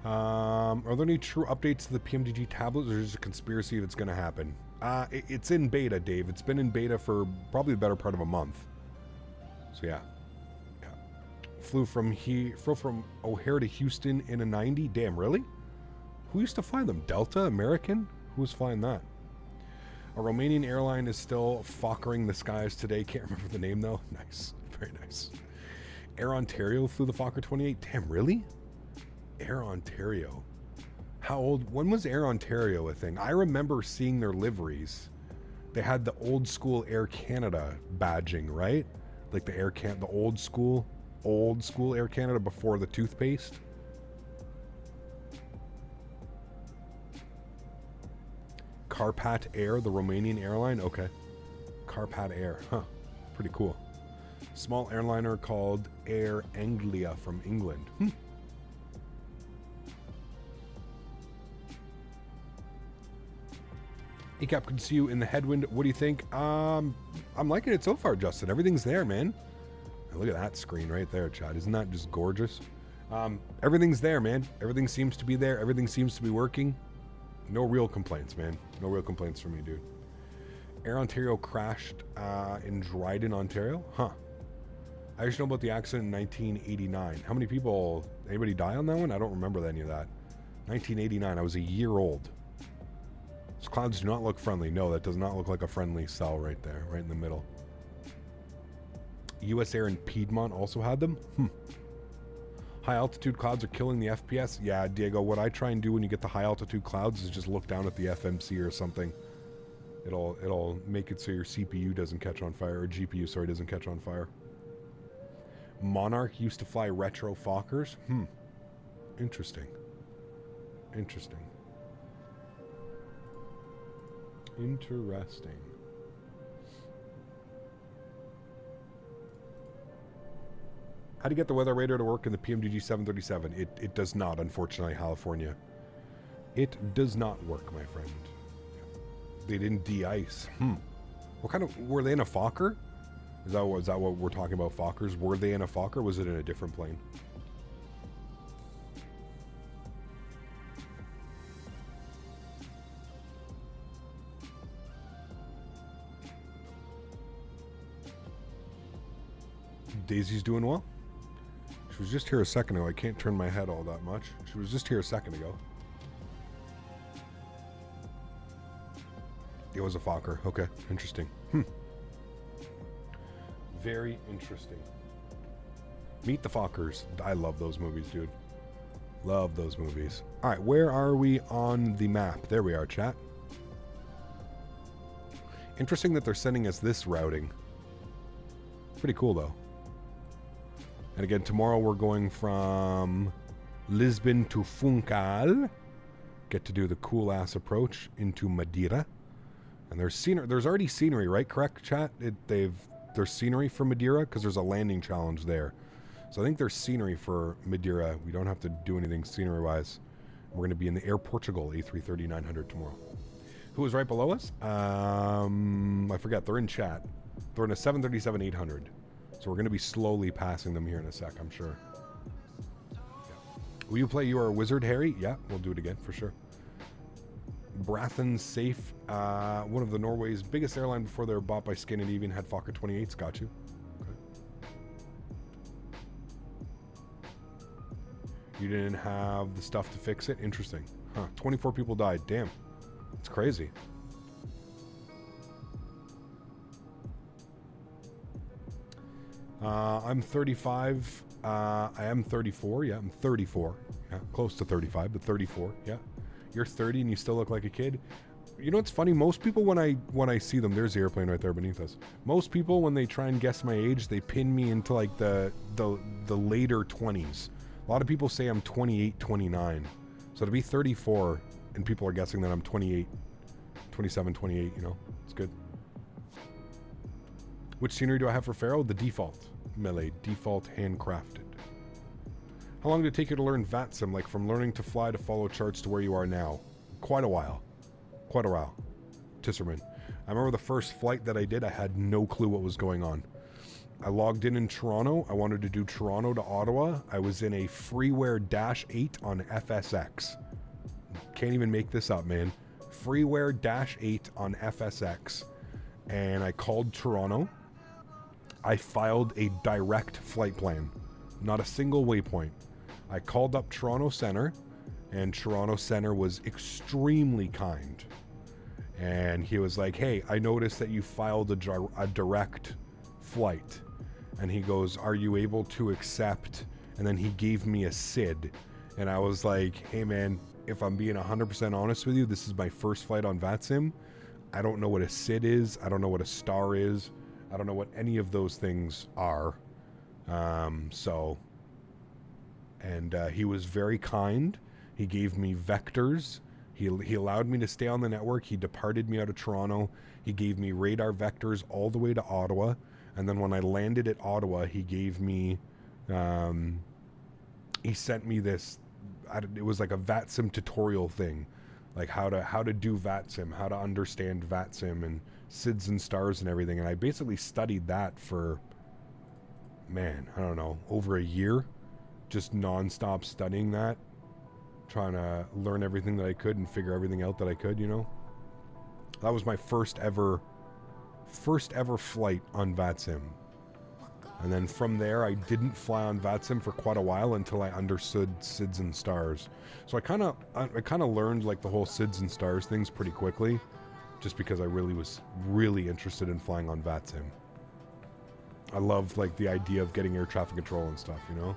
[SPEAKER 2] Are there any true updates to the PMDG tablets, or is it a conspiracy that's going to happen? It's in beta, Dave. It's been in beta for probably the better part of a month. So yeah. Flew from O'Hare to Houston in a 90. Damn, really? Who used to fly them? Delta? American? Who was flying that? A Romanian airline is still fokkering the skies today. Can't remember the name though. Nice. Very nice. Air Ontario flew the Fokker 28. Damn, really? Air Ontario. How old? When was Air Ontario a thing? I remember seeing their liveries. They had the old school Air Canada badging, right? Like the old school Air Canada before the toothpaste. Carpat Air, the Romanian airline. Okay. Carpat Air. Huh. Pretty cool. Small airliner called Air Anglia from England. ECAP, good to see you in the Headwind. What do you think? I'm liking it so far, Justin. Everything's there, man. Look at that screen right there, Chad. Isn't that just gorgeous? Everything's there, man. Everything seems to be there. Everything seems to be working. No real complaints, man. No real complaints from me, dude. Air Ontario crashed in Dryden, Ontario? Huh. I just know about the accident in 1989. How many people... Anybody die on that one? I don't remember any of that. 1989. I was a year old. Those clouds do not look friendly. No, that does not look like a friendly cell right there, right in the middle. US Air and Piedmont also had them. High altitude clouds are killing the FPS. Yeah, Diego, what I try and do when you get the high altitude clouds is just look down at the FMC or something. It'll make it so your CPU doesn't catch on fire, or GPU, sorry, doesn't catch on fire. Monarch used to fly retro Fokkers. Interesting. Interesting. Interesting. How do you get the weather radar to work in the PMDG 737? It does not, unfortunately, California. It does not work, my friend. They didn't de-ice. What kind of... Were they in a Fokker? Is that what we're talking about, Fokkers? Were they in a Fokker, or was it in a different plane? Daisy's doing well. She was just here a second ago. I can't turn my head all that much. She was just here a second ago. It was a Fokker. Okay, interesting. Very interesting. Meet the Fokkers. I love those movies, dude. Love those movies. All right, where are we on the map? There we are, chat. Interesting that they're sending us this routing. Pretty cool, though. And again, tomorrow we're going from Lisbon to Funchal. Get to do the cool-ass approach into Madeira. And there's scenery. There's already scenery, right? Correct, chat? There's scenery for Madeira because there's a landing challenge there. So I think there's scenery for Madeira. We don't have to do anything scenery-wise. We're going to be in the Air Portugal A330-900 tomorrow. Who is right below us? I forget. They're in chat. They're in a 737-800. So we're going to be slowly passing them here in a sec, I'm sure. Yeah. Will you play You Are a Wizard, Harry? Yeah, we'll do it again for sure. Brathen Safe, one of the Norway's biggest airline before they were bought by Scandinavian, had Fokker 28s. Got you. Okay. You didn't have the stuff to fix it? Interesting. Huh. 24 people died. Damn. It's crazy. I'm 35. I am 34. Yeah, I'm 34. Yeah, close to 35, but 34. Yeah. You're 30 and you still look like a kid. You know what's funny? Most people, when I see them, there's the airplane right there beneath us. Most people, when they try and guess my age, they pin me into like the later 20s. A lot of people say I'm 28, 29. So to be 34 and people are guessing that I'm 28, 27, 28, you know, it's good. Which scenery do I have for Faro? The default. Melee. Default handcrafted. How long did it take you to learn VATSIM? Like from learning to fly to follow charts to where you are now? Quite a while. Quite a while. Tisserman. I remember the first flight that I did, I had no clue what was going on. I logged in Toronto. I wanted to do Toronto to Ottawa. I was in a Freeware Dash 8 on FSX. Can't even make this up, man. Freeware Dash 8 on FSX. And I called Toronto. I filed a direct flight plan. Not a single waypoint. I called up Toronto Center, and Toronto Center was extremely kind. And he was like, hey, I noticed that you filed a direct flight. And he goes, are you able to accept? And then he gave me a SID. And I was like, hey man, if I'm being 100% honest with you, this is my first flight on VATSIM. I don't know what a SID is. I don't know what a star is. I don't know what any of those things are. He was very kind. He gave me vectors. He allowed me to stay on the network. He departed me out of Toronto. He gave me radar vectors all the way to Ottawa. And then when I landed at Ottawa, he gave me, he sent me this, it was like a VATSIM tutorial thing. Like how to do VATSIM, how to understand VATSIM and SIDS and stars and everything. And I basically studied that for, man, I don't know, over a year. Just nonstop studying that. Trying to learn everything that I could and figure everything out that I could, you know. That was my first ever flight on VATSIM. And then from there, I didn't fly on VATSIM for quite a while until I understood SIDS and stars. So I kind of learned like the whole SIDS and stars things pretty quickly, just because I was really interested in flying on VATSIM. I love like the idea of getting air traffic control and stuff, you know?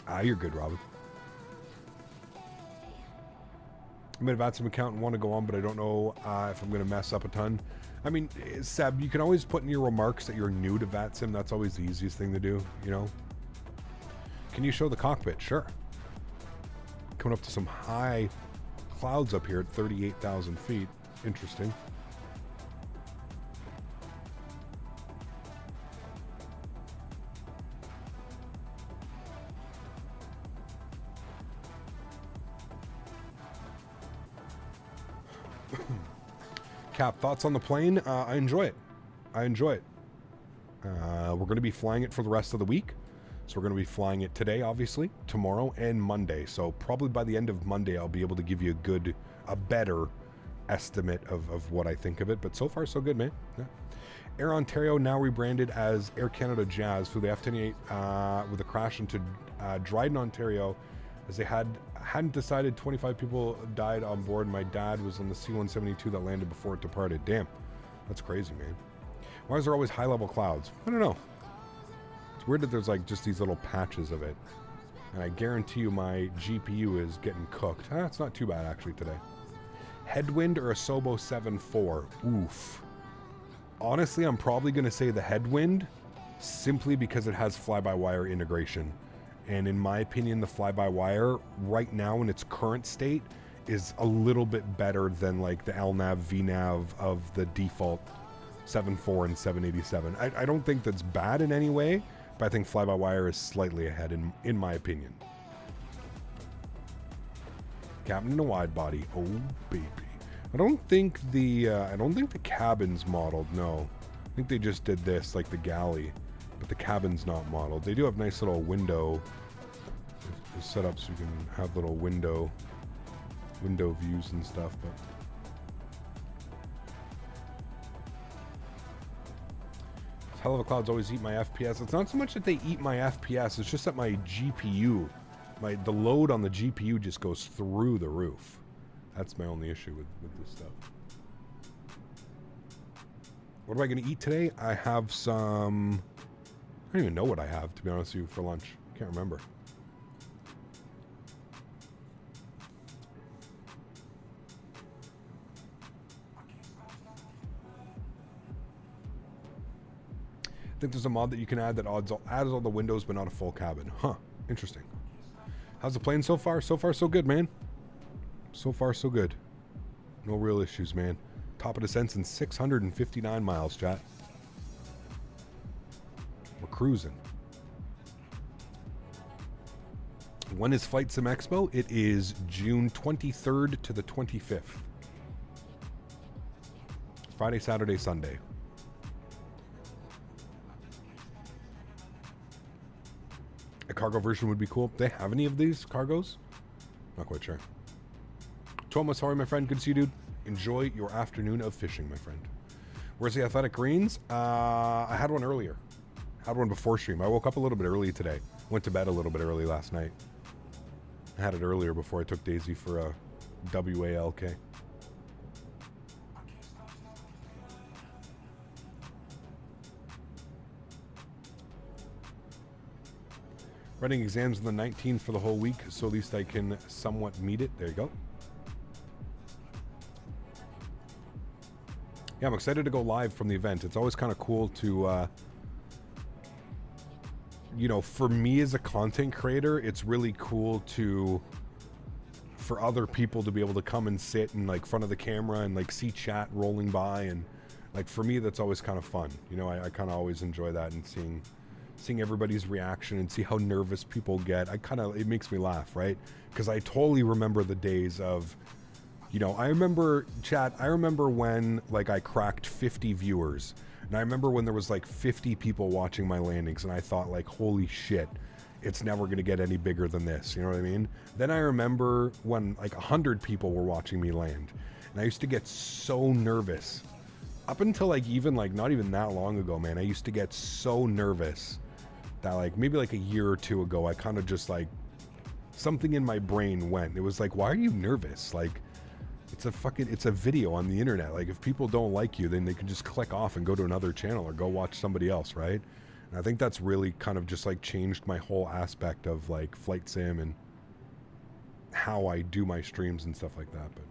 [SPEAKER 2] Ah, you're good, Robin. I might have had some account and want to go on, but I don't know if I'm going to mess up a ton. I mean, Seb, you can always put in your remarks that you're new to VATSIM. That's always the easiest thing to do, you know? Can you show the cockpit? Sure. Coming up to some high clouds up here at 38,000 feet. Interesting. Cap, thoughts on the plane? I enjoy it. I enjoy it. We're going to be flying it for the rest of the week. So we're going to be flying it today, obviously, tomorrow, and Monday. So probably by the end of Monday, I'll be able to give you a better estimate of what I think of it. But so far, so good, man. Yeah. Air Ontario now rebranded as Air Canada Jazz for the F-28 with a crash into Dryden, Ontario, as they hadn't decided. 25 people died on board. My dad was on the C-172 that landed before it departed. Damn, that's crazy, man. Why is there always high-level clouds? I don't know. It's weird that there's like just these little patches of it. And I guarantee you my GPU is getting cooked. It's not too bad actually today. Headwind or a Sobo 7.4? Oof. Honestly, I'm probably going to say the Headwind simply because it has fly-by-wire integration. And in my opinion, the fly-by-wire right now in its current state is a little bit better than like the LNAV, VNAV of the default 7.4 and 787. I don't think that's bad in any way, but I think fly-by-wire is slightly ahead in my opinion. Captain in a wide body. Oh baby. I don't think the cabin's modeled. No, I think they just did this like the galley, but the cabin's not modeled. They do have nice little window set up so you can have little window views and stuff, but hell of a clouds always eat my FPS. It's not so much that they eat my FPS, it's just that my GPU, the load on the GPU just goes through the roof. That's my only issue with this stuff. What am I going to eat today? I have some... I don't even know what I have, to be honest with you, for lunch. Can't remember. I think there's a mod that you can add that adds all the windows but not a full cabin. Huh. Interesting. How's the plane so far? So far, so good, man. So far, so good. No real issues, man. Top of descents in 659 miles, chat. We're cruising. When is Flight Sim Expo? It is June 23rd to the 25th. Friday, Saturday, Sunday. A cargo version would be cool. Do they have any of these cargos? Not quite sure. Thomas, how are you, my friend? Good to see you, dude. Enjoy your afternoon of fishing, my friend. Where's the athletic greens? I had one earlier. Had one before stream. I woke up a little bit early today. Went to bed a little bit early last night. I had it earlier before I took Daisy for a WALK. Running exams on the 19th for the whole week, so at least I can somewhat meet it. There you go. Yeah, I'm excited to go live from the event. It's always kind of cool to, you know, for me as a content creator, it's really cool for other people to be able to come and sit in like front of the camera and like see chat rolling by, and like for me that's always kind of fun. You know, I kind of always enjoy that, and seeing everybody's reaction and see how nervous people get. It makes me laugh, right? Because I totally remember the days of, you know, I remember when like I cracked 50 viewers, and I remember when there was like 50 people watching my landings, and I thought like, holy shit, it's never going to get any bigger than this. You know what I mean? Then I remember when like 100 people were watching me land, and I used to get so nervous. Up until like even like not even that long ago, man, I used to get so nervous that like maybe like a year or two ago, I kind of just like something in my brain went. It was like, why are you nervous? Like, it's a video on the internet. Like, if people don't like you, then they can just click off and go to another channel or go watch somebody else, right? And I think that's really kind of just like changed my whole aspect of like flight sim and how I do my streams and stuff like that. But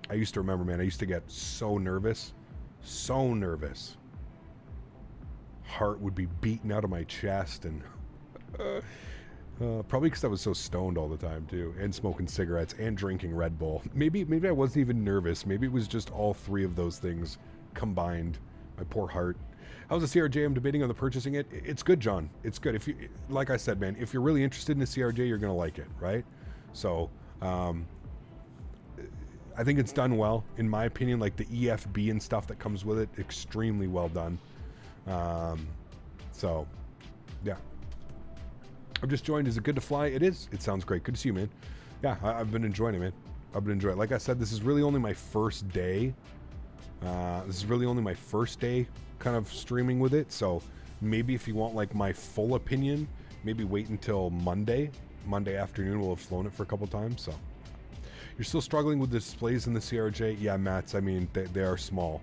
[SPEAKER 2] I used to remember, man, I used to get so nervous. Heart would be beating out of my chest, and probably because I was so stoned all the time too, and smoking cigarettes and drinking Red Bull. Maybe I wasn't even nervous. Maybe it was just all three of those things combined. My poor heart. How's the CRJ? I'm debating on the purchasing it. It's good, John. It's good. If you, like I said, man, if you're really interested in the CRJ, you're gonna like it, right? So, I think it's done well, in my opinion. Like the EFB and stuff that comes with it, extremely well done. So, yeah. I've just joined. Is it good to fly? It is. It sounds great. Good to see you, man. Yeah, I've been enjoying it, man. I've been enjoying it. Like I said, this is really only my first day. Kind of streaming with it. So maybe if you want like my full opinion, maybe wait until Monday afternoon. We'll have flown it for a couple times. So you're still struggling with the displays in the CRJ? Yeah, Mats. I mean, they are small.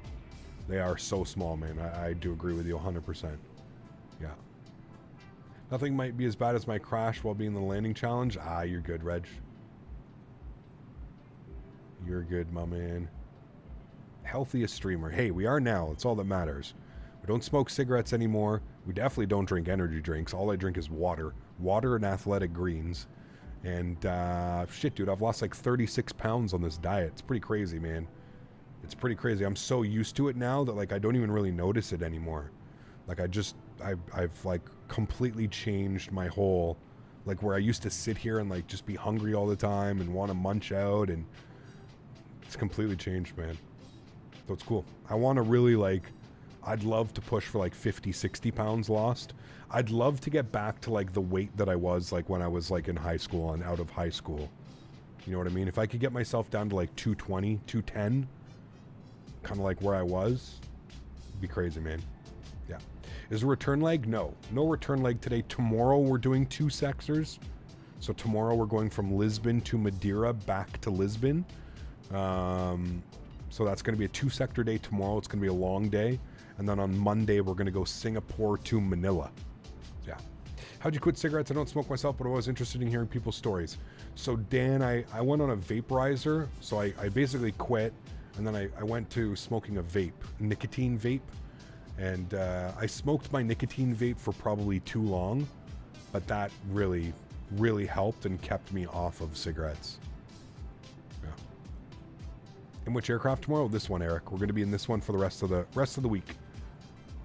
[SPEAKER 2] They are so small, man. I do agree with you 100%. Yeah. Nothing might be as bad as my crash while being in the landing challenge. Ah, you're good, Reg. You're good, my man. Healthiest streamer. Hey, we are now. That's all that matters. We don't smoke cigarettes anymore. We definitely don't drink energy drinks. All I drink is water. Water and athletic greens. And shit, dude, I've lost like 36 pounds on this diet. It's pretty crazy, man. It's pretty crazy. I'm so used to it now that like I don't even really notice it anymore. Like I've like completely changed my whole, like where I used to sit here and like just be hungry all the time and want to munch out, and it's completely changed, man. So it's cool. I want to really like, I'd love to push for like 50, 60 pounds lost. I'd love to get back to like the weight that I was like when I was like in high school and out of high school. You know what I mean? If I could get myself down to like 220, 210, kind of like where I was, it'd be crazy, man. Yeah. Is a return leg? No. No return leg today. Tomorrow we're doing 2 sectors. So tomorrow we're going from Lisbon to Madeira back to Lisbon. So that's going to be a 2-sector day tomorrow. It's going to be a long day. And then on Monday, we're going to go Singapore to Manila. Yeah. How'd you quit cigarettes? I don't smoke myself, but I was interested in hearing people's stories. So Dan, I went on a vaporizer. So I basically quit. And then I went to smoking a vape, nicotine vape. And I smoked my nicotine vape for probably too long. But that really, really helped and kept me off of cigarettes. In which aircraft tomorrow? This one, Eric. We're going to be in this one for the rest of the week.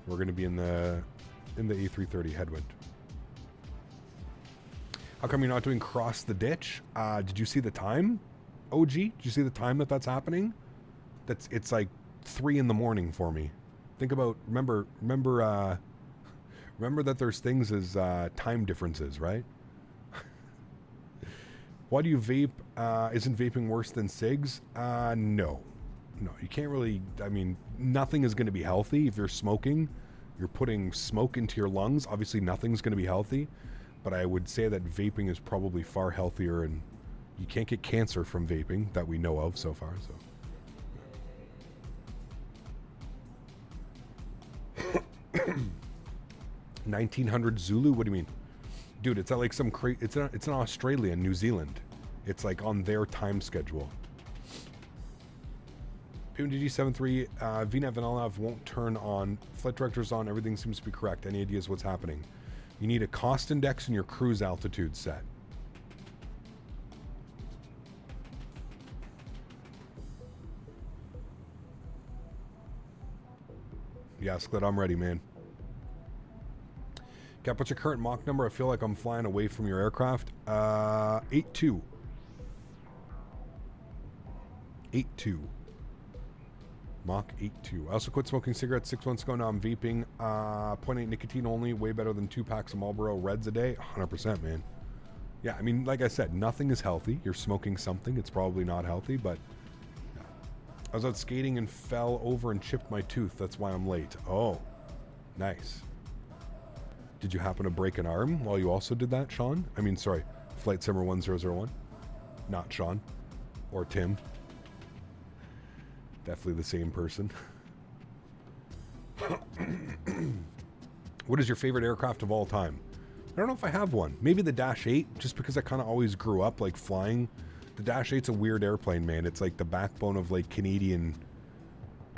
[SPEAKER 2] We're going to be in the A330 Headwind. How come you're not doing cross the ditch? Did you see the time? OG, did you see the time that's happening? It's like 3 a.m. for me. Think about remember that there's things as time differences, right? Why do you vape? Isn't vaping worse than cigs? No, you can't really. I mean, nothing is going to be healthy if you're smoking. You're putting smoke into your lungs. Obviously, nothing's going to be healthy. But I would say that vaping is probably far healthier, and you can't get cancer from vaping that we know of so far. So, 1900 Zulu. What do you mean? Dude, it's not like some it's in Australia and New Zealand. It's like on their time schedule. PMDG73, VNAV and LNAV won't turn on. Flight director's on. Everything seems to be correct. Any ideas what's happening? You need a cost index and your cruise altitude set. Yeah, Sklit, I'm ready, man. Cap, what's your current Mach number? I feel like I'm flying away from your aircraft. 82. 82. Mach 82. I also quit smoking cigarettes 6 months ago. Now I'm vaping. 0.8 nicotine only. Way better than 2 packs of Marlboro Reds a day. 100%, man. Yeah, I mean, like I said, nothing is healthy. You're smoking something. It's probably not healthy, but... Yeah. I was out skating and fell over and chipped my tooth. That's why I'm late. Oh, nice. Did you happen to break an arm while you also did that, Sean? I mean, sorry, Flight Simmer 1001. Not Sean. Or Tim. Definitely the same person. What is your favorite aircraft of all time? I don't know if I have one. Maybe the Dash 8, just because I kind of always grew up like flying. The Dash 8's a weird airplane, man. It's like the backbone of like Canadian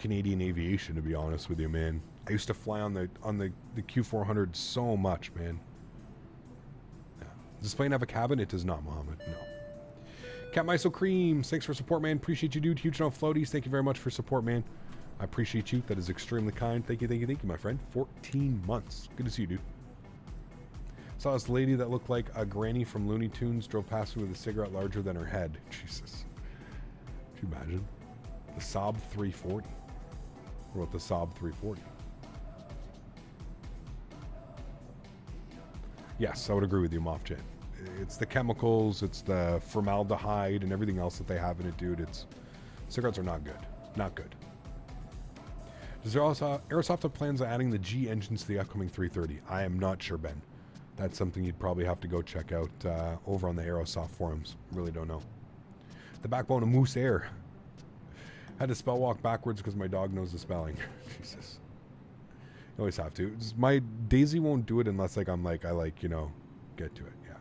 [SPEAKER 2] aviation, to be honest with you, man. I used to fly on the Q400 so much, man. Yeah. Does this plane have a cabin? It does not, Mohammed. No. Cat Miso Creams, thanks for support, man. Appreciate you, dude. Huge no floaties. Thank you very much for support, man. I appreciate you. That is extremely kind. Thank you, my friend. 14 months. Good to see you, dude. Saw this lady that looked like a granny from Looney Tunes drove past me with a cigarette larger than her head. Jesus. Could you imagine? The Saab 340. What about the Saab 340? Yes, I would agree with you, Mofjet. It's the chemicals, it's the formaldehyde and everything else that they have in it, dude. Cigarettes are not good. Not good. Does there also Aerosoft have plans on adding the G engines to the upcoming 330? I am not sure, Ben. That's something you'd probably have to go check out over on the Aerosoft forums. Really don't know. The backbone of Moose Air. Had to spell walk backwards because my dog knows the spelling. Jesus. You always have to. My Daisy won't do it unless I get to it. Yeah.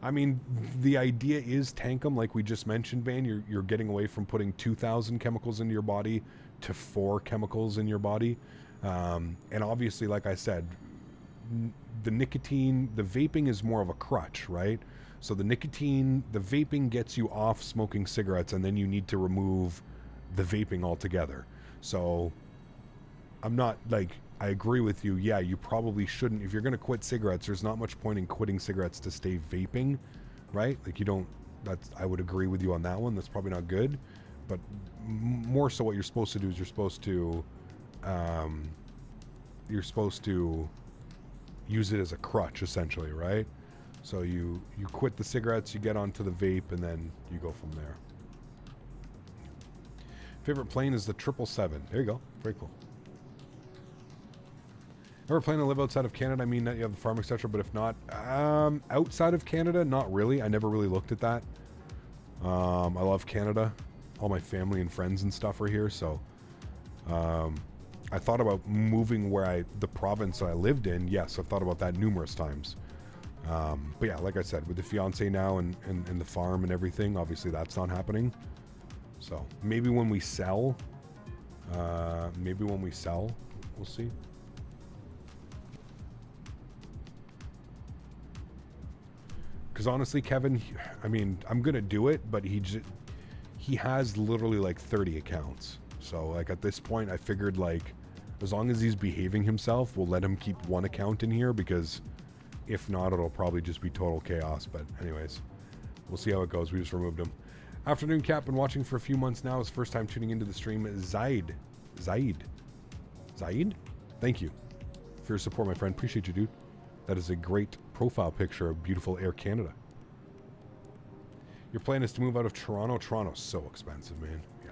[SPEAKER 2] I mean, the idea is tank them, like we just mentioned, man. You're getting away from putting 2,000 chemicals into your body to 4 chemicals in your body. And obviously, like I said, the nicotine, the vaping is more of a crutch, right? So the vaping gets you off smoking cigarettes, and then you need to remove the vaping altogether. So I'm not like, I agree with you. Yeah, you probably shouldn't. If you're going to quit cigarettes, there's not much point in quitting cigarettes to stay vaping, right? Like I would agree with you on that one. That's probably not good. But more so what you're supposed to do is you're supposed to use it as a crutch, essentially, right? So you quit the cigarettes, you get onto the vape, and then you go from there. Favorite plane is the 777. There you go. Very cool. Ever plan to live outside of Canada? I mean, that you have the farm, etc. But if not, outside of Canada, not really. I never really looked at that. I love Canada. All my family and friends and stuff are here, so I thought about moving the province I lived in. Yes, I've thought about that numerous times. But yeah, like I said, with the fiance now and the farm and everything, obviously that's not happening. So maybe when we sell, we'll see. Because honestly, Kevin, I mean, I'm gonna do it, but he has literally like 30 accounts. So like at this point, I figured like as long as he's behaving himself, we'll let him keep one account in here, because if not, it'll probably just be total chaos. But anyways, we'll see how it goes. We just removed him. Afternoon Cap, been watching for a few months now. It's first time tuning into the stream. Zaid, thank you for your support, my friend. Appreciate you, dude. That is a great profile picture of beautiful Air Canada. Your plan is to move out of Toronto. Toronto's so expensive, man. Yeah.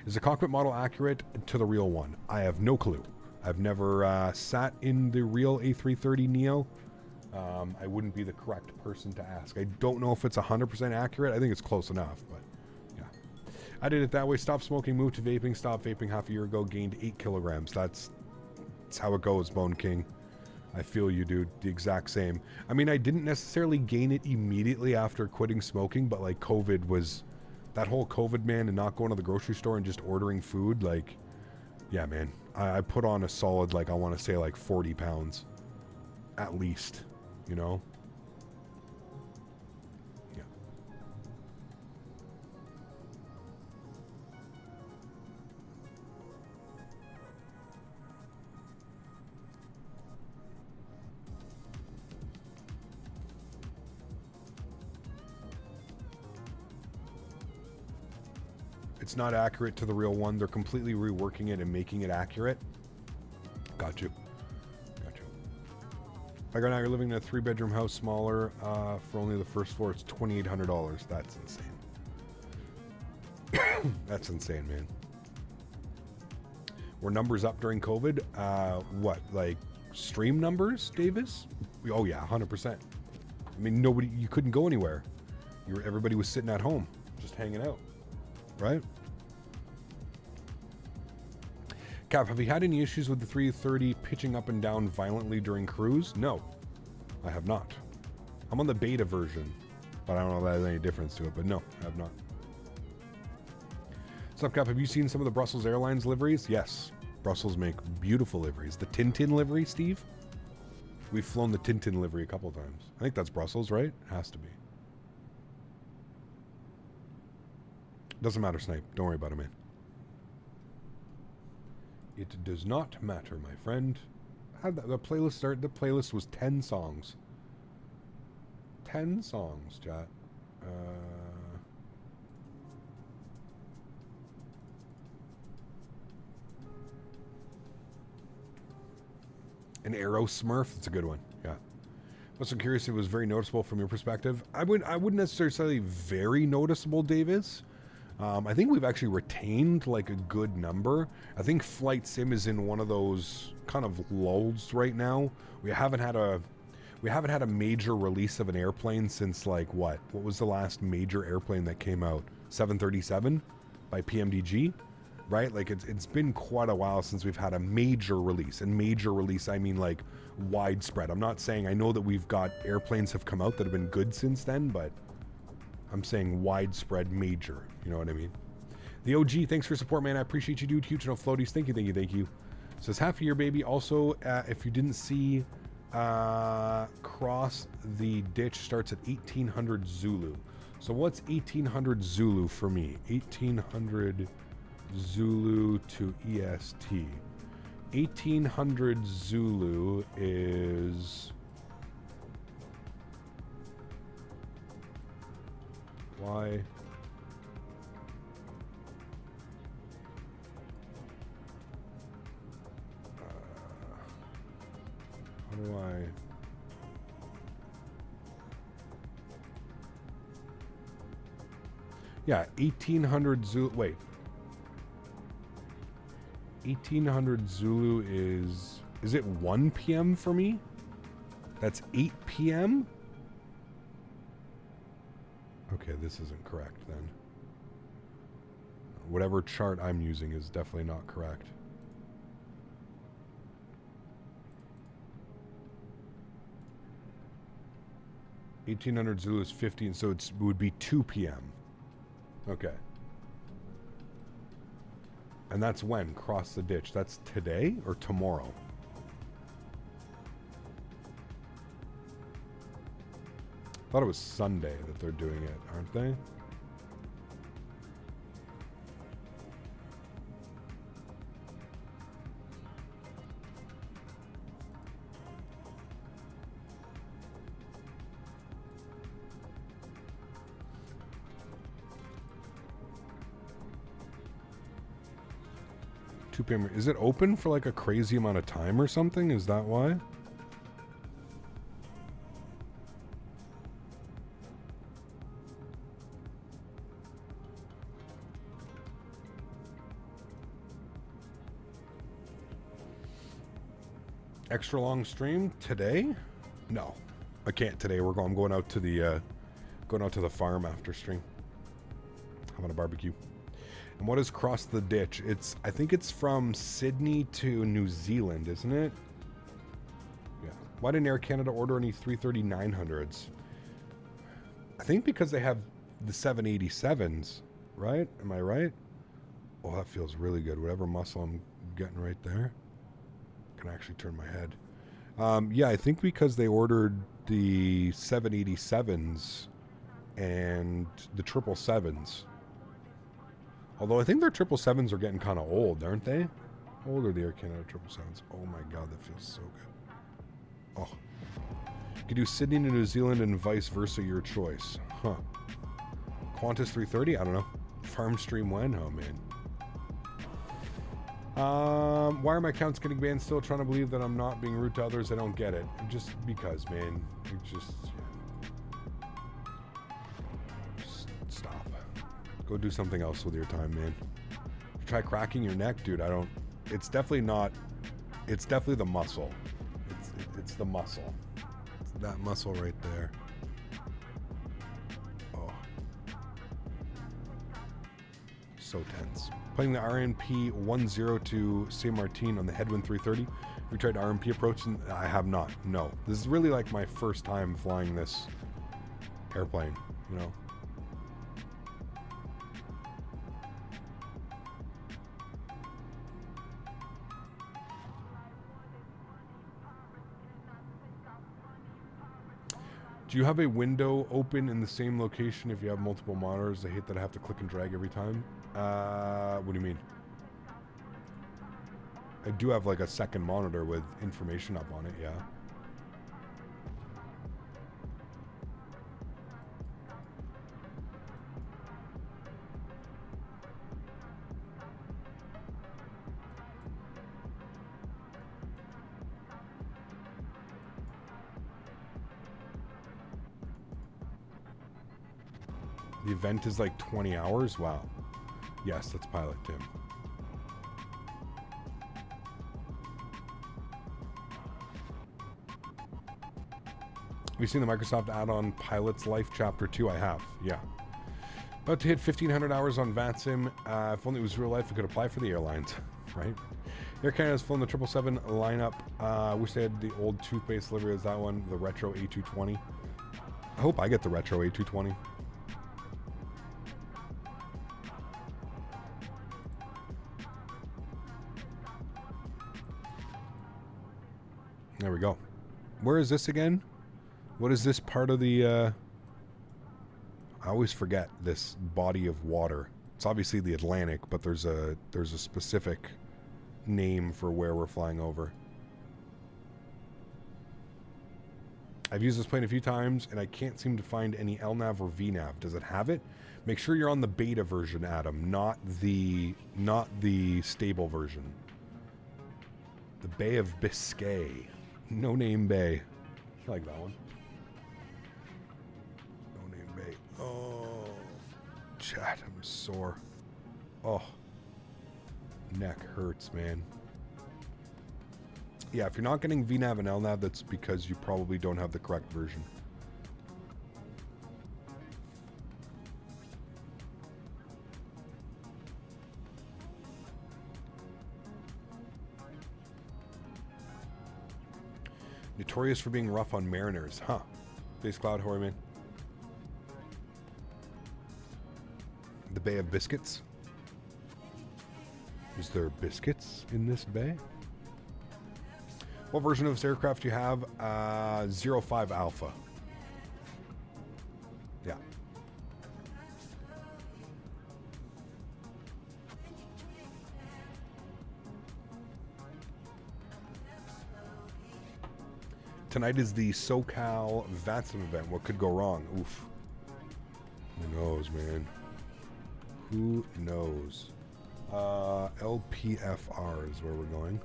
[SPEAKER 2] Is the cockpit model accurate to the real one? I have no clue. I've never sat in the real A330neo. I wouldn't be the correct person to ask. I don't know if it's 100% accurate. I think it's close enough, but yeah. I did it that way. Stopped smoking, moved to vaping. Stopped vaping half a year ago. Gained 8 kilograms. That's how it goes, Bone King. I feel you, dude. The exact same. I mean, I didn't necessarily gain it immediately after quitting smoking, but like COVID was, that whole COVID, man, and not going to the grocery store and just ordering food, like, yeah, man. I put on a solid, like, I want to say like 40 pounds at least, you know? Yeah. It's not accurate to the real one. They're completely reworking it and making it accurate. Got you. Like right now, you're living in a 3-bedroom house, smaller, for only the first floor. It's $2,800. That's insane. That's insane, man. Were numbers up during COVID? What, like stream numbers, Davis? Oh yeah, 100%. I mean, you couldn't go anywhere. Everybody was sitting at home, just hanging out, right? Cav, have you had any issues with the 330 pitching up and down violently during cruise? No, I have not. I'm on the beta version, but I don't know if that has any difference to it, but no, I have not. What's up, Cav? Have you seen some of the Brussels Airlines liveries? Yes, Brussels make beautiful liveries. The Tintin livery, Steve? We've flown the Tintin livery a couple of times. I think that's Brussels, right? It has to be. Doesn't matter, Snipe. Don't worry about it, man. It does not matter, my friend. How'd the playlist start? The playlist was 10 songs. 10 songs, chat. An Aero Smurf. That's a good one. Yeah. Also curious if it was very noticeable from your perspective. I wouldn't necessarily say very noticeable, Davis. I think we've actually retained like a good number. I think Flight Sim is in one of those kind of lulls right now. We haven't had a major release of an airplane since like what was the last major airplane that came out? 737 by PMDG, right? Like it's been quite a while since we've had a major release. And major release, I mean like widespread. I'm not saying, I know that we've got airplanes have come out that have been good since then, but I'm saying widespread major. You know what I mean? The OG, thanks for support, man. I appreciate you, dude. Huge no floaties. Thank you, thank you, thank you. Says half a year, baby. Also, if you didn't see, cross the ditch starts at 1800 Zulu. So what's 1800 Zulu for me? 1800 Zulu to EST. 1800 Zulu is... Why? How do I... Yeah, 1800 Zulu... Wait. 1800 Zulu is... Is it 1 p.m. for me? That's 8 p.m.? Okay, this isn't correct then. Whatever chart I'm using is definitely not correct. $1800 Zulu is 15, so it would be 2 p.m. Okay. And that's when? Cross the ditch. That's today or tomorrow? I thought it was Sunday that they're doing it, aren't they? Is it open for like a crazy amount of time or something? Is that why? Extra long stream today? No, I can't today. I'm going out to the farm after stream. Having a barbecue. And what is cross the ditch? I think it's from Sydney to New Zealand, isn't it? Yeah. Why didn't Air Canada order any 330-900s? I think because they have the 787s, right? Am I right? Oh, that feels really good. Whatever muscle I'm getting right there. I can actually turn my head. Yeah, I think because they ordered the 787s and the 777s. Although I think their 777s are getting kind of old, aren't they? How old are the Air Canada 777s? Oh my god, that feels so good. Oh. You could do Sydney to New Zealand and vice versa, your choice. Huh. Qantas 330? I don't know. Farm stream when? Oh man. Why are my accounts getting banned? Still trying to believe that I'm not being rude to others. I don't get it. Just because, man. Just stop. Go do something else with your time, man. Try cracking your neck, dude. It's definitely not. It's definitely the muscle. It's the muscle. that muscle right there. Oh. So tense. Playing the RNP 10 to Saint Martin on the Headwind 330. We tried RMP approach, and I have not. No. This is really like my first time flying this airplane, you know. Do you have a window open in the same location if you have multiple monitors? I hate that I have to click and drag every time. What do you mean? I do have like a second monitor with information up on it, yeah. The event is like 20 hours? Wow. Yes, that's Pilot Tim. Have you seen the Microsoft add-on Pilot's Life Chapter 2? I have, yeah. About to hit 1,500 hours on VATSIM. If only it was real life, I could apply for the airlines, right? Air Canada's flown the 777 lineup. Wish they had the old toothpaste delivery as that one, the retro A220. I hope I get the retro A220. There we go. Where is this again? What is this part of the... I always forget this body of water. It's obviously the Atlantic, but there's a specific name for where we're flying over. I've used this plane a few times, and I can't seem to find any LNAV or VNAV. Does it have it? Make sure you're on the beta version, Adam, not the stable version. The Bay of Biscay. No Name Bay. I like that one. No Name Bay. Oh, chat, I'm sore. Oh, neck hurts, man. Yeah, if you're not getting VNAV and LNAV, that's because you probably don't have the correct version. Notorious for being rough on mariners, huh? Face Cloud, how are you, man? The Bay of Biscuits. Is there biscuits in this bay? What version of this aircraft do you have? 05 Alpha. Yeah. Tonight is the SoCal VATSIM event. What could go wrong? Oof. Who knows, man? Who knows? LPFR is where we're going.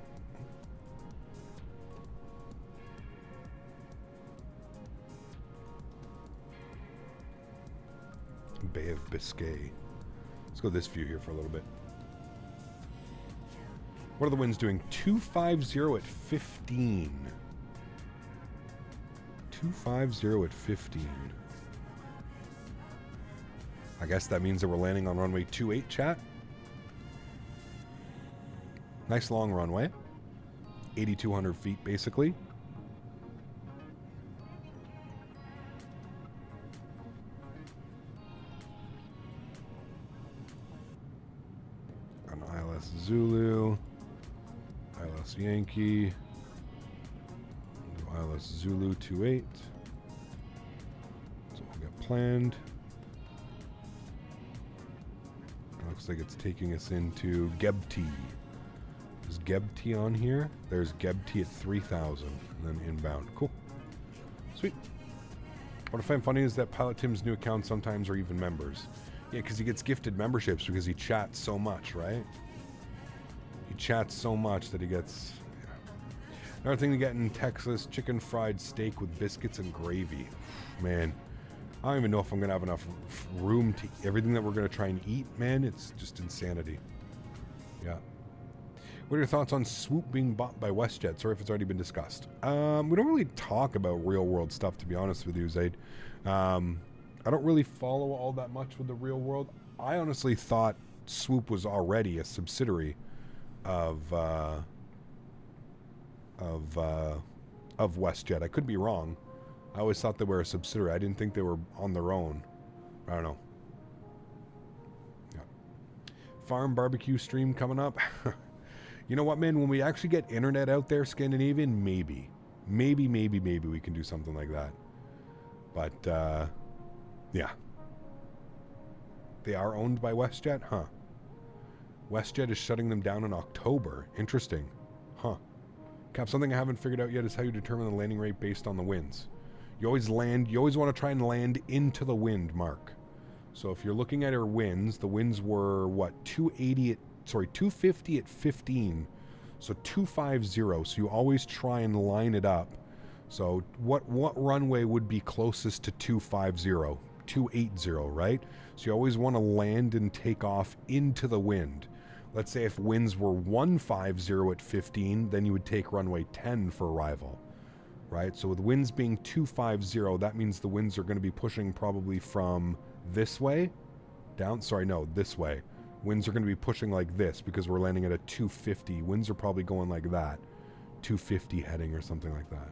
[SPEAKER 2] Bay of Biscay. Let's go this view here for a little bit. What are the winds doing? 250 at 15. 250 at 15. I guess that means that we're landing on runway 28, chat. Nice long runway. 8,200 feet, basically. On ILS Zulu. ILS Yankee. ILS Zulu 28. That's what we got planned. Looks like it's taking us into Gebty. Is Gebty on here? There's Gebty at 3,000 and then inbound. Cool. Sweet. What I find funny is that Pilot Tim's new accounts sometimes are even members. Yeah, because he gets gifted memberships because he chats so much, right? He chats so much that he gets... Another thing to get in Texas, chicken fried steak with biscuits and gravy. Man, I don't even know if I'm going to have enough room to everything that we're going to try and eat, man. It's just insanity. Yeah. What are your thoughts on Swoop being bought by WestJet? Sorry if it's already been discussed. We don't really talk about real world stuff, to be honest with you, Zaid. I don't really follow all that much with the real world. I honestly thought Swoop was already a subsidiary of WestJet. I could be wrong. I always thought they were a subsidiary. I didn't think they were on their own. I don't know. Yeah. Farm barbecue stream coming up. You know what, man? When we actually get internet out there, Scandinavian, maybe we can do something like that. But, yeah. They are owned by WestJet? Huh. WestJet is shutting them down in October. Interesting. Huh. Cap, something I haven't figured out yet is how you determine the landing rate based on the winds. You always want to try and land into the wind, Mark. So if you're looking at our winds, the winds were, what, 250 at 15. So 250. So you always try and line it up. So what runway would be closest to 250? 280, right? So you always want to land and take off into the wind. Let's say if winds were 150 at 15, then you would take runway 10 for arrival, right? So with winds being 250, that means the winds are going to be pushing probably from this way down. Sorry, no, this way. Winds are going to be pushing like this because we're landing at a 250. Winds are probably going like that. 250 heading or something like that.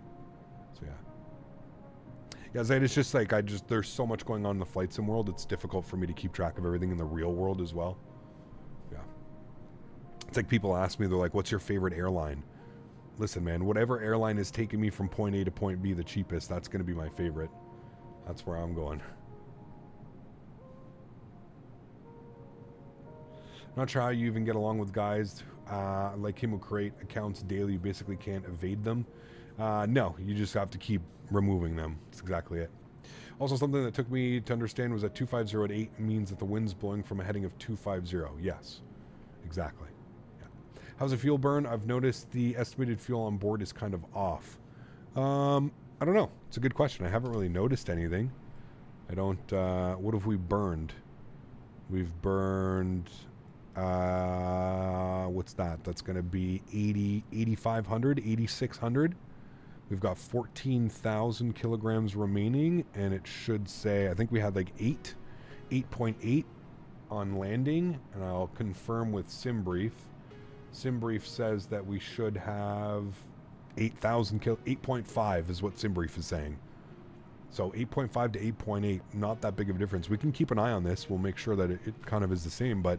[SPEAKER 2] So yeah. Yeah, Zaid, it's just like, there's so much going on in the flight sim world, it's difficult for me to keep track of everything in the real world as well. Yeah. It's like people ask me, they're like, what's your favorite airline? Listen, man, whatever airline is taking me from point A to point B the cheapest, that's going to be my favorite. That's where I'm going. Not sure how you even get along with guys like him who create accounts daily. You basically can't evade them. No, you just have to keep removing them. That's exactly it. Also, something that took me to understand was that 250 at 8 means that the wind's blowing from a heading of 250. Yes, exactly. Yeah. How's the fuel burn? I've noticed the estimated fuel on board is kind of off. I don't know. It's a good question. I haven't really noticed anything. I don't... what have we burned? We've burned... what's that? That's going to be 8,500, 8,600. We've got 14,000 kilograms remaining, and it should say, I think we had like 8.8 on landing, and I'll confirm with SimBrief. SimBrief says that we should have 8.5 is what SimBrief is saying. So 8.5 to 8.8, not that big of a difference. We can keep an eye on this. We'll make sure that it kind of is the same, but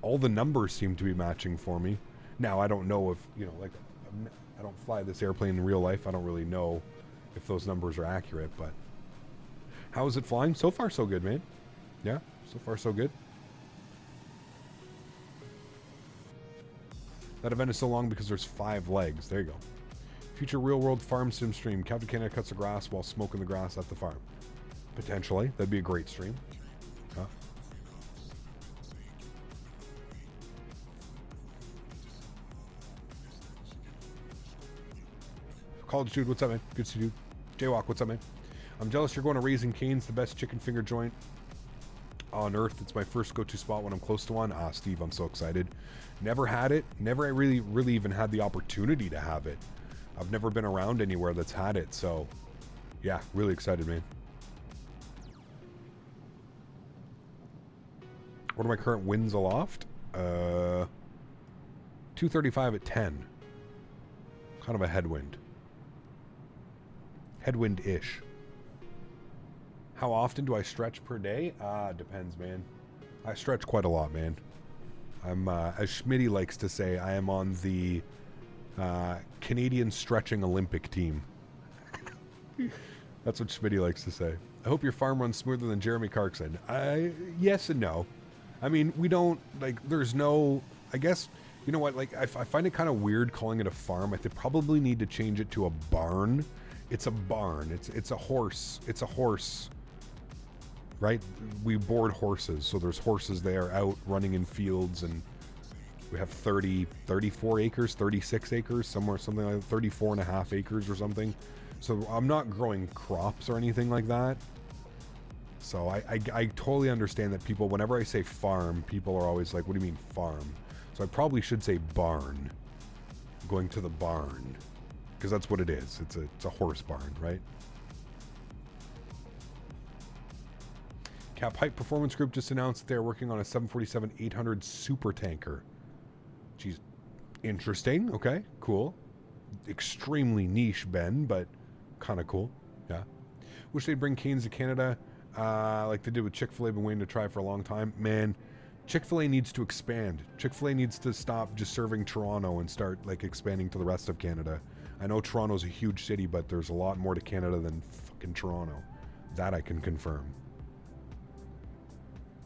[SPEAKER 2] all the numbers seem to be matching for me. Now, I don't know if, you know, like, I don't fly this airplane in real life. I don't really know if those numbers are accurate, but how is it flying? So far, so good, man. Yeah, so far, so good. That event is so long because there's 5 legs. There you go. Future real-world farm sim stream. Captain Canada cuts the grass while smoking the grass at the farm. Potentially. That'd be a great stream. Huh? College Dude, what's up, man? Good to see you. Jaywalk, what's up, man? I'm jealous you're going to Raising Cane's, the best chicken finger joint on earth. It's my first go-to spot when I'm close to one. Ah, Steve, I'm so excited. Never had it. Never really even had the opportunity to have it. I've never been around anywhere that's had it, so yeah, really excited, man. What are my current winds aloft? 235 at 10. Kind of a headwind. Headwind-ish. How often do I stretch per day? Depends, man. I stretch quite a lot, man. I'm, as Smitty likes to say, I am on the Canadian stretching Olympic team. That's what Smitty likes to say. I hope your farm runs smoother than Jeremy Clarkson. Yes and no. I mean, we don't, like, there's no, I guess, you know what, like, I find it kind of weird calling it a farm. I probably need to change it to a barn. It's a barn. It's a horse. It's a horse. Right? We board horses, so there's horses there out running in fields, and we have 34 acres, 36 acres, something like that, 34 and a half acres or something. So I'm not growing crops or anything like that. So I totally understand that people, whenever I say farm, people are always like, what do you mean farm? So I probably should say barn. Going to the barn. Because that's what it is. It's a horse barn, right? Cap Hype Performance Group just announced that they're working on a 747-800 super tanker. Geez, interesting. Okay, cool. Extremely niche, Ben, but kind of cool. Yeah. Wish they'd bring canes to Canada like they did with Chick-fil-A. Been waiting to try for a long time. Man, Chick-fil-A needs to expand. Chick-fil-A needs to stop just serving Toronto and start like expanding to the rest of Canada. I know Toronto's a huge city, but there's a lot more to Canada than fucking Toronto. That I can confirm.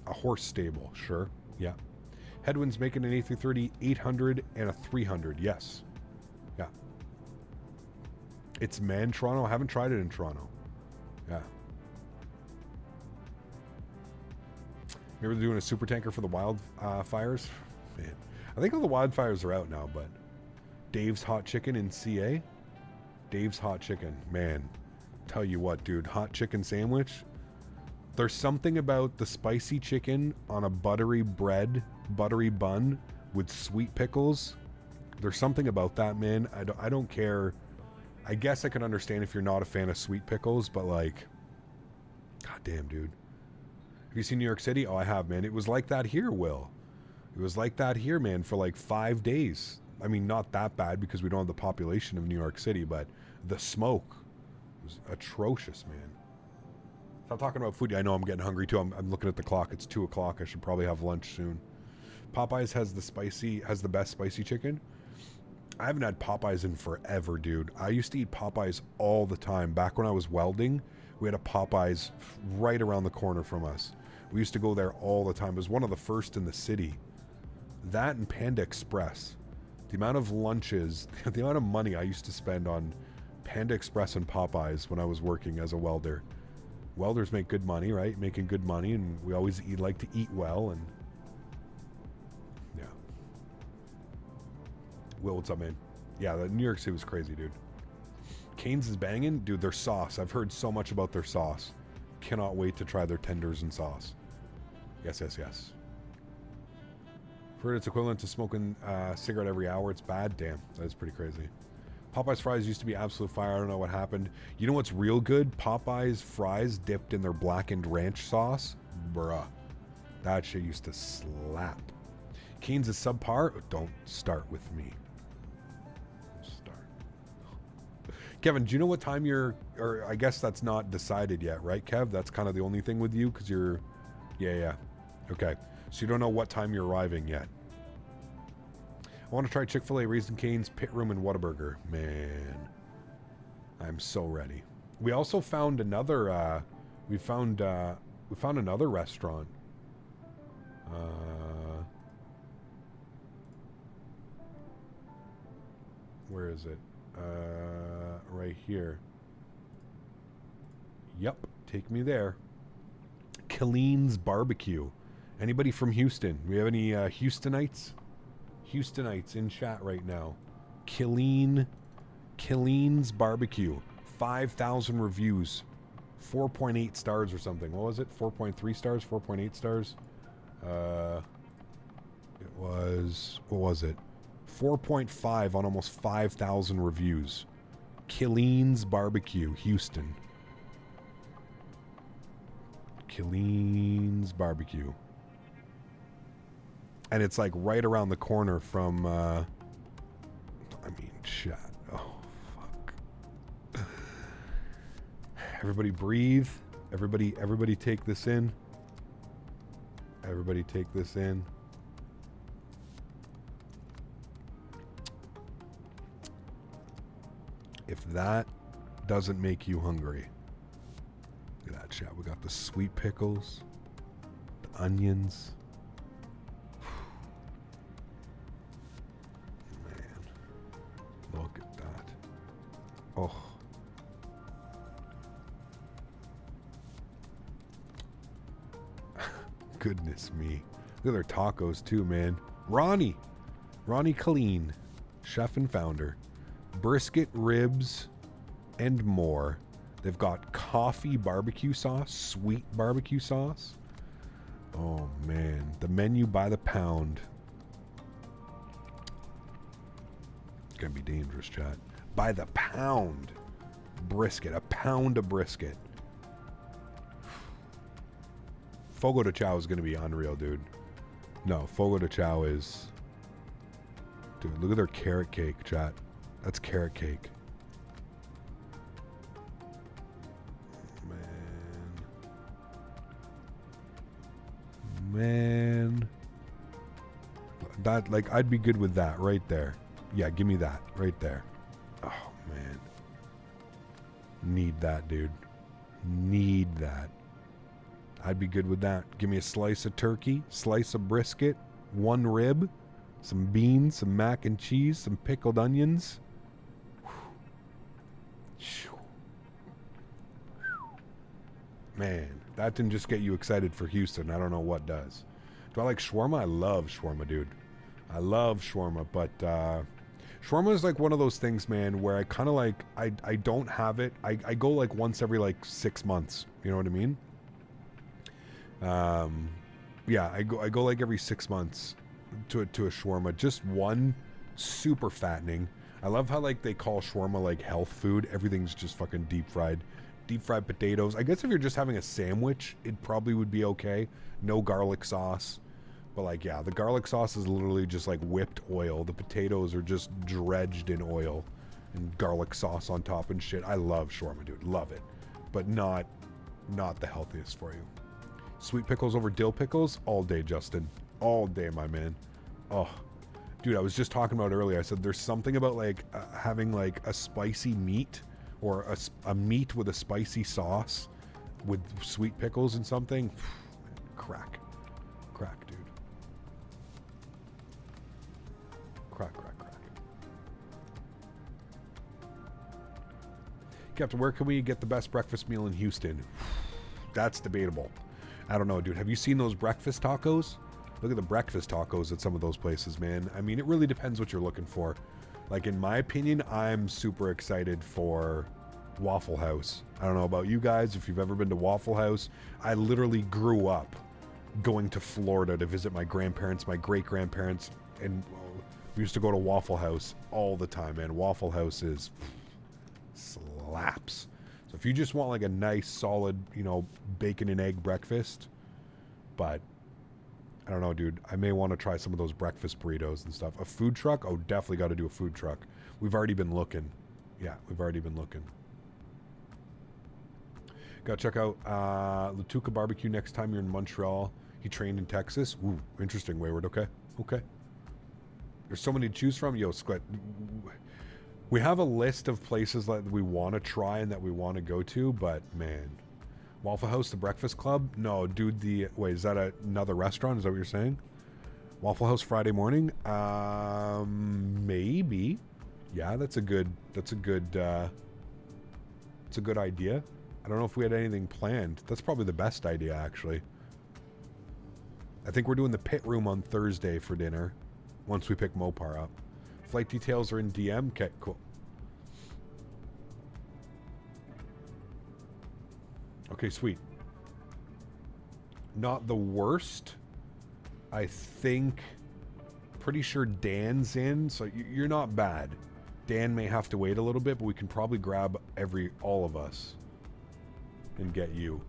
[SPEAKER 2] A horse stable, sure. Yeah. Headwind's making an A330-800 and a 300. Yes. Yeah. It's man Toronto. I haven't tried it in Toronto. Yeah. Maybe they're doing a super tanker for the wildfires. Man, I think all the wildfires are out now, but Dave's Hot Chicken in CA. Dave's Hot Chicken. Man, tell you what, dude. Hot chicken sandwich. There's something about the spicy chicken on a buttery bun with sweet pickles. There's something about that, man. I don't care. I guess I can understand if you're not a fan of sweet pickles, but like, goddamn, dude. Have you seen New York City? Oh, I have, man. It was like that here, Will. It was like that here, man, for like 5 days. I mean, not that bad because we don't have the population of New York City, but the smoke was atrocious, man. Stop talking about food. I know I'm getting hungry too. I'm looking at the clock. It's 2 o'clock. I should probably have lunch soon. Popeyes has the best spicy chicken. I haven't had Popeyes in forever, dude. I used to eat Popeyes all the time. Back when I was welding, we had a Popeyes right around the corner from us. We used to go there all the time. It was one of the first in the city. That and Panda Express. The amount of lunches, the amount of money I used to spend on Panda Express and Popeyes when I was working as a welder. Welders make good money, right? Making good money, and we always like to eat well, and yeah. Will, what's up, man? Yeah, the New York City was crazy, dude. Cane's is banging. Dude, their sauce. I've heard so much about their sauce. Cannot wait to try their tenders and sauce. Yes, yes, yes. I've heard it's equivalent to smoking a cigarette every hour. It's bad. Damn, that is pretty crazy. Popeyes fries used to be absolute fire. I don't know what happened. You know what's real good? Popeyes fries dipped in their blackened ranch sauce. Bruh. That shit used to slap. Cane's is subpar. Don't start with me. Kevin, do you know what time you're, or I guess that's not decided yet, right, Kev? That's kind of the only thing with you, because you're, yeah. Okay. So you don't know what time you're arriving yet. I want to try Chick-fil-A, Raising Cane's, Pit Room, and Whataburger. Man, I'm so ready. We also found another, we found another restaurant. Where is it? Right here. Yep, take me there. Killeen's Barbecue. Anybody from Houston? We have any Houstonites? Houstonites in chat right now. Killeen's Barbecue. 5,000 reviews. 4.8 stars or something. What was it? 4.3 stars? 4.8 stars? It was... What was it? 4.5 on almost 5,000 reviews. Killeen's Barbecue, Houston. Killeen's Barbecue. And it's like right around the corner from, chat. Oh, fuck. Everybody breathe. Everybody take this in. Everybody take this in. If that doesn't make you hungry, look at that, chat. We got the sweet pickles, the onions. Man, look at that. Oh. Goodness me. Look at their tacos too, man. Ronnie Colleen, chef and founder. Brisket, ribs, and more. They've got coffee barbecue sauce, sweet barbecue sauce. Oh man, the menu by the pound. gonna be dangerous, chat. By the pound, brisket. A pound of brisket. Fogo de Chao is gonna be unreal, dude. No, Fogo de Chao is... Dude, look at their carrot cake, chat. That's carrot cake. Man. That, like, I'd be good with that right there. Yeah, give me that right there. Oh, man. Need that, dude. Need that. I'd be good with that. Give me a slice of turkey, slice of brisket, one rib, some beans, some mac and cheese, some pickled onions. Man, that didn't just get you excited for Houston. I don't know what does. Do I like shawarma? I love shawarma, dude. I love shawarma, but shawarma is like one of those things, man, where I kind of like, I don't have it. I go like once every like 6 months. You know what I mean? Yeah, I go like every 6 months to a shawarma. Just one, super fattening. I love how like they call shawarma like health food. Everything's just fucking deep fried potatoes. I guess if you're just having a sandwich, it probably would be okay. No garlic sauce. But like, yeah, the garlic sauce is literally just like whipped oil. The potatoes are just dredged in oil and garlic sauce on top and shit. I love shawarma, dude. Love it. But not the healthiest for you. Sweet pickles over dill pickles? All day, Justin. All day, my man. Oh, dude, I was just talking about earlier. I said there's something about like having like a spicy meat or a meat with a spicy sauce with sweet pickles and something. Crack, dude. Crack. Captain, where can we get the best breakfast meal in Houston? That's debatable. I don't know, dude. Have you seen those breakfast tacos? Look at the breakfast tacos at some of those places, man. I mean, it really depends what you're looking for. Like, in my opinion, I'm super excited for Waffle House. I don't know about you guys, if you've ever been to Waffle House. I literally grew up going to Florida to visit my grandparents, my great-grandparents, and we used to go to Waffle House all the time, man. Waffle House is slaps. So if you just want like a nice, solid, you know, bacon and egg breakfast, but I don't know, dude. I may want to try some of those breakfast burritos and stuff. A food truck? Oh, definitely got to do a food truck. We've already been looking. Yeah, we've already been looking. Got to check out Latuka Barbecue next time you're in Montreal. He trained in Texas. Ooh, interesting, Wayward. Okay. There's so many to choose from. Yo, Sklet. We have a list of places that we want to try and that we want to go to, but man. Waffle House, the Breakfast Club? No, dude, wait, is that another restaurant? Is that what you're saying? Waffle House Friday morning? Maybe. Yeah, that's a good idea. I don't know if we had anything planned. That's probably the best idea, actually. I think we're doing the pit room on Thursday for dinner once we pick Mopar up. Flight details are in DM. Okay, cool. Okay, sweet. Not the worst. I think, pretty sure Dan's in, so you're not bad. Dan may have to wait a little bit, but we can probably grab all of us and get you.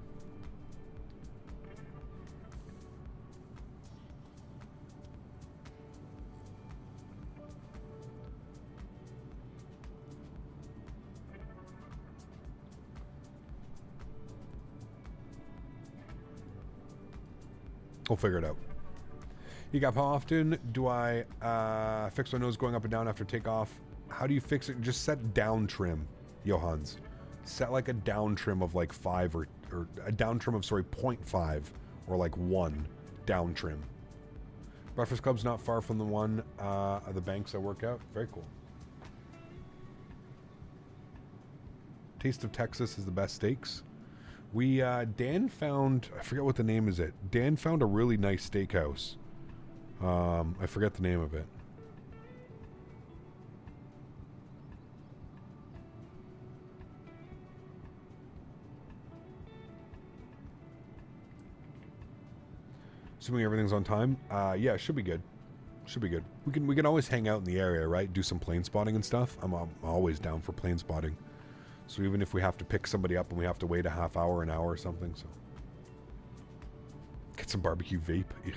[SPEAKER 2] We'll figure it out. You got how often do I fix my nose going up and down after takeoff? How do you fix it? Just set down trim, Johans. Set like a down trim of like 5 or a down trim of, sorry, 0.5 or like 1 down trim. Breakfast Club's not far from the one of the banks I work out. Very cool. Taste of Texas is the best steaks. Dan found, I forget what the name is it. Dan found a really nice steakhouse. I forget the name of it. Assuming everything's on time. Yeah, it should be good. Should be good. We can always hang out in the area, right? Do some plane spotting and stuff. I'm always down for plane spotting. So even if we have to pick somebody up and we have to wait a half hour, an hour or something, so. Get some barbecue vape. Ugh.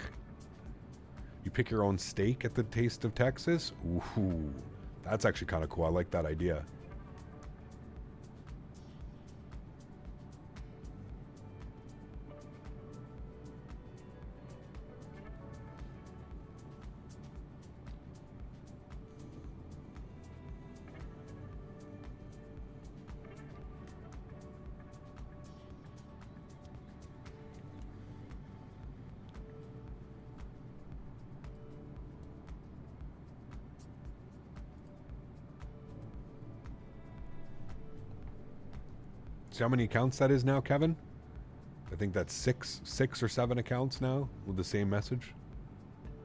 [SPEAKER 2] You pick your own steak at the Taste of Texas? Ooh, that's actually kind of cool. I like that idea. See how many accounts that is now, Kevin? I think that's six or seven accounts now with the same message.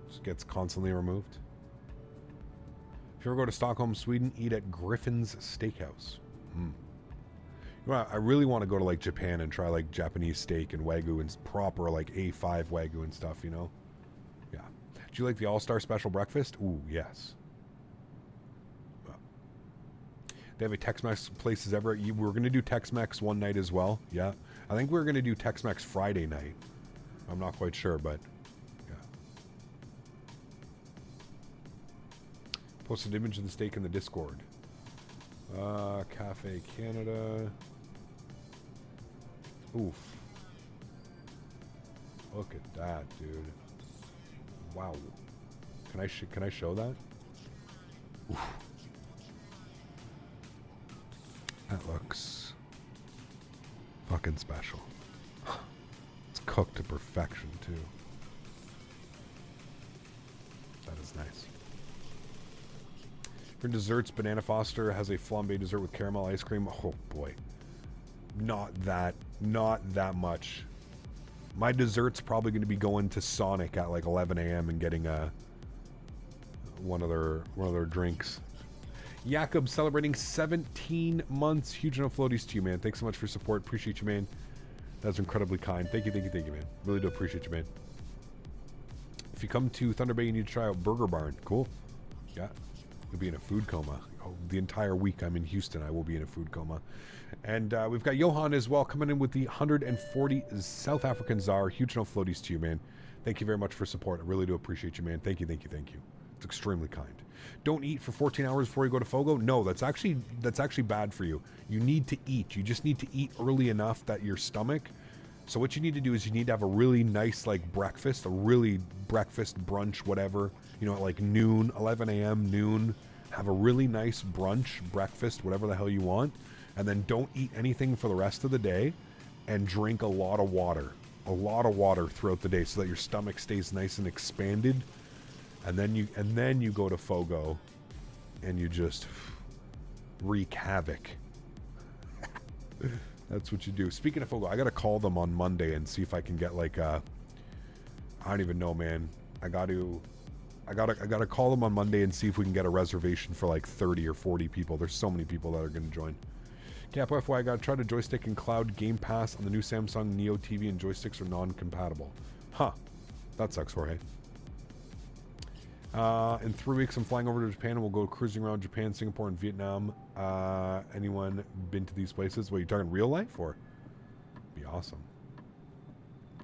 [SPEAKER 2] Just gets constantly removed. If you ever go to Stockholm, Sweden, eat at Griffin's Steakhouse. Well, I really want to go to like Japan and try like Japanese steak and Wagyu and proper like A5 Wagyu and stuff, you know? Yeah. Do you like the All-Star Special Breakfast? Ooh, yes. They have a Tex-Mex places ever. We're going to do Tex-Mex one night as well. Yeah. I think we're going to do Tex-Mex Friday night. I'm not quite sure, but yeah. Posted image of the steak in the Discord. Cafe Canada. Oof. Look at that, dude. Wow. Can I show that? Oof. That looks fucking special. It's cooked to perfection, too. That is nice. For desserts, Banana Foster has a flambe dessert with caramel ice cream. Oh, boy. Not that much. My dessert's probably going to be going to Sonic at like 11 a.m. and getting one of their drinks. Jakob celebrating 17 months. Huge enough floaties to you, man. Thanks so much for your support. Appreciate you, man. That's incredibly kind. Thank you, man. Really do appreciate you, man. If you come to Thunder Bay, you need to try out Burger Barn. Cool. Yeah. You'll be in a food coma. Oh, the entire week I'm in Houston, I will be in a food coma. And we've got Johan as well coming in with the 140 South African Czar. Huge enough floaties to you, man. Thank you very much for support. I really do appreciate you, man. Thank you. It's extremely kind. Don't eat for 14 hours before you go to Fogo. No, that's actually bad for you. You need to eat. You just need to eat early enough that your stomach. So what you need to do is you need to have a really nice like breakfast, a really breakfast brunch, whatever. You know, at like noon, 11 a.m. noon. Have a really nice brunch, breakfast, whatever the hell you want, and then don't eat anything for the rest of the day, and drink a lot of water throughout the day, so that your stomach stays nice and expanded. And then you go to Fogo and you just wreak havoc. That's what you do. Speaking of Fogo, I gotta call them on Monday and see if I can get like I don't even know, man. I gotta call them on Monday and see if we can get a reservation for like 30 or 40 people. There's so many people that are gonna join. Cap FY, I gotta try to joystick and cloud Game Pass on the new Samsung Neo TV, and joysticks are non-compatible. Huh. That sucks, Jorge. In 3 weeks, I'm flying over to Japan and we'll go cruising around Japan, Singapore, and Vietnam. Anyone been to these places? What, are you talking real life or? Be awesome.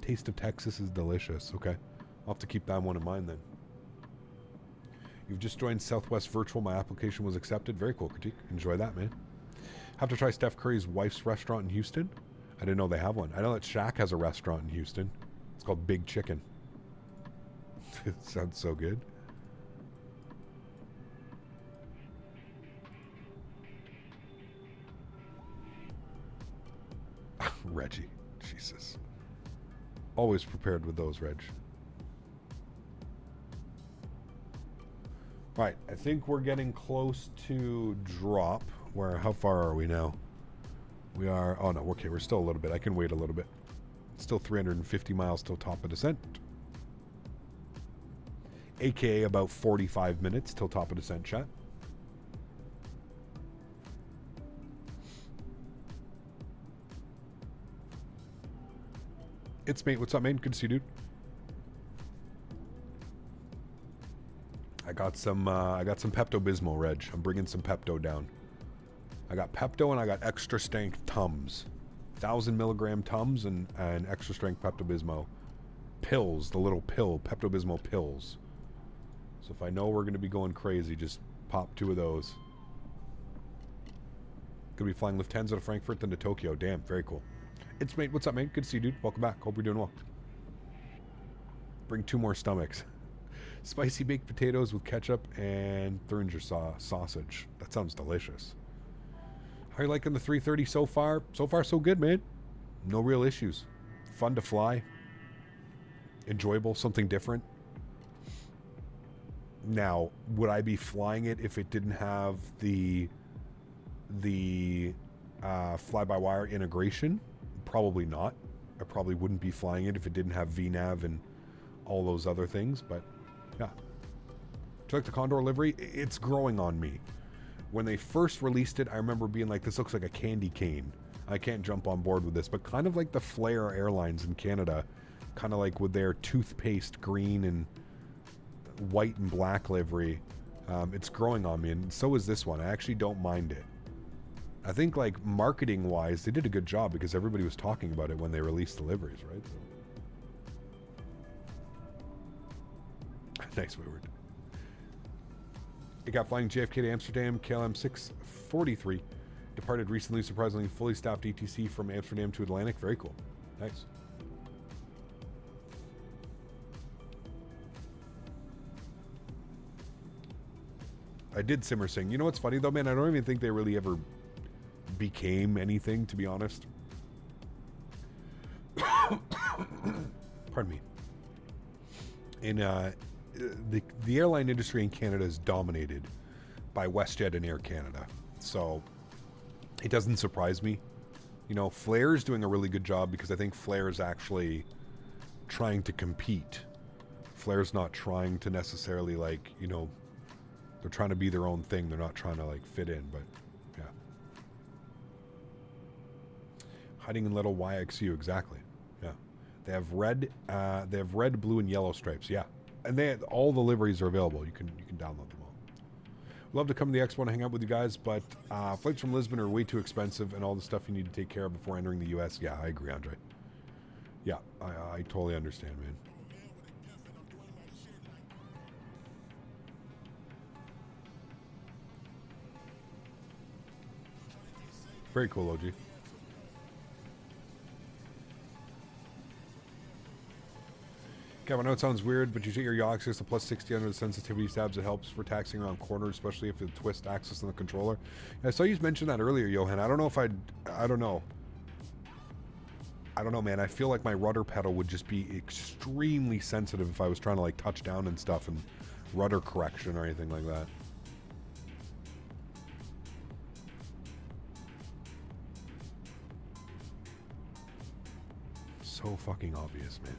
[SPEAKER 2] Taste of Texas is delicious. Okay. I'll have to keep that one in mind then. You've just joined Southwest Virtual. My application was accepted. Very cool, Critique. Enjoy that, man. Have to try Steph Curry's wife's restaurant in Houston. I didn't know they have one. I know that Shaq has a restaurant in Houston. It's called Big Chicken. It sounds so good. Reggie. Jesus. Always prepared with those, Reg. Right, I think we're getting close to drop. How far are we now? We are, oh no, okay, we're still a little bit. I can wait a little bit. Still 350 miles till top of descent. AKA about 45 minutes till top of descent, chat. It's mate. What's up, mate? Good to see you, dude. I got some Pepto-Bismol, Reg. I'm bringing some Pepto down. I got Pepto and I got extra strength Tums. 1,000 milligram Tums and extra strength Pepto-Bismol. Pills, the little pill, Pepto-Bismol pills. So if I know we're going to be going crazy, just pop 2 of those. Gonna be flying Lufthansa to Frankfurt, then to Tokyo. Damn, very cool. It's mate. What's up, mate? Good to see you, dude. Welcome back. Hope you're doing well. Bring 2 more stomachs. Spicy baked potatoes with ketchup and Thuringer sausage. That sounds delicious. How are you liking the 330 so far? So far, so good, man. No real issues. Fun to fly. Enjoyable, something different. Now, would I be flying it if it didn't have the fly-by-wire integration? Probably not. I probably wouldn't be flying it if it didn't have VNAV and all those other things, but yeah. Do you like the Condor livery? It's growing on me. When they first released it, I remember being like, this looks like a candy cane. I can't jump on board with this, but kind of like the Flair Airlines in Canada, kind of like with their toothpaste green and white and black livery. It's growing on me, and so is this one. I actually don't mind it. I think, like, marketing wise, they did a good job because everybody was talking about it when they released the liveries, right? So. Nice, Wayward. It got flying JFK to Amsterdam, KLM 643. Departed recently, surprisingly, fully staffed ETC from Amsterdam to Atlantic. Very cool. Nice. I did simmer sing. You know what's funny though, man? I don't even think they really ever became anything, to be honest. Pardon me. In the airline industry in Canada is dominated by WestJet and Air Canada, so it doesn't surprise me. You know, Flair is doing a really good job because I think Flair is actually trying to compete. Flair's not trying to necessarily, like, you know, they're trying to be their own thing. They're not trying to, like, fit in, but yeah. Hiding in little AlexSiu, exactly. Yeah. They have red, blue, and yellow stripes. Yeah. And all the liveries are available. You can download them all. Love to come to the Expo and hang out with you guys, but flights from Lisbon are way too expensive and all the stuff you need to take care of before entering the US. Yeah, I agree, Andre. Yeah, I totally understand, man. Very cool, OG. Kevin, I know it sounds weird, but you set your yaw axis to plus 60 under the sensitivity tabs. It helps for taxiing around corners, especially if it twist axis on the controller. I saw you mention that earlier, Johan. I don't know if I don't know. I don't know, man. I feel like my rudder pedal would just be extremely sensitive if I was trying to, like, touch down and stuff and rudder correction or anything like that. So fucking obvious, man.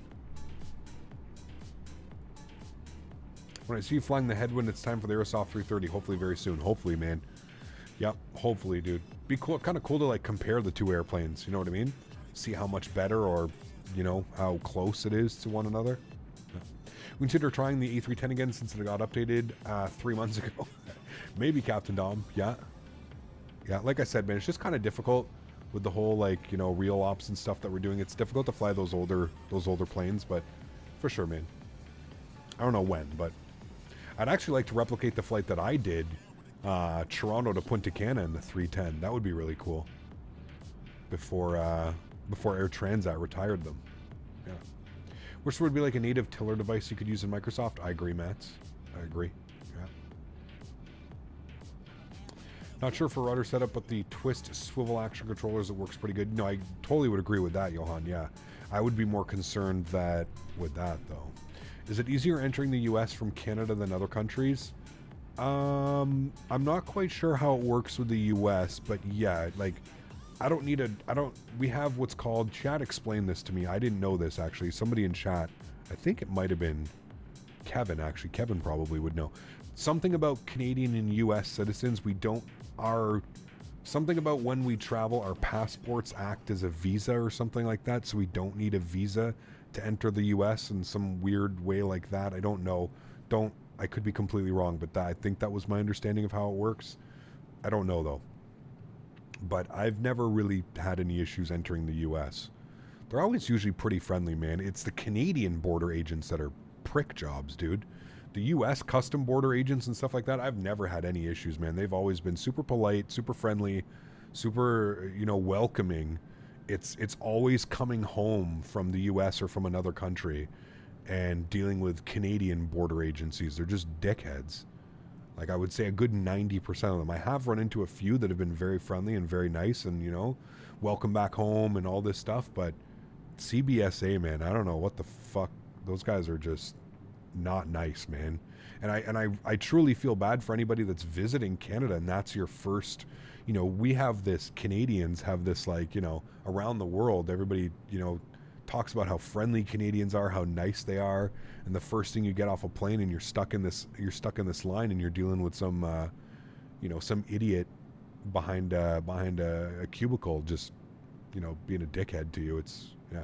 [SPEAKER 2] When I see you flying the Headwind, it's time for the Aerosoft 330. Hopefully very soon. Hopefully, man. Yep, hopefully, dude. Be cool, kind of cool to, like, compare the two airplanes. You know what I mean? See how much better, or, you know, how close it is to one another. Yeah. We consider trying the A310 again since it got updated 3 months ago. Maybe, Captain Dom. Yeah. Yeah, like I said, man, it's just kind of difficult with the whole, like, you know, real ops and stuff that we're doing. It's difficult to fly those older planes, but for sure, man. I don't know when, but I'd actually like to replicate the flight that I did, Toronto to Punta Cana in the 310. That would be really cool. Before Air Transat retired them. Yeah. Wish there would be like a native tiller device you could use in Microsoft. I agree, Mats. I agree. Yeah. Not sure for rudder setup, but the twist swivel action controllers, it works pretty good. No, I totally would agree with that, Johan. Yeah. I would be more concerned with that though. Is it easier entering the US from Canada than other countries? I'm not quite sure how it works with the US, but yeah, like, we have what's called, chat explained this to me. I didn't know this, actually. Somebody in chat, I think it might have been Kevin, actually. Kevin probably would know. Something about Canadian and US citizens, something about when we travel, our passports act as a visa or something like that, so we don't need a visa to enter the US in some weird way like that. I don't know. Don't I could be completely wrong, but I think that was my understanding of how it works. I don't know though. But I've never really had any issues entering the US. They're always usually pretty friendly, man. It's the Canadian border agents that are prick jobs, dude. The US custom border agents and stuff like that, I've never had any issues, man. They've always been super polite, super friendly, super, you know, welcoming. It's always coming home from the US or from another country and dealing with Canadian border agencies. They're just dickheads. Like, I would say a good 90% of them. I have run into a few that have been very friendly and very nice and, you know, welcome back home and all this stuff. But CBSA, man, I don't know what the fuck. Those guys are just not nice, man. And I truly feel bad for anybody that's visiting Canada and that's your first, you know, we have this, Canadians have this, like, you know, around the world, everybody, you know, talks about how friendly Canadians are, how nice they are, and the first thing you get off a plane and you're stuck in this line and you're dealing with some you know, some idiot behind a cubicle just, you know, being a dickhead to you. It's, yeah.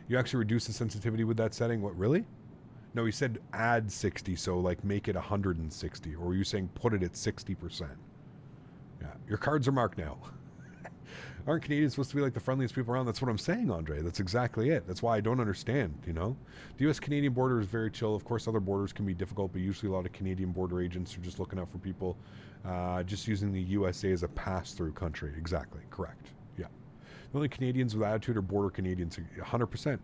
[SPEAKER 2] You actually reduce the sensitivity with that setting? What, really? No, he said add 60, so like make it 160, or were you saying put it at 60%? Yeah, your cards are marked now. Aren't Canadians supposed to be like the friendliest people around? That's what I'm saying, Andre. That's exactly it. That's why I don't understand, you know? The U.S.-Canadian border is very chill. Of course, other borders can be difficult, but usually a lot of Canadian border agents are just looking out for people, just using the USA as a pass-through country. Exactly. Correct. Yeah. The only Canadians with attitude are border Canadians, 100%.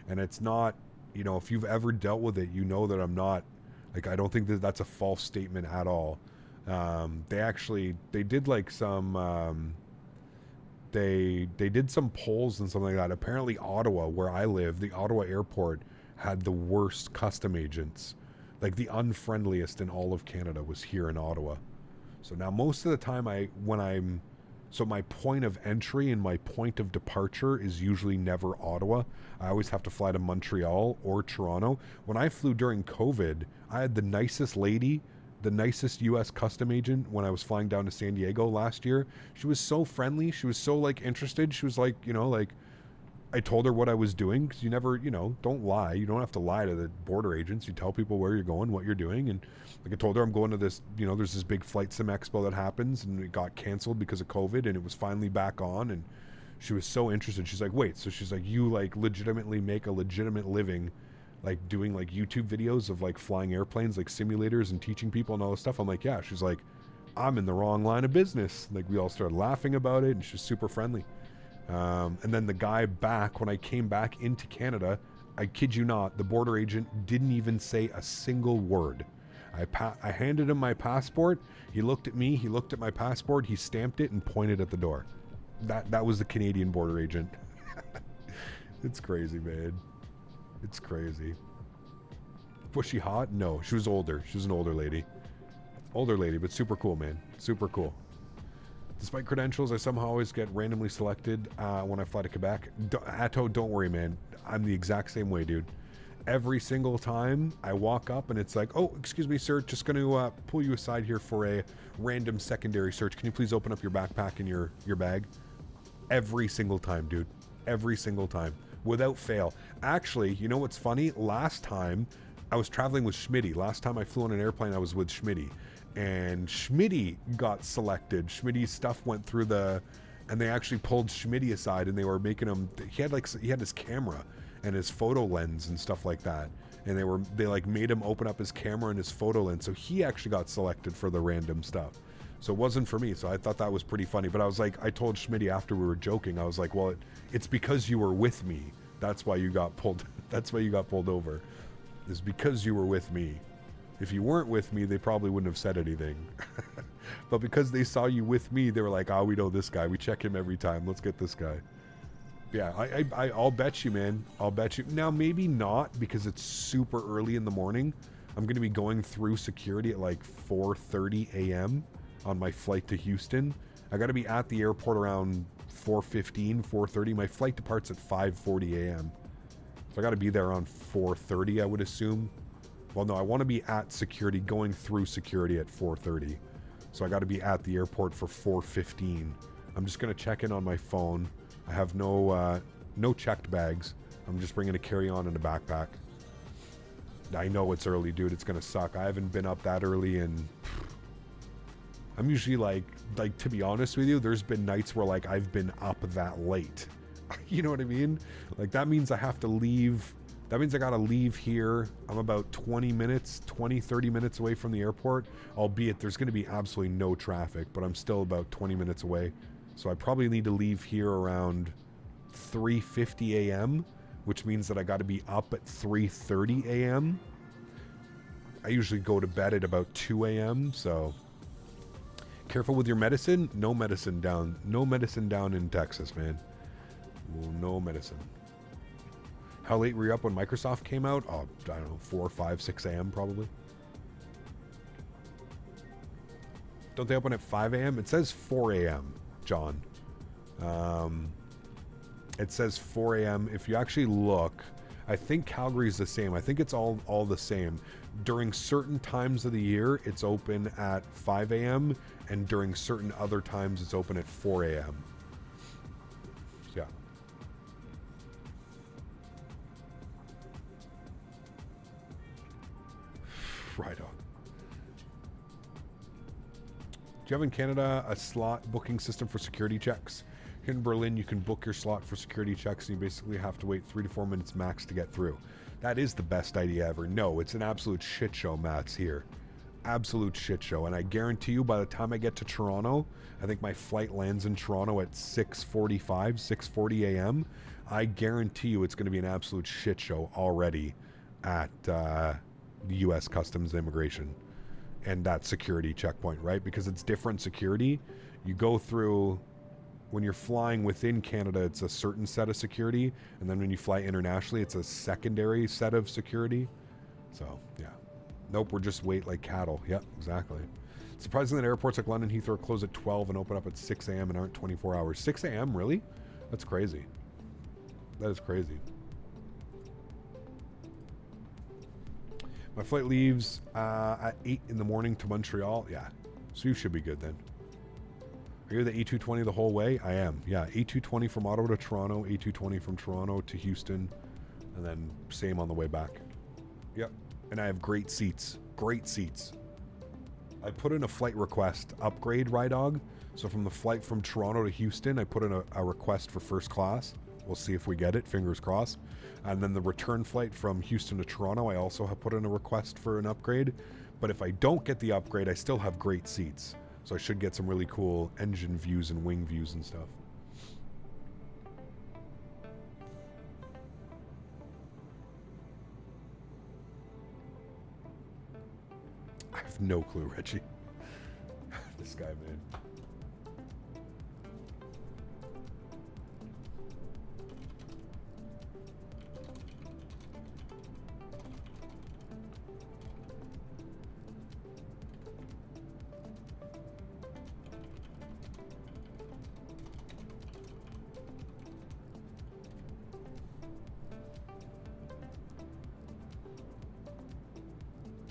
[SPEAKER 2] And it's not, you know, if you've ever dealt with it, you know that I'm not, like, I don't think that that's a false statement at all. They did like some... They did some polls and something like that. Apparently Ottawa, where I live, the Ottawa airport had the worst custom agents. Like the unfriendliest in all of Canada was here in Ottawa. So now most of the time so my point of entry and my point of departure is usually never Ottawa. I always have to fly to Montreal or Toronto. When I flew during COVID, I had the nicest lady, the nicest U.S. custom agent when I was flying down to San Diego last year. She was so friendly. She was so, like, interested. She was like, you know, like, I told her what I was doing, because you never, you know, don't lie. You don't have to lie to the border agents. You tell people where you're going, what you're doing. And like I told her, I'm going to this, you know, there's this big Flight Sim Expo that happens, and it got canceled because of COVID, and it was finally back on. And she was so interested. She's like, wait, so she's like, you, like, legitimately make a legitimate living, like, doing, like, YouTube videos of, like, flying airplanes, like, simulators and teaching people and all this stuff? I'm like, yeah. She's like, I'm in the wrong line of business. Like, we all started laughing about it, and she was super friendly. And then the guy back, when I came back into Canada, I kid you not, the border agent didn't even say a single word. I handed him my passport. He looked at me. He looked at my passport. He stamped it and pointed at the door. That was the Canadian border agent. It's crazy, man. It's crazy. Was she hot? No, she was older. She was an older lady. Older lady, but super cool, man. Super cool. Despite credentials, I somehow always get randomly selected when I fly to Quebec. Atto, don't worry, man. I'm the exact same way, dude. Every single time I walk up and it's like, oh, excuse me, sir, just going to pull you aside here for a random secondary search. Can you please open up your backpack and your bag? Every single time, dude. Every single time. Without fail. Actually, you know what's funny? Last time I was traveling with Smitty. Last time I flew on an airplane, I was with Smitty. And Smitty got selected. Smitty's stuff went through and they actually pulled Smitty aside, and they were making him, he had his camera and his photo lens and stuff like that. And they like made him open up his camera and his photo lens. So he actually got selected for the random stuff. So it wasn't for me. So I thought that was pretty funny. But I was like, I told Smitty after we were joking, I was like, well, it's because you were with me. That's why you got pulled. That's why you got pulled over. It's because you were with me. If you weren't with me, they probably wouldn't have said anything. But because they saw you with me, they were like, oh, we know this guy. We check him every time. Let's get this guy. Yeah, I'll bet you, man. I'll bet you. Now, maybe not, because it's super early in the morning. I'm going to be going through security at like 4:30 a.m. on my flight to Houston. I got to be at the airport around 4:15, 4:30. My flight departs at 5:40 a.m. So I got to be there around 4:30, I would assume. Well, no, I want to be at security, going through security at 4:30. So I got to be at the airport for 4:15. I'm just going to check in on my phone. I have no checked bags. I'm just bringing a carry-on and a backpack. I know it's early, dude. It's gonna suck. I haven't been up that early, and I'm usually like to be honest with you, there's been nights where like I've been up that late. You know what I mean? Like that means I have to leave. That means I gotta leave here. I'm about 20 minutes, 20, 30 minutes away from the airport, albeit there's gonna be absolutely no traffic, but I'm still about 20 minutes away. So I probably need to leave here around 3:50 a.m., which means that I gotta be up at 3:30 a.m. I usually go to bed at about 2 a.m., so careful with your medicine. No medicine down in Texas, man. No medicine. How late were you up when Microsoft came out? Oh, I don't know, 4, 5, 6 a.m. probably. Don't they open at 5 a.m.? It says 4 a.m., John. It says 4 a.m. If you actually look, I think Calgary's the same. I think it's all the same. During certain times of the year, it's open at 5 a.m. and during certain other times, it's open at 4 a.m. Yeah. Right on. Do you have in Canada a slot booking system for security checks? Here in Berlin, you can book your slot for security checks and you basically have to wait 3 to 4 minutes max to get through. That is the best idea ever. No, it's an absolute shit show, Matt's here. Absolute shit show. And I guarantee you by the time I get to Toronto, I think my flight lands in Toronto at 6:45, 6:40 a.m. I guarantee you it's going to be an absolute shit show already at the U.S. Customs and Immigration and that security checkpoint, right? Because it's different security. You go through... When you're flying within Canada, it's a certain set of security. And then when you fly internationally, it's a secondary set of security. So, yeah. Nope, we're just wait like cattle. Yep, exactly. Surprising that airports like London Heathrow close at 12 and open up at 6 a.m. and aren't 24 hours. 6 a.m., really? That's crazy. That is crazy. My flight leaves at 8 in the morning to Montreal. Yeah, so you should be good then. Are you the A220 the whole way? I am. Yeah, A220 from Ottawa to Toronto, A220 from Toronto to Houston, and then same on the way back. Yep. And I have great seats. Great seats. I put in a flight request upgrade, Rydog. So from the flight from Toronto to Houston, I put in a request for first class. We'll see if we get it, fingers crossed. And then the return flight from Houston to Toronto, I also have put in a request for an upgrade. But if I don't get the upgrade, I still have great seats. So I should get some really cool engine views and wing views and stuff. I have no clue, Reggie. This guy, man.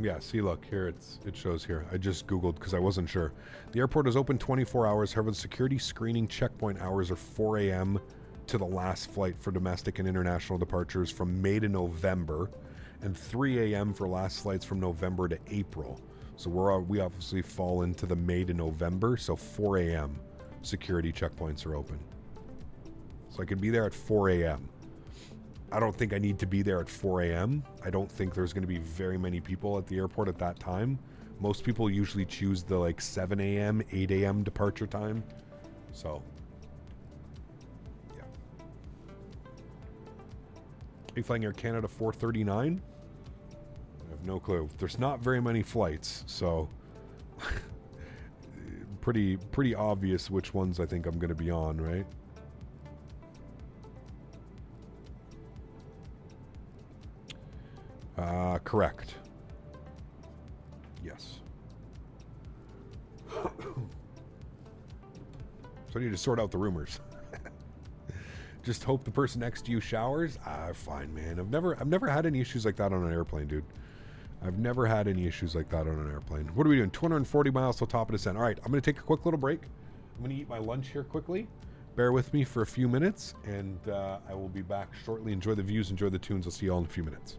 [SPEAKER 2] Yeah, see, look, here it shows here. I just Googled because I wasn't sure. The airport is open 24 hours. However, the security screening checkpoint hours are 4 a.m. to the last flight for domestic and international departures from May to November, and 3 a.m. for last flights from November to April. So we obviously fall into the May to November, so 4 a.m. security checkpoints are open. So I could be there at 4 a.m. I don't think I need to be there at 4 a.m. I don't think there's going to be very many people at the airport at that time. Most people usually choose the like 7 a.m., 8 a.m. departure time. So, yeah. Are you flying Air Canada 439? I have no clue. There's not very many flights, so pretty obvious which ones I think I'm going to be on, right? Correct. Yes. So I need to sort out the rumors. Just hope the person next to you showers. Fine, man. I've never had any issues like that on an airplane, dude. I've never had any issues like that on an airplane. What are we doing? 240 miles till top of descent. All right, I'm going to take a quick little break. I'm going to eat my lunch here quickly. bear with me for a few minutes, and I will be back shortly. Enjoy the views, enjoy the tunes. I'll see you all in a few minutes.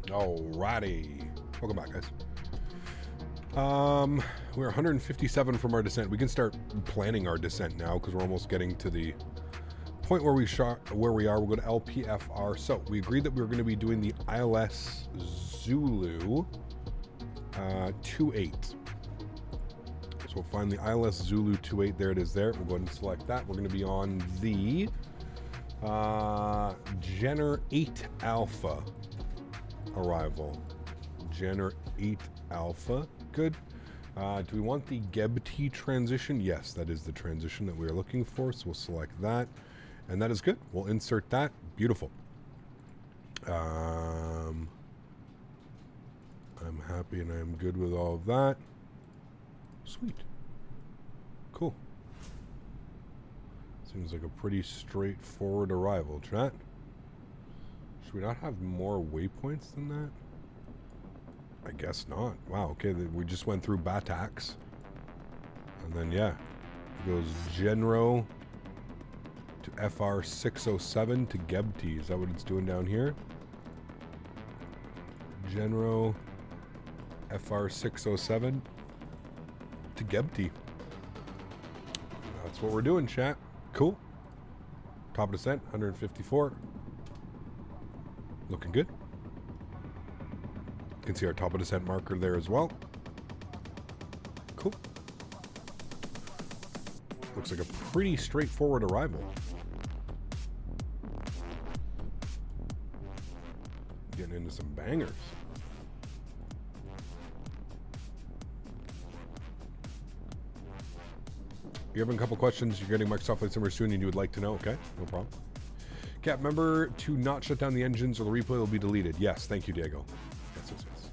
[SPEAKER 2] Alrighty. Welcome back, guys. We're 157 from our descent. We can start planning our descent now because we're almost getting to the point where we are. We'll go to LPFR. So we agreed that we were going to be doing the ILS Zulu 28. So we'll find the ILS Zulu 28. There it is there. We'll go ahead and select that. We're going to be on the Jenner 8 Alpha arrival. Jenner 8 Alpha. Good. Do we want the GEBT transition? Yes, that is the transition that we are looking for. So we'll select that. And that is good. We'll insert that. Beautiful. I'm happy and I'm good with all of that. Sweet. Cool. Seems like a pretty straightforward arrival, chat. Should we not have more waypoints than that? I guess not. Wow, okay, we just went through Batax. And then, yeah, it goes Genro to FR 607 to GEBT. Is that what it's doing down here? Genro FR 607 to GEBT. That's what we're doing, chat. Cool. Top of descent, 154. Looking good. You can see our top of descent marker there as well. Cool. Looks like a pretty straightforward arrival. Getting into some bangers. You have a couple questions. You're getting Microsoft Flight Simulator soon and you would like to know. Okay, no problem. Cap, remember to not shut down the engines or the replay will be deleted. Yes, thank you, Diego. Yes, yes, yes.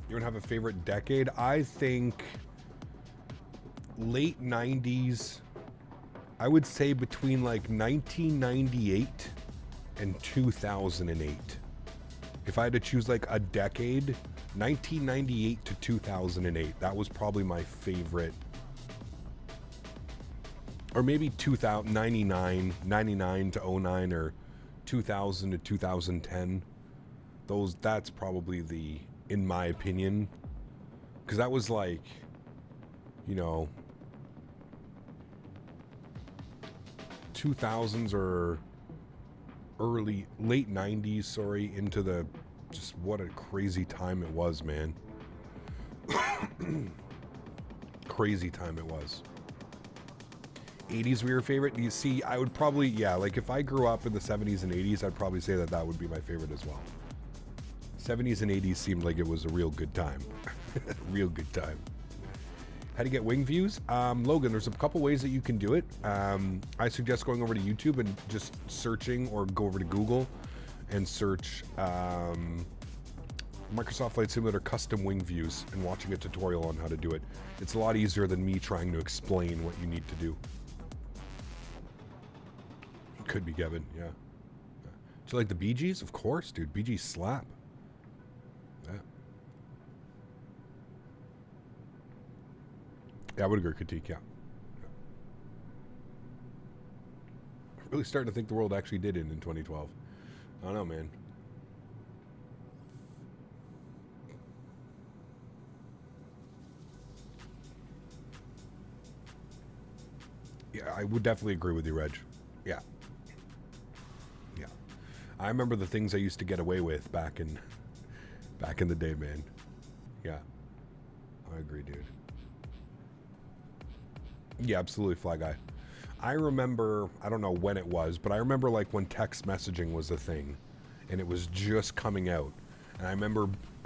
[SPEAKER 2] You don't have a favorite decade? I think late 90s. I would say between like 1998 and 2008. If I had to choose like a decade, 1998 to 2008. That was probably my favorite. Or maybe 99 to 09 or 2000 to 2010. That's probably the, in my opinion, because that was like, you know, 2000s or late 90s, sorry, into the, just what a crazy time it was, man. Crazy time it was. 80s were your favorite? You see, I would probably, yeah, like if I grew up in the 70s and 80s, I'd probably say that would be my favorite as well. 70s and 80s seemed like it was a real good time. Real good time. How to get wing views? Logan, there's a couple ways that you can do it. I suggest going over to YouTube and just searching, or go over to Google and search Microsoft Flight Simulator custom wing views and watching a tutorial on how to do it. It's a lot easier than me trying to explain what you need to do. Could be Kevin, yeah. Do you like the Bee Gees? Of course, dude. Bee Gees slap. Yeah, I would agree, critique, yeah. Really starting to think the world actually did end in 2012. I don't know, man. Yeah, I would definitely agree with you, Reg. Yeah. Yeah. I remember the things I used to get away with back in the day, man. Yeah. I agree, dude. Yeah, absolutely, Fly Guy. I remember, I don't know when it was, but I remember like when text messaging was a thing and it was just coming out. And I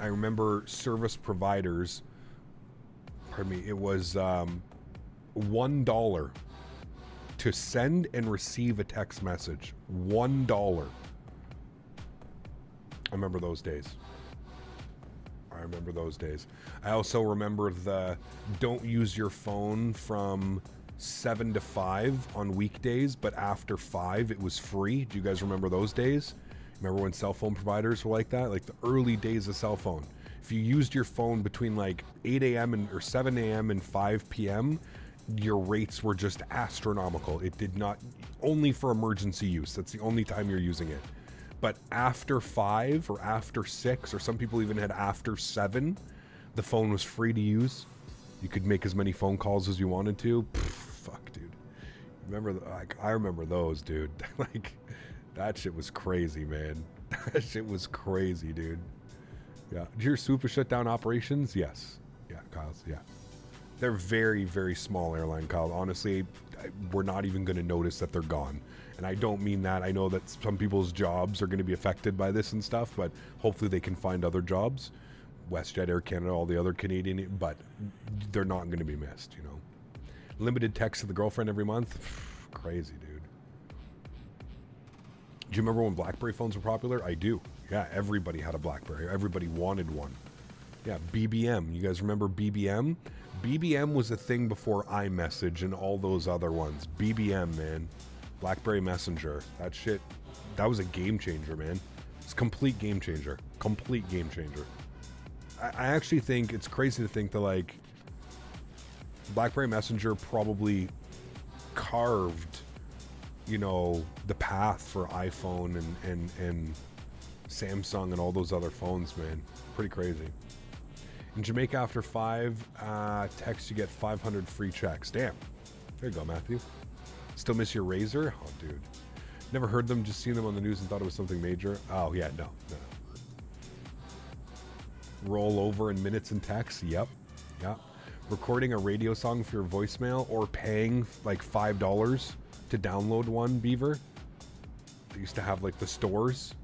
[SPEAKER 2] remember service providers, pardon me, it was $1 to send and receive a text message. $1. I remember those days. I remember those days. I also remember the don't use your phone from 7 to 5 on weekdays, but after 5 it was free. Do you guys remember those days? Remember when cell phone providers were like that? Like the early days of cell phone. If you used your phone between like 8 a.m. or 7 a.m. and 5 p.m., your rates were just astronomical. It did not, only for emergency use. That's the only time you're using it. But after 5 or after 6, or some people even had after 7, the phone was free to use. You could make as many phone calls as you wanted to. Fuck, dude. Remember, like, I remember those, dude. Like, that shit was crazy, man. That shit was crazy, dude. Yeah. Did your Super shut down operations? Yes. Yeah, Kyle's, yeah. They're very, very small airline, Kyle. Honestly, we're not even going to notice that they're gone. And I don't mean that. I know that some people's jobs are going to be affected by this and stuff, but hopefully they can find other jobs. WestJet, Air Canada, all the other Canadian, but they're not going to be missed, you know. Limited text to the girlfriend every month. Crazy, dude. Do you remember when BlackBerry phones were popular? I do. Yeah, everybody had a BlackBerry. Everybody wanted one. Yeah, BBM. You guys remember BBM? BBM was a thing before iMessage and all those other ones. BBM, man. BlackBerry Messenger. That shit, that was a game changer, man. It's a complete game changer. Complete game changer. I actually think it's crazy to think that, like, BlackBerry Messenger probably carved, you know, the path for iPhone and Samsung and all those other phones, man. Pretty crazy. In Jamaica, after 5 texts, you get 500 free checks. Damn. There you go, Matthew. Still miss your Razor? Oh, dude. Never heard them, just seen them on the news and thought it was something major. Oh, yeah, no. Roll over in minutes and texts? Yep. Yeah. Recording a radio song for your voicemail or paying like $5 to download one, Beaver. They used to have like the stores.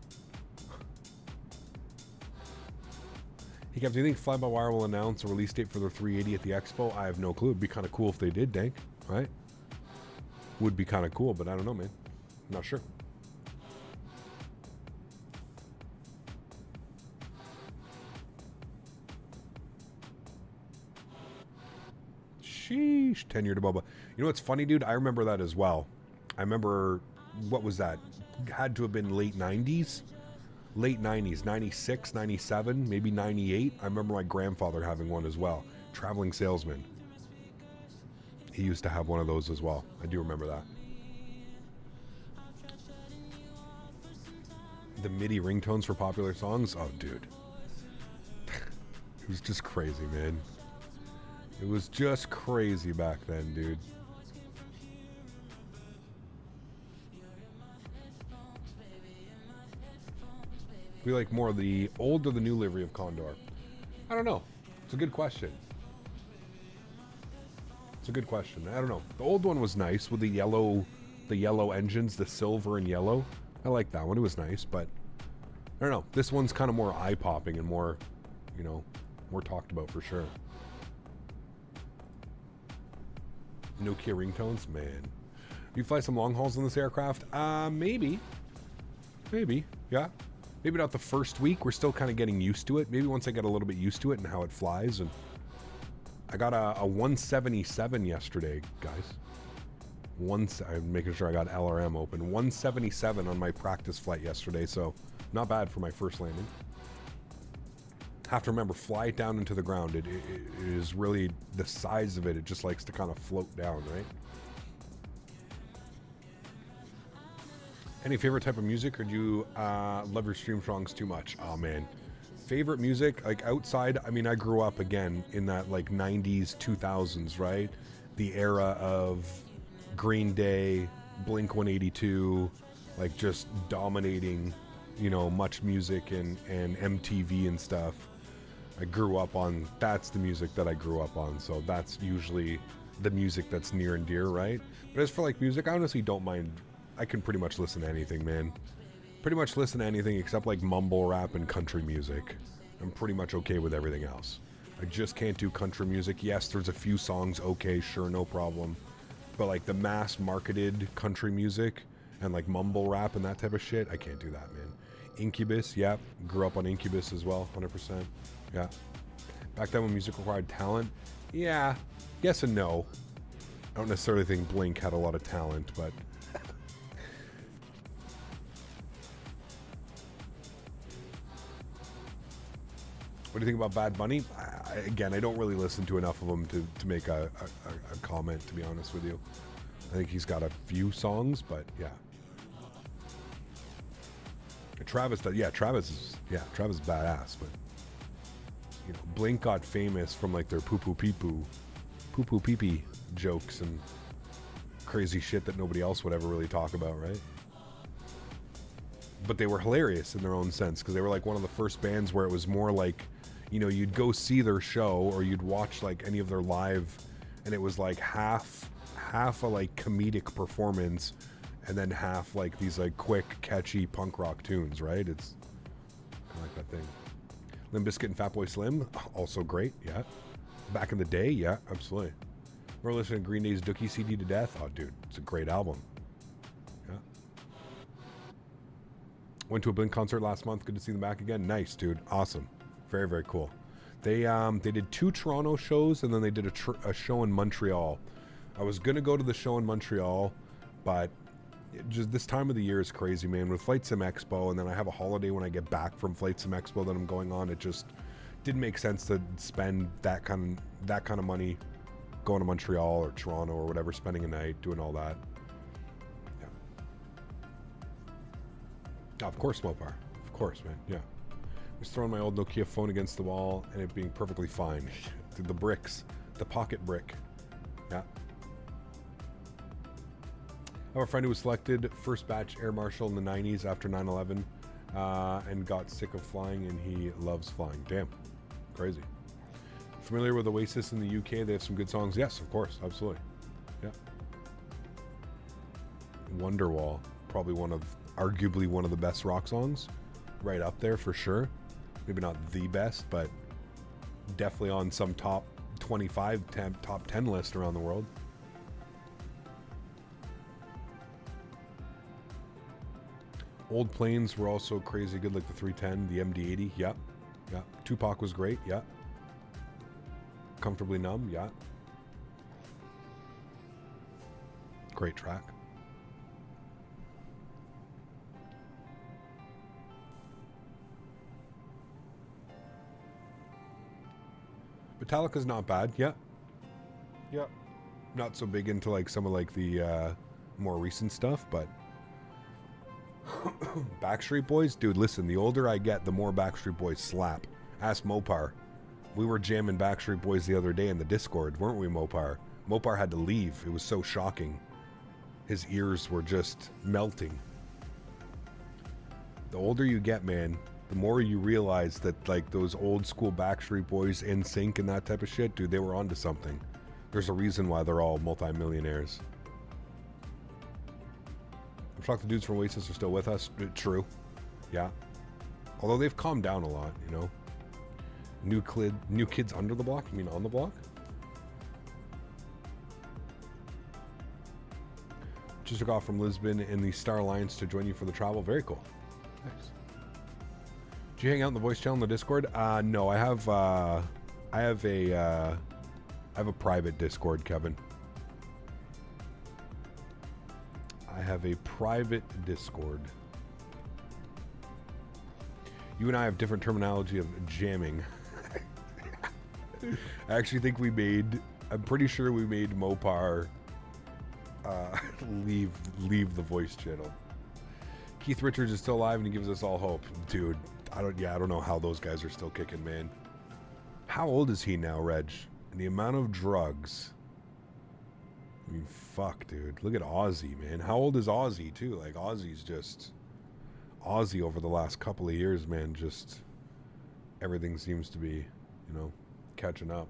[SPEAKER 2] Hey, Kev, do you think Fly-by-Wire will announce a release date for their 380 at the Expo? I have no clue. It'd be kind of cool if they did, Dank. Right? Would be kind of cool, but I don't know, man. I'm not sure. Sheesh, 10 year to Boba. You know what's funny, dude? I remember that as well. I remember, what was that? Had to have been late 90s? Late 90s, 96, 97, maybe 98. I remember my grandfather having one as well. Traveling salesman. He used to have one of those as well. I do remember that. The MIDI ringtones for popular songs? Oh, dude. It was just crazy, man. It was just crazy back then, dude. We like more of the old or the new livery of Condor? I don't know. It's a good question. It's a good question. I don't know. The old one was nice with the yellow engines, the silver and yellow. I like that one. It was nice, but I don't know. This one's kind of more eye-popping and more, you know, more talked about for sure. Nokia ringtones, man. You fly some long hauls in this aircraft? Maybe, yeah. Maybe not the first week. We're still kind of getting used to it. Maybe once I get a little bit used to it and how it flies. And I got a 177 yesterday, guys. I'm making sure I got LRM open. 177 on my practice flight yesterday, so not bad for my first landing. Have to remember, fly it down into the ground. It is really the size of it. It just likes to kind of float down, right? Any favorite type of music, or do you love your stream songs too much? Oh, man. Favorite music, like outside, I mean, I grew up, again, in that, like, 90s, 2000s, right? The era of Green Day, Blink-182, like, just dominating, you know, much music and MTV and stuff. I grew up on, that's the music that I grew up on, so that's usually the music that's near and dear, right? But as for, like, music, I honestly don't mind. I can pretty much listen to anything, man. Pretty much listen to anything except like mumble rap and country music. I'm pretty much okay with everything else. I just can't do country music. Yes, there's a few songs, okay, sure, no problem. But like the mass marketed country music and like mumble rap and that type of shit, I can't do that, man. Incubus, yeah, grew up on Incubus as well, 100%. Yeah. Back then when music required talent, yeah, yes and no. I don't necessarily think Blink had a lot of talent, but What do you think about Bad Bunny? Again, I don't really listen to enough of him to make a comment, to be honest with you. I think he's got a few songs, but yeah. Travis does, yeah, Travis is badass, but you know, Blink got famous from like their poo poo pee pee jokes and crazy shit that nobody else would ever really talk about, right? But they were hilarious in their own sense, because they were like one of the first bands where it was more like, you know, you'd go see their show or you'd watch like any of their live, and it was like half a like comedic performance and then half like these like quick catchy punk rock tunes, right? It's kind of like that thing. Limp Bizkit and Fatboy Slim, also great, yeah. Back in the day, yeah, absolutely. We're listening to Green Day's Dookie CD to death. Oh, dude, it's a great album. Yeah. Went to a Blink concert last month. Good to see them back again. Nice, dude. Awesome. Very, very cool. They did 2 Toronto shows, and then they did a show in Montreal. I was going to go to the show in Montreal, but just this time of the year is crazy, man. With Flight Sim Expo, and then I have a holiday when I get back from Flight Sim Expo that I'm going on. It just didn't make sense to spend that kind of money going to Montreal or Toronto or whatever, spending a night, doing all that. Yeah. Oh, of course, Mopar. Of course, man. Yeah. I was throwing my old Nokia phone against the wall and it being perfectly fine. The bricks. The pocket brick. Yeah. I have a friend who was selected first batch Air Marshal in the 90s after 9/11 and got sick of flying, and he loves flying. Damn. Crazy. Familiar with Oasis in the UK? They have some good songs. Yes, of course. Absolutely. Yeah. Wonderwall. Probably arguably one of the best rock songs. Right up there for sure. Maybe not the best, but definitely on some top 25, top 10 list around the world. Old planes were also crazy good, like the 310, the MD-80. Yep. Yeah. Tupac was great. Yeah. Comfortably Numb. Yeah. Great track. Metallica's not bad. Yeah. Yeah. Not so big into like some of like the more recent stuff, but Backstreet Boys, dude, listen, the older I get, the more Backstreet Boys slap. Ask Mopar. We were jamming Backstreet Boys the other day in the Discord, weren't we, Mopar? Mopar had to leave. It was so shocking. His ears were just melting. The older you get, man, the more you realize that like those old school Backstreet Boys, NSYNC and that type of shit, dude, they were onto something. There's a reason why they're all multi-millionaires. I'm shocked the dudes from Oasis are still with us. True. Yeah. Although they've calmed down a lot, you know. New kids under the block? You mean on the block? Just took off from Lisbon in the Star Alliance to join you for the travel. Very cool. Nice. Did you hang out in the voice channel in the Discord? No, I have a private Discord, Kevin. I have a private Discord. You and I have different terminology of jamming. I actually think I'm pretty sure we made Mopar leave the voice channel. Keith Richards is still alive and he gives us all hope. Dude, I don't know how those guys are still kicking, man. How old is he now, Reg? And the amount of drugs. I mean, fuck, dude. Look at Ozzy, man. How old is Ozzy, too? Like, Ozzy over the last couple of years, man, just everything seems to be, you know, catching up.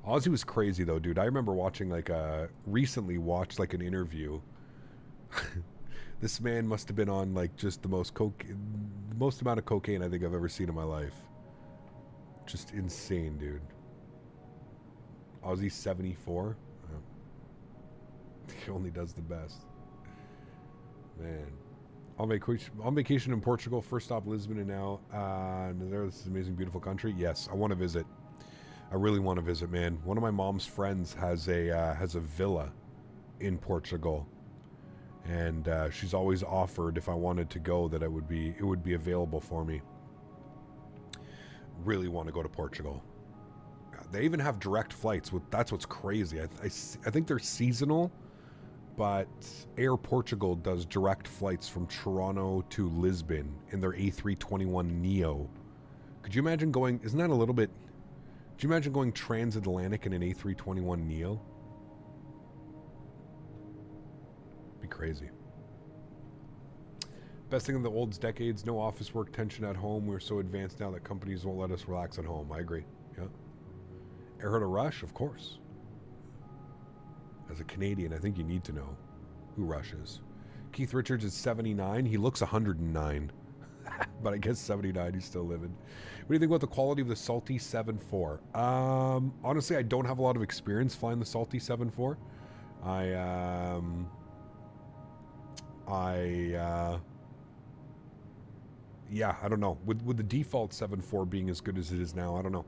[SPEAKER 2] Ozzy was crazy, though, dude. I remember watching, recently watched, an interview. This man must have been on, just the most amount of cocaine I think I've ever seen in my life. Just insane, dude. Ozzy's 74. He only does the best. Man. On vacation in Portugal. First stop Lisbon and now. This is an amazing, beautiful country. Yes, I want to visit. I really want to visit, man. One of my mom's friends has a villa in Portugal. And she's always offered if I wanted to go that it would be available for me. really want to go to Portugal. They even have direct flights. That's what's crazy. I think they're seasonal, but Air Portugal does direct flights from Toronto to Lisbon in their A321neo. Could you imagine going, isn't that a little bit, could you imagine going transatlantic in an A321neo? Be crazy. Best thing in the old decades, no office work tension at home. We're so advanced now that companies won't let us relax at home. I agree. Yeah. Ever heard of Rush? Of course. As a Canadian, I think you need to know who Rush is. Keith Richards is 79. He looks 109. But I guess 79, he's still living. What do you think about the quality of the Salty 7.4? Honestly, I don't have a lot of experience flying the Salty 7.4. Yeah, I don't know. With the default 7.4 being as good as it is now, I don't know.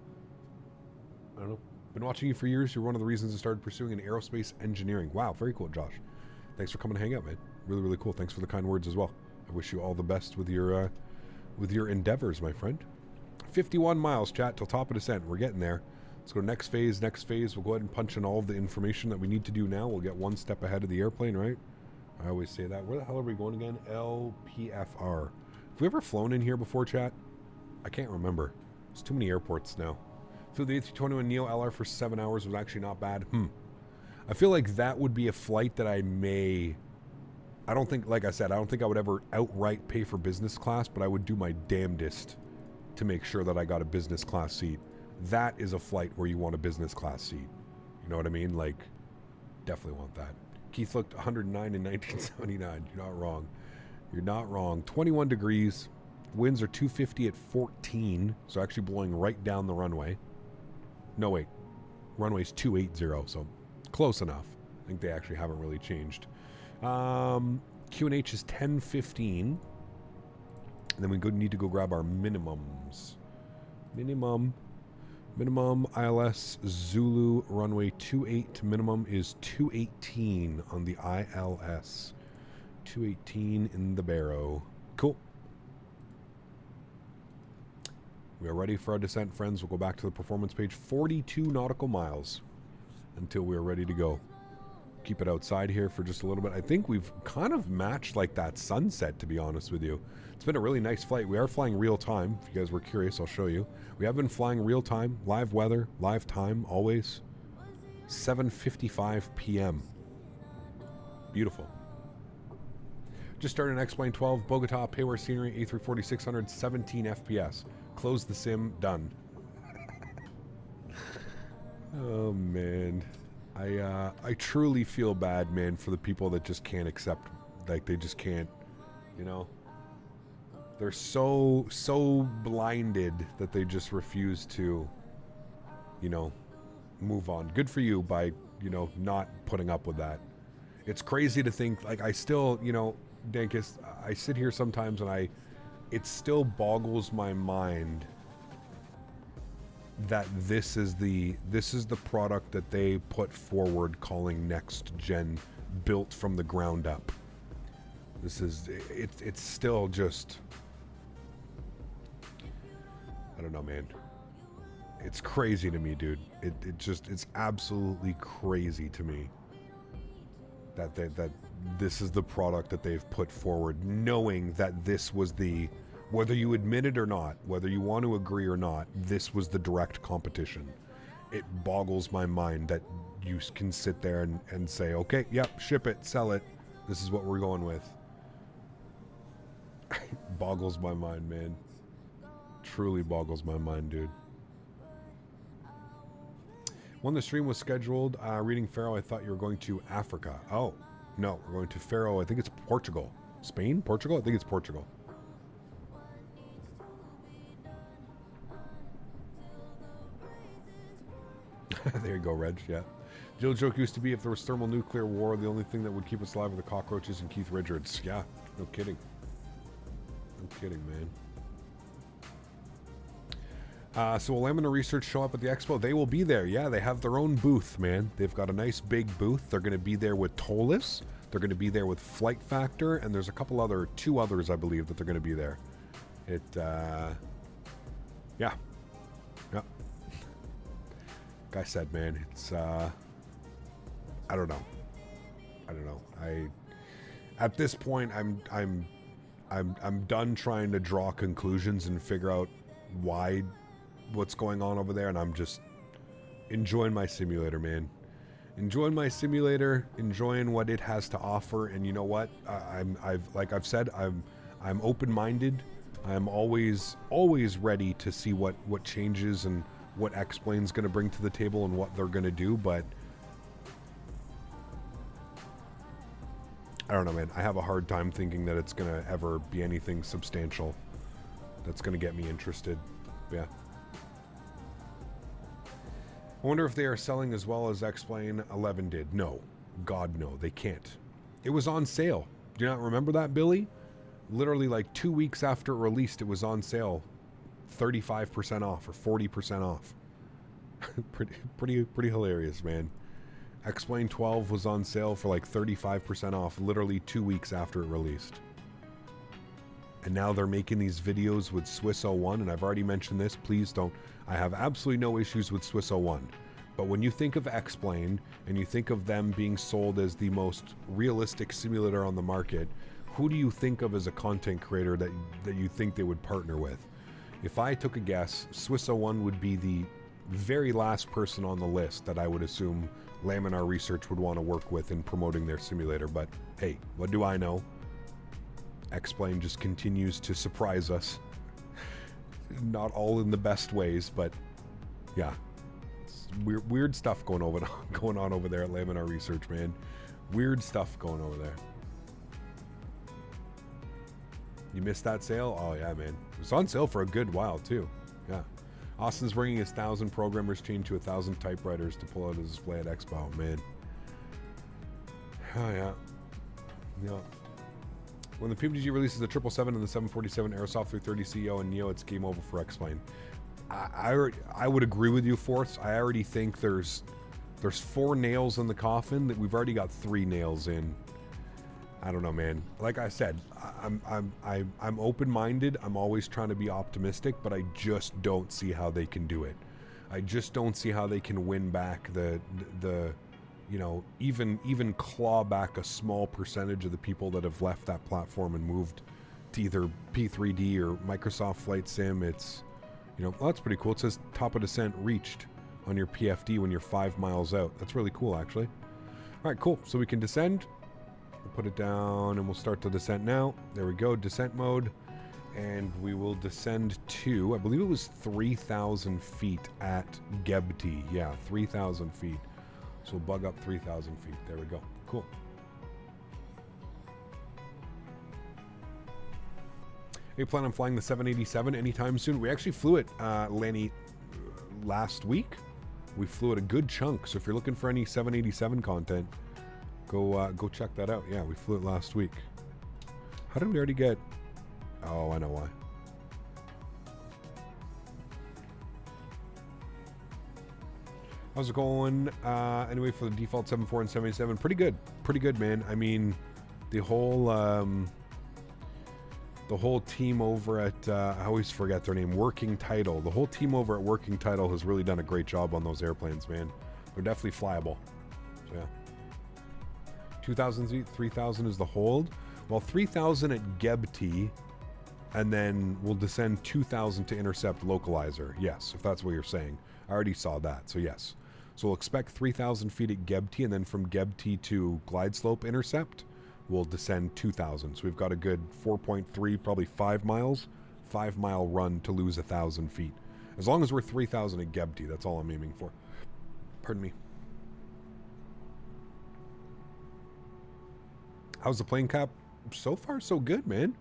[SPEAKER 2] Been watching you for years. You're one of the reasons I started pursuing an aerospace engineering. Wow, very cool, Josh. Thanks for coming to hang out, man. Really, really cool. Thanks for the kind words as well. I wish you all the best with your endeavors, my friend. 51 miles, chat, till top of descent. We're getting there. Let's go to next phase. Next phase, we'll go ahead and punch in all of the information that we need to do now. We'll get one step ahead of the airplane, right? I always say that. Where the hell are we going again? LPFR. Have we ever flown in here before, chat? I can't remember. There's too many airports now. Flew the A321neo LR for 7 hours was actually not bad. I feel like that would be a flight that I don't think, like I said, I don't think I would ever outright pay for business class, but I would do my damnedest to make sure that I got a business class seat. That is a flight where you want a business class seat. You know what I mean? Like, definitely want that. Keith looked 109 in 1979. You're not wrong. You're not wrong. 21 degrees. Winds are 250 at 14. So actually blowing right down the runway. No, wait. Runway's 280, so close enough. I think they actually haven't really changed. QNH is 10:15. And then we need to go grab our minimums. Minimum ILS Zulu runway 28. Minimum is 218 on the ILS. 218 in the Barrow. Cool. We are ready for our descent, friends. We'll go back to the performance page. 42 nautical miles until we are ready to go. Keep it outside here for just a little bit. I think we've kind of matched like that sunset, to be honest with you. It's been a really nice flight. We are flying real time. If you guys were curious, I'll show you. We have been flying real time, live weather, live time, always. 7:55 p.m. Beautiful. Just started an X-Plane 12, Bogota, Payware Scenery, A340-600, 17 FPS. Close the sim, done. Oh, man. I truly feel bad, man, for the people that just can't accept, like, they just can't, you know? They're so blinded that they just refuse to, you know, move on. Good for you by, you know, not putting up with that. It's crazy to think, like, I still, you know, Dankus, I sit here sometimes and it still boggles my mind that this is the product that they put forward calling next gen, built from the ground up. This is it's still just, I don't know, man. It's crazy to me, dude. It's absolutely crazy to me that this is the product that they've put forward, knowing that this was the, whether you admit it or not, whether you want to agree or not, this was the direct competition. It boggles my mind that you can sit there and say, okay, yep, ship it, sell it. This is what we're going with. Boggles my mind, man. Truly boggles my mind, dude. When the stream was scheduled, reading Faro, I thought you were going to Africa. Oh, no, we're going to Faro. I think it's Portugal. Spain? Portugal? I think it's Portugal. There you go, Reg, yeah. Jill joke used to be, if there was thermal nuclear war, the only thing that would keep us alive are the cockroaches and Keith Richards. Yeah, no kidding. No kidding, man. So will Laminar Research show up at the expo? They will be there. Yeah, they have their own booth, man. They've got a nice big booth. They're going to be there with Tolis. They're going to be there with Flight Factor. And there's a couple two others, I believe, that they're going to be there. Yeah. like I said, man, it's I don't know. At this point, I'm done trying to draw conclusions and figure out what's going on over there, and I'm just enjoying my simulator, man. Enjoying my simulator, enjoying what it has to offer, and you know what? Like I've said, I'm open-minded. I'm always ready to see what changes and what X-Plane's going to bring to the table and what they're going to do, but I don't know, man. I have a hard time thinking that it's going to ever be anything substantial that's going to get me interested. Yeah. I wonder if they are selling as well as X-Plane 11 did. No. God, no. They can't. It was on sale. Do you not remember that, Billy? Literally like 2 weeks after it released, it was on sale. 35% off or 40% off. pretty hilarious, man. X-Plane 12 was on sale for like 35% off literally 2 weeks after it released. And now they're making these videos with Swiss 01, and I've already mentioned this, please don't. I have absolutely no issues with Swiss 01. But when you think of X-Plane, and you think of them being sold as the most realistic simulator on the market, who do you think of as a content creator that you think they would partner with? If I took a guess, Swiss 01 would be the very last person on the list that I would assume Laminar Research would want to work with in promoting their simulator. But hey, what do I know? X-Plane just continues to surprise us. Not all in the best ways, but yeah. It's weird stuff going on over there at Laminar Research, man. Weird stuff going over there. You missed that sale? Oh yeah, man. It was on sale for a good while too. Yeah. Austin's bringing his 1,000 programmers chain to 1,000 typewriters to pull out a display at Expo. Oh, man. Oh yeah. Yeah. When the PMDG releases the 777 and the 747 Aerosoft 330 CEO and Neo, it's game over for X-Plane. I would agree with you, Fourths. I already think there's 4 nails in the coffin that we've already got 3 nails in. I don't know, man. Like I said, I'm open-minded. I'm always trying to be optimistic, but I just don't see how they can do it. I just don't see how they can win back the you know, even claw back a small percentage of the people that have left that platform and moved to either P3D or Microsoft Flight Sim. It's, you know, well, that's pretty cool. It says top of descent reached on your PFD when you're 5 miles out. That's really cool, actually. All right, cool. So we can descend. We'll put it down and we'll start the descent now. There we go, descent mode. And we will descend to, I believe it was 3,000 feet at Gebti. Yeah, 3,000 feet. So we'll bug up 3,000 feet. There we go. Cool. You plan on flying the 787 anytime soon? We actually flew it, Lanny, last week. We flew it a good chunk. So if you're looking for any 787 content, go check that out. Yeah, we flew it last week. How did we already get... Oh, I know why. How's it going? Anyway, for the default 74 and 77, pretty good, man. I mean, the whole team over at I always forget their name, Working Title. The whole team over at Working Title has really done a great job on those airplanes, man. They're definitely flyable. So yeah, 2,000, 3,000 is the hold. Well, 3,000 at Gebti, and then we'll descend 2,000 to intercept Localizer. Yes, if that's what you're saying. I already saw that, so yes. So we'll expect 3,000 feet at Gebti, and then from Gebti to Glide Slope Intercept, we'll descend 2,000. So we've got a good 4.3, probably 5 miles, 5-mile run to lose 1,000 feet. As long as we're 3,000 at Gebti, that's all I'm aiming for. Pardon me. How's the plane cap? So far, so good, man.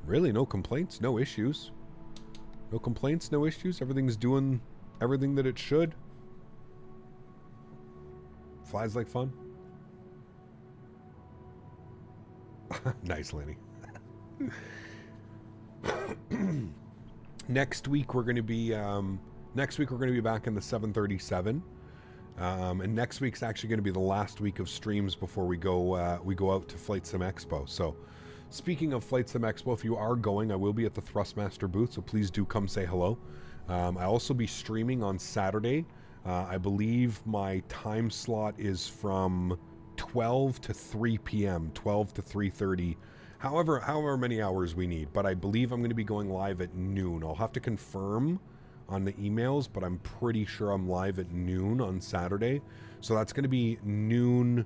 [SPEAKER 2] Really, no complaints, no issues. No complaints, no issues. Everything's doing everything that it should. Flies like fun. Nice, Lenny. Next week we're going to be back in the 737. And next week's actually going to be the last week of streams before we go out to Flight Sim Expo. So, speaking of Flight Sim Expo, if you are going, I will be at the Thrustmaster booth, so please do come say hello. I'll also be streaming on Saturday I believe my time slot is from 12 to 3 p.m., 12 to 3:30, however many hours we need. But I believe I'm going to be going live at noon. I'll have to confirm on the emails, but I'm pretty sure I'm live at noon on Saturday. So that's going to be noon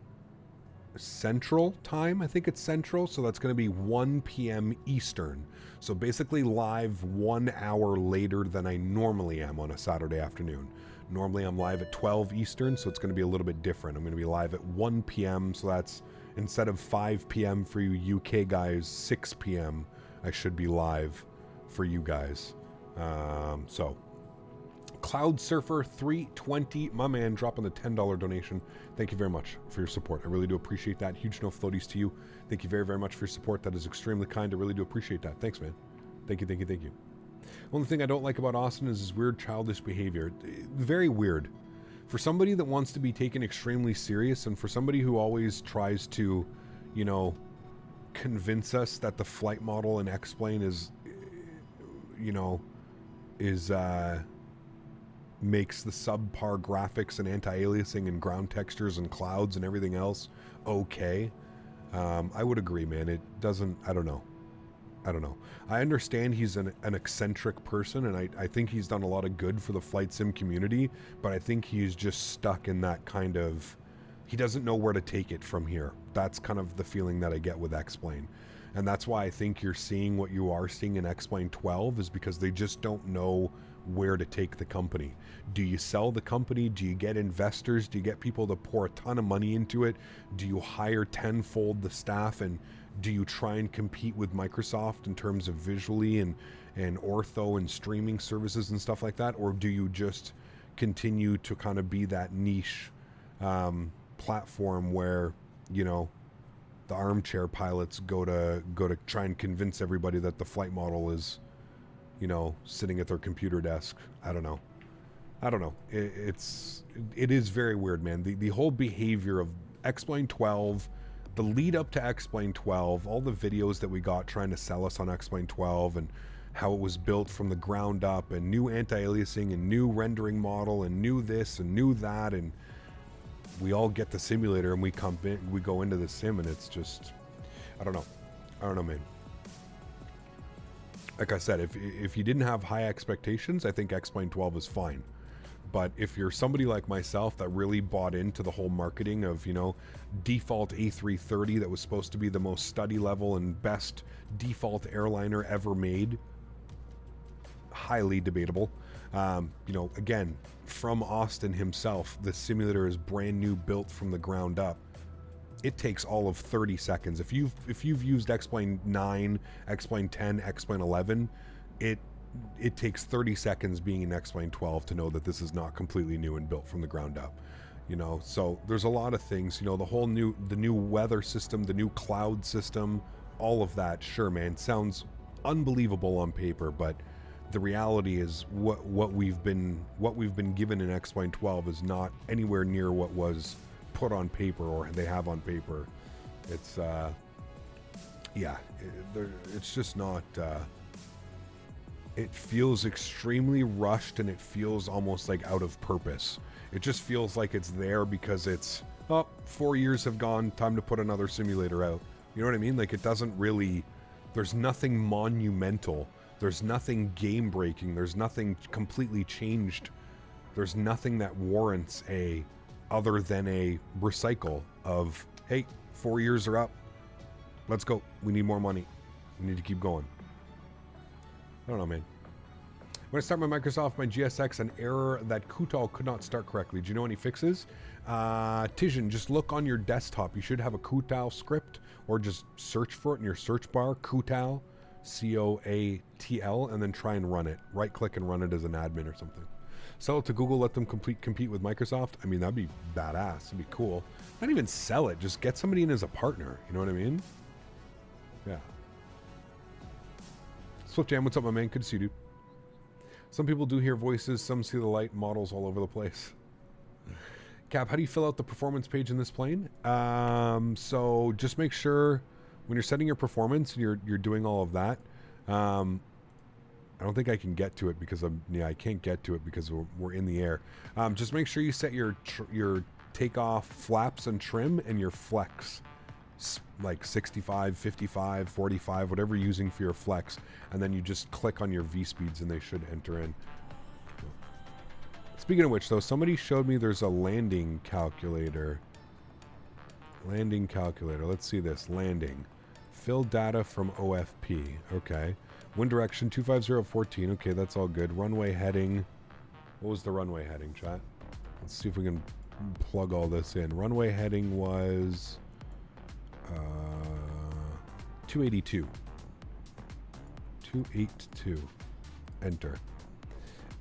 [SPEAKER 2] Central time. I think it's Central. So that's going to be 1 p.m. Eastern. So basically live 1 hour later than I normally am on a Saturday afternoon. Normally I'm live at 12 Eastern, so it's going to be a little bit different. I'm going to be live at 1 p.m. So that's, instead of 5 p.m. for you UK guys, 6 p.m. I should be live for you guys. So Cloud Surfer 320, my man, dropping the $10 donation. Thank you very much for your support. I really do appreciate that. Huge no floaties to you. Thank you very, very much for your support. That is extremely kind. I really do appreciate that. Thanks, man. Thank you, thank you, thank you. Only thing I don't like about Austin is his weird childish behavior. Very weird. For somebody that wants to be taken extremely serious, and for somebody who always tries to, you know, convince us that the flight model in X-Plane is, you know, makes the subpar graphics and anti-aliasing and ground textures and clouds and everything else okay. I would agree, man. It doesn't, I don't know. I understand he's an eccentric person, and I think he's done a lot of good for the flight sim community, but I think he's just stuck in that kind of, he doesn't know where to take it from here. That's kind of the feeling that I get with X-Plane. And that's why I think you're seeing what you are seeing in X-Plane 12, is because they just don't know where to take the company. Do you sell the company? Do you get investors? Do you get people to pour a ton of money into it? Do you hire tenfold the staff, and do you try and compete with Microsoft in terms of visually and ortho and streaming services and stuff like that? Or do you just continue to kind of be that niche platform where, you know, the armchair pilots go to try and convince everybody that the flight model is, you know, sitting at their computer desk? I don't know. It is very weird, man. The whole behavior of X-Plane 12, the lead up to X-Plane 12, all the videos that we got trying to sell us on X-Plane 12 and how it was built from the ground up, and new anti-aliasing and new rendering model and new this and new that, and we all get the simulator and we go into the sim, and it's just, I don't know, man. Like I said, if you didn't have high expectations, I think X-Plane 12 is fine. But if you're somebody like myself that really bought into the whole marketing of, you know, default A330 that was supposed to be the most study level and best default airliner ever made, highly debatable. You know, again, from Austin himself, the simulator is brand new, built from the ground up. It takes all of 30 seconds. If you've used X-Plane 9, X-Plane 10, X-Plane 11, it takes 30 seconds being in X-Plane 12 to know that this is not completely new and built from the ground up. You know, so there's a lot of things, you know, the new weather system, the new cloud system, all of that. Sure, man, sounds unbelievable on paper, but the reality is what we've been given in X-Plane 12 is not anywhere near what was put on paper or they have on paper. It's it's just not, it feels extremely rushed, and it feels almost like out of purpose. It just feels like it's there because it's, 4 years have gone, time to put another simulator out. You know what I mean? Like, it doesn't really, there's nothing monumental. There's nothing game breaking. There's nothing completely changed. There's nothing that warrants other than a recycle of, hey, 4 years are up. Let's go. We need more money. We need to keep going. I don't know, man. When I start my Microsoft, my GSX, an error that Kutal could not start correctly. Do you know any fixes? Tijan, just look on your desktop. You should have a Kutal script, or just search for it in your search bar, Kutal, C-O-A-T-L, and then try and run it. Right click and run it as an admin or something. Sell it to Google, let them compete with Microsoft. I mean, that'd be badass. It'd be cool. Not even sell it, just get somebody in as a partner. You know what I mean? Yeah. Swift Jam, what's up, my man? Good to see you, dude. Some people do hear voices, some see the light, models all over the place. Cap, how do you fill out the performance page in this plane? So just make sure when you're setting your performance and you're doing all of that, I don't think I can get to it because I can't get to it because we're in the air. Just make sure you set your takeoff flaps and trim and your flex, like 65, 55, 45, whatever you're using for your flex, and then you just click on your V-speeds and they should enter in. Speaking of which, though, somebody showed me there's a landing calculator. Landing calculator. Let's see this. Landing. Fill data from OFP. Okay. Wind direction 25014. Okay, that's all good. Runway heading. What was the runway heading, chat? Let's see if we can plug all this in. Runway heading was 282. 282. Enter.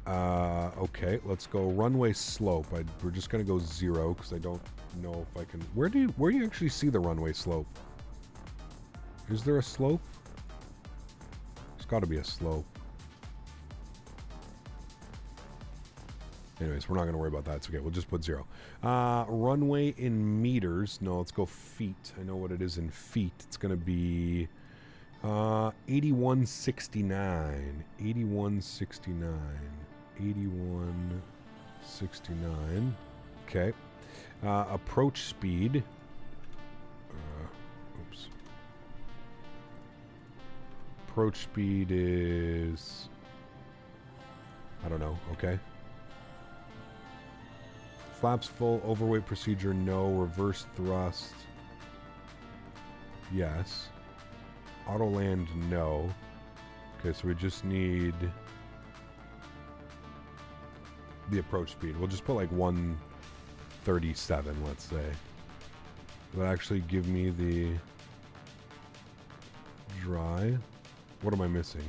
[SPEAKER 2] Okay, let's go runway slope. We're just gonna go 0 because I don't know if I can. Where do you actually see the runway slope? Is there a slope? There's got to be a slope. Anyways, we're not gonna worry about that. It's okay. We'll just put 0. Runway in meters. No, let's go feet. I know what it is in feet. It's gonna be 8169. 8169. 8169. Okay. Approach speed. Oops. Approach speed is... I don't know. Okay. Flaps full. Overweight procedure. No. Reverse thrust. Yes. Auto land. No. Okay, so we just need... the approach speed. We'll just put like 137, let's say. Will that actually give me the dry? What am I missing?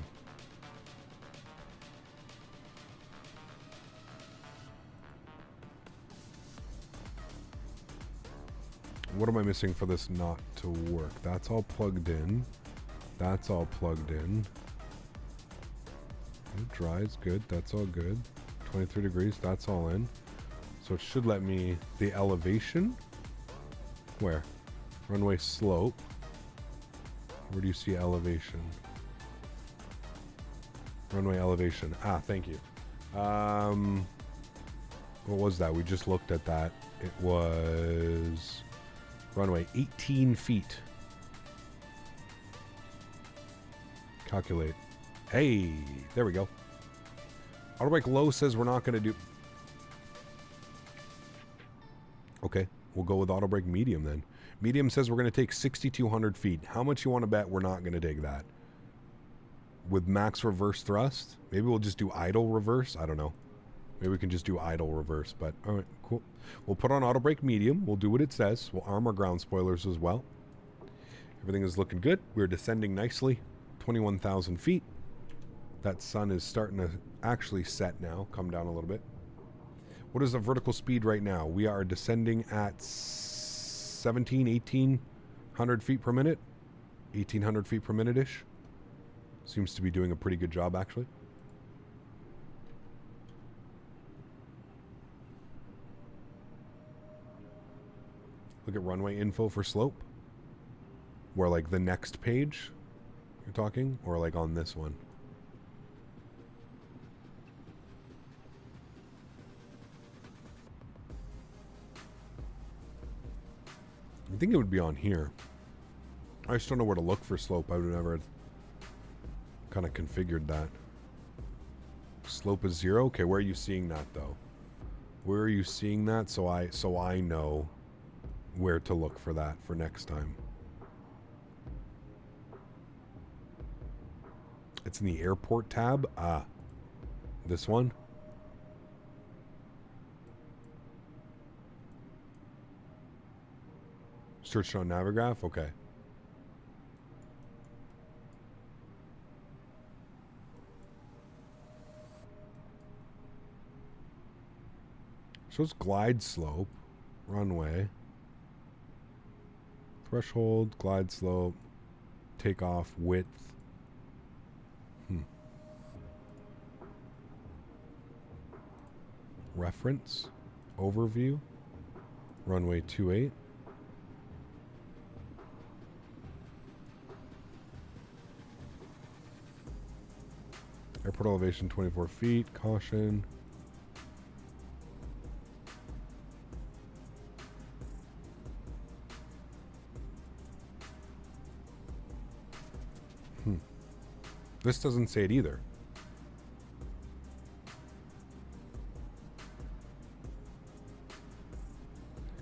[SPEAKER 2] What am I missing for this not to work? That's all plugged in. That's all plugged in. Dry is good. That's all good. 23 degrees, that's all in. So it should let me... the elevation? Where? Runway slope. Where do you see elevation? Runway elevation. Ah, thank you. What was that? We just looked at that. It was... runway 18 feet. Calculate. Hey, there we go. Autobrake low says we're not going to do... Okay, we'll go with autobrake medium then. Medium says we're going to take 6,200 feet. How much you want to bet we're not going to take that? With max reverse thrust? Maybe we'll just do idle reverse? I don't know. Maybe we can just do idle reverse, but alright, cool. We'll put on autobrake medium. We'll do what it says. We'll arm our ground spoilers as well. Everything is looking good. We're descending nicely. 21,000 feet. That sun is starting to actually set now. Come down a little bit. What is the vertical speed right now? We are descending at 1,800 feet per minute. 1,800 feet per minute-ish. Seems to be doing a pretty good job, actually. Look at runway info for slope. Where, like, the next page you're talking? Or, like, on this one? I think it would be on here. I just don't know where to look for slope. I would have never kind of configured that. Slope is 0. Okay, where are you seeing that though? Where are you seeing that so I know where to look for that for next time? It's in the airport tab. Ah, this one. Searched on Navigraph? Okay. Shows glide slope, runway, threshold, glide slope, takeoff, width. Reference, overview, runway 28. Airport elevation 24 feet. Caution. This doesn't say it either.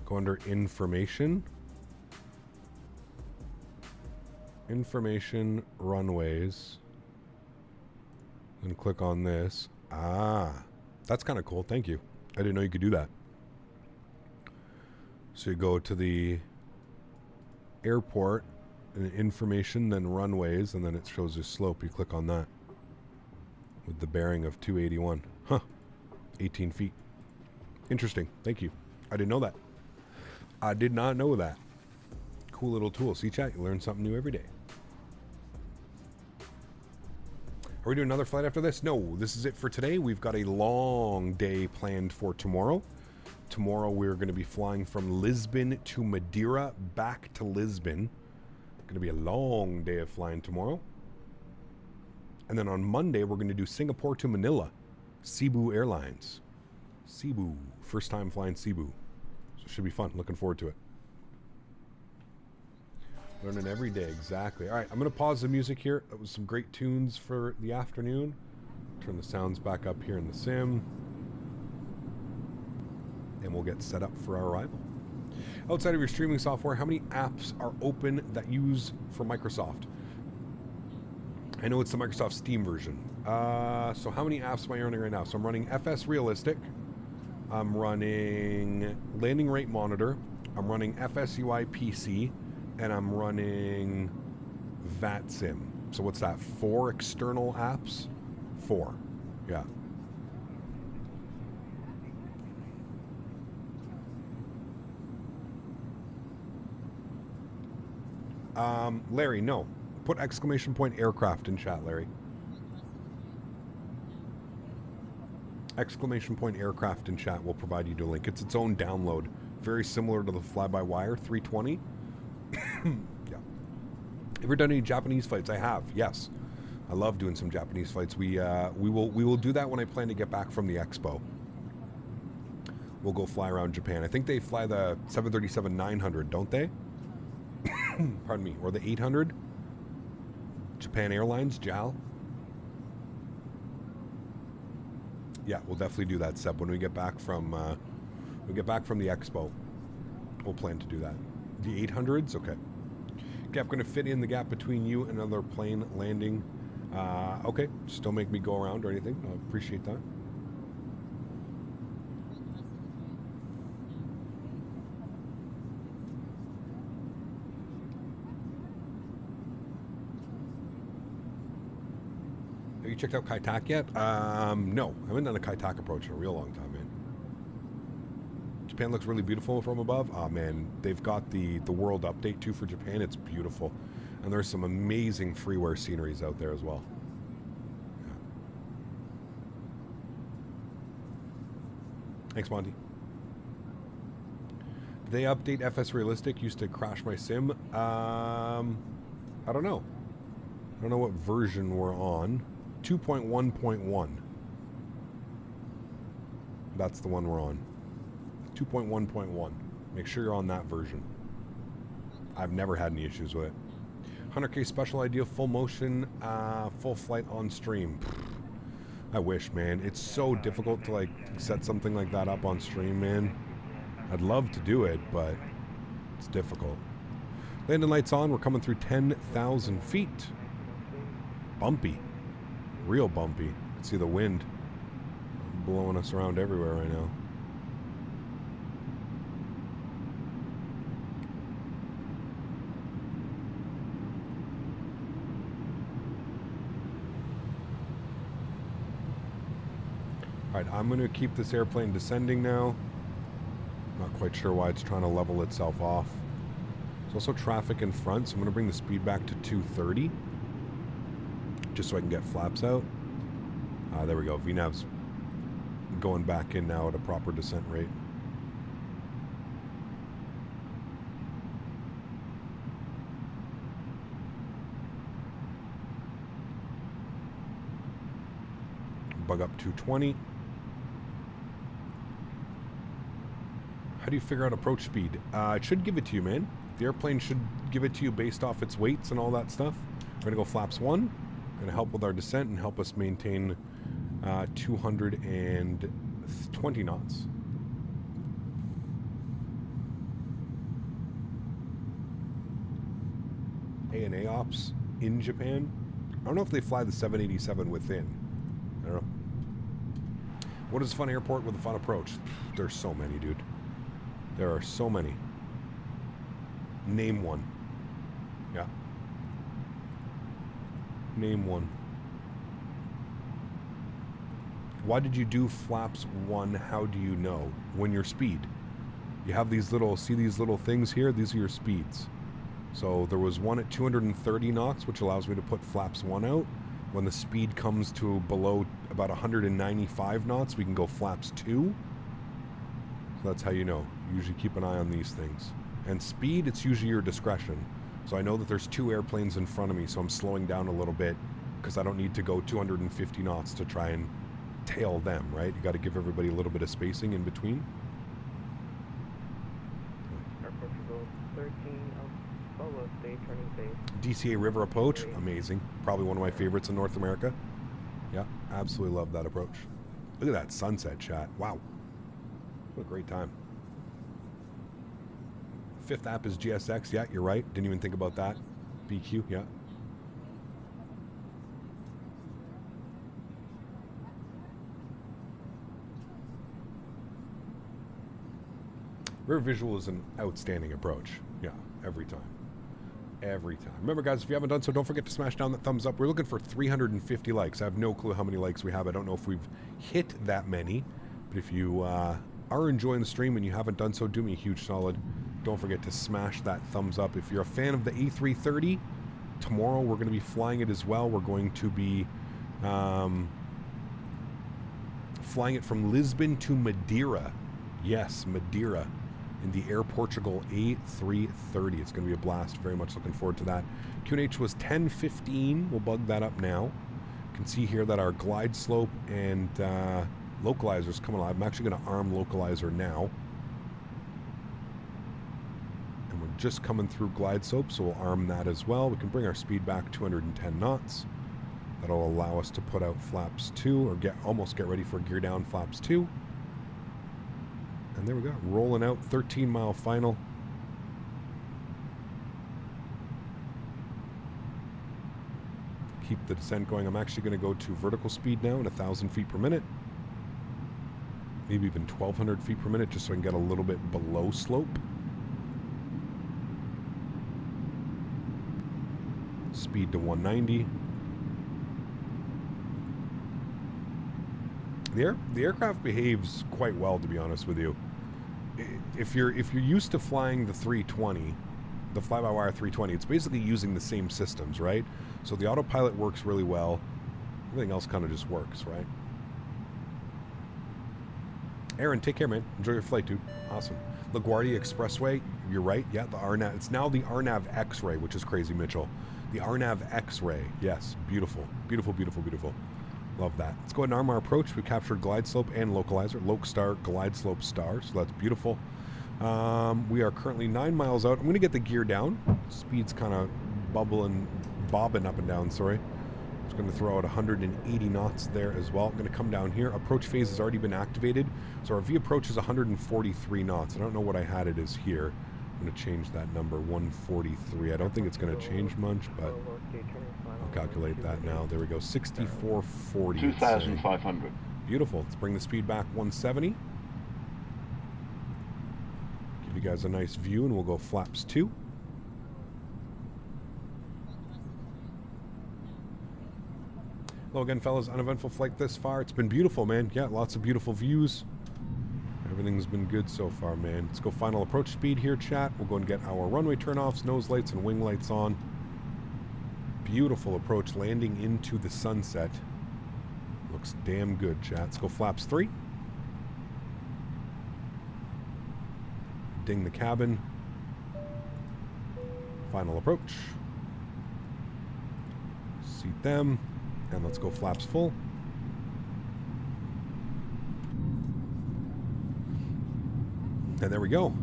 [SPEAKER 2] Go under information. Information, runways. Then click on this. Ah, that's kind of cool. Thank you. I didn't know you could do that. So you go to the airport and information, then runways, and then it shows you slope. You click on that with the bearing of 281. Huh. 18 feet. Interesting. Thank you. I didn't know that. I did not know that. Cool little tool. See, chat, you learn something new every day. Are we doing another flight after this? No, this is it for today. We've got a long day planned for tomorrow. Tomorrow we're going to be flying from Lisbon to Madeira, back to Lisbon. Going to be a long day of flying tomorrow. And then on Monday, we're going to do Singapore to Manila. Cebu Airlines. Cebu. First time flying Cebu. So it should be fun. Looking forward to it. Learning every day. Exactly. All right. I'm going to pause the music here. That was some great tunes for the afternoon. Turn the sounds back up here in the sim. And we'll get set up for our arrival. Outside of your streaming software, how many apps are open that use for Microsoft? I know it's the Microsoft Steam version. So how many apps am I running right now? So I'm running FS Realistic. I'm running Landing Rate Monitor. I'm running FSUI PC. And I'm running VATSIM. So what's that? 4 external apps? 4. Yeah. Larry, no. Put exclamation point aircraft in chat, Larry. Exclamation point aircraft in chat will provide you the link. It's its own download. Very similar to the fly-by-wire 320. Yeah. Ever done any Japanese flights? I have, yes. I love doing some Japanese flights. We will do that when I plan to get back from the expo. We'll go fly around Japan. I think they fly the 737-900, don't they? Pardon me. Or the 800? Japan Airlines, JAL. Yeah, we'll definitely do that, Seb. When we get back from the expo, we'll plan to do that. The 800s? Okay. Okay, I'm going to fit in the gap between you and another plane landing. Okay, just don't make me go around or anything. I appreciate that. Have you checked out Kaitak yet? No. I haven't done a Kaitak approach in a real long time, man. Japan looks really beautiful from above. Oh, man. They've got the world update, too, for Japan. It's beautiful. And there's some amazing freeware sceneries out there as well. Yeah. Thanks, Monty. Did they update FS Realistic? Used to crash my sim. I don't know. I don't know what version we're on. 2.1.1. That's the one we're on. 2.1.1. Make sure you're on that version. I've never had any issues with it. 100K special idea, full motion, full flight on stream. I wish, man. It's so difficult to like set something like that up on stream, man. I'd love to do it, but it's difficult. Landing lights on. We're coming through 10,000 feet. Bumpy. Real bumpy. See the wind blowing us around everywhere right now. Alright, I'm going to keep this airplane descending now. Not quite sure why it's trying to level itself off. There's also traffic in front, so I'm going to bring the speed back to 230. Just so I can get flaps out. There we go. VNAV's going back in now at a proper descent rate. bug up 220. How do you figure out approach speed? It should give it to you, man. The airplane should give it to you based off its weights and all that stuff. We're going to go flaps 1. Going to help with our descent and help us maintain 220 knots. A&A ops in Japan. I don't know if they fly the 787 within. I don't know. What is a fun airport with a fun approach? There's so many, dude. There are so many. Name one. Yeah. Name one. Why did you do flaps 1? How do you know? When your speed. You have these little, see these little things here? These are your speeds. So there was one at 230 knots, which allows me to put flaps 1 out. When the speed comes to below about 195 knots, we can go flaps 2. So that's how you know. Usually keep an eye on these things. And speed, it's usually your discretion. So I know that there's 2 airplanes in front of me, so I'm slowing down a little bit because I don't need to go 250 knots to try and tail them, right? You got to give everybody a little bit of spacing in between.
[SPEAKER 5] Airport Control 13 Solo, stay turning base.
[SPEAKER 2] DCA River approach, amazing. Probably one of my favorites in North America. Yeah, absolutely love that approach. Look at that sunset, chat. Wow. What a great time. 5th app is GSX. Yeah, you're right. Didn't even think about that. BQ, yeah. Rear visual is an outstanding approach. Yeah, every time. Every time. Remember, guys, if you haven't done so, don't forget to smash down that thumbs up. We're looking for 350 likes. I have no clue how many likes we have. I don't know if we've hit that many. But if you are enjoying the stream and you haven't done so, do me a huge solid. Don't forget to smash that thumbs up. If you're a fan of the A330, tomorrow we're going to be flying it as well. We're going to be flying it from Lisbon to Madeira. Yes, Madeira. In the Air Portugal A330. It's going to be a blast. Very much looking forward to that. QNH was 10:15. We'll bug that up now. You can see here that our glide slope and localizer's coming alive. I'm actually going to arm localizer now. And we're just coming through glide slope, so we'll arm that as well. We can bring our speed back 210 knots. That'll allow us to put out flaps 2, or almost get ready for gear down flaps 2. And there we go, rolling out 13-mile final. Keep the descent going. I'm actually going to go to vertical speed now at 1,000 feet per minute. Maybe even 1,200 feet per minute, just so I can get a little bit below slope. Speed to 190. The aircraft behaves quite well, to be honest with you. If you're used to flying the 320, the fly-by-wire 320, it's basically using the same systems, right? So the autopilot works really well. Everything else kind of just works, right? Erin, take care, man. Enjoy your flight, dude. Awesome. LaGuardia Expressway, you're right. Yeah, the RNAV. It's now the RNAV X-ray, which is crazy, Mitchell. The RNAV X-ray. Yes, beautiful. Beautiful, beautiful, beautiful. Love that. Let's go ahead and arm our approach. We captured glide slope and localizer. Loc star, glide slope star. So that's beautiful. We are currently 9 miles out. I'm going to get the gear down. Speed's kind of bobbing up and down, sorry. Just going to throw out 180 knots there as well. I'm going to come down here. Approach phase has already been activated. So our V approach is 143 knots. I don't know what I had it as here. I'm going to change that number, 143. I don't think it's going to change much, but I'll calculate that now. There we go, 6440.
[SPEAKER 8] 2,500.
[SPEAKER 2] Beautiful. Let's bring the speed back 170. Give you guys a nice view, and we'll go flaps 2. Hello again, fellas. Uneventful flight this far. It's been beautiful, man. Yeah, lots of beautiful views. Everything's been good so far, man. Let's go final approach speed here, chat. We'll go and get our runway turnoffs, nose lights, and wing lights on. Beautiful approach, landing into the sunset. Looks damn good, chat. Let's go flaps 3. Ding the cabin. Final approach. Seat them. And let's go flaps full. And there we go.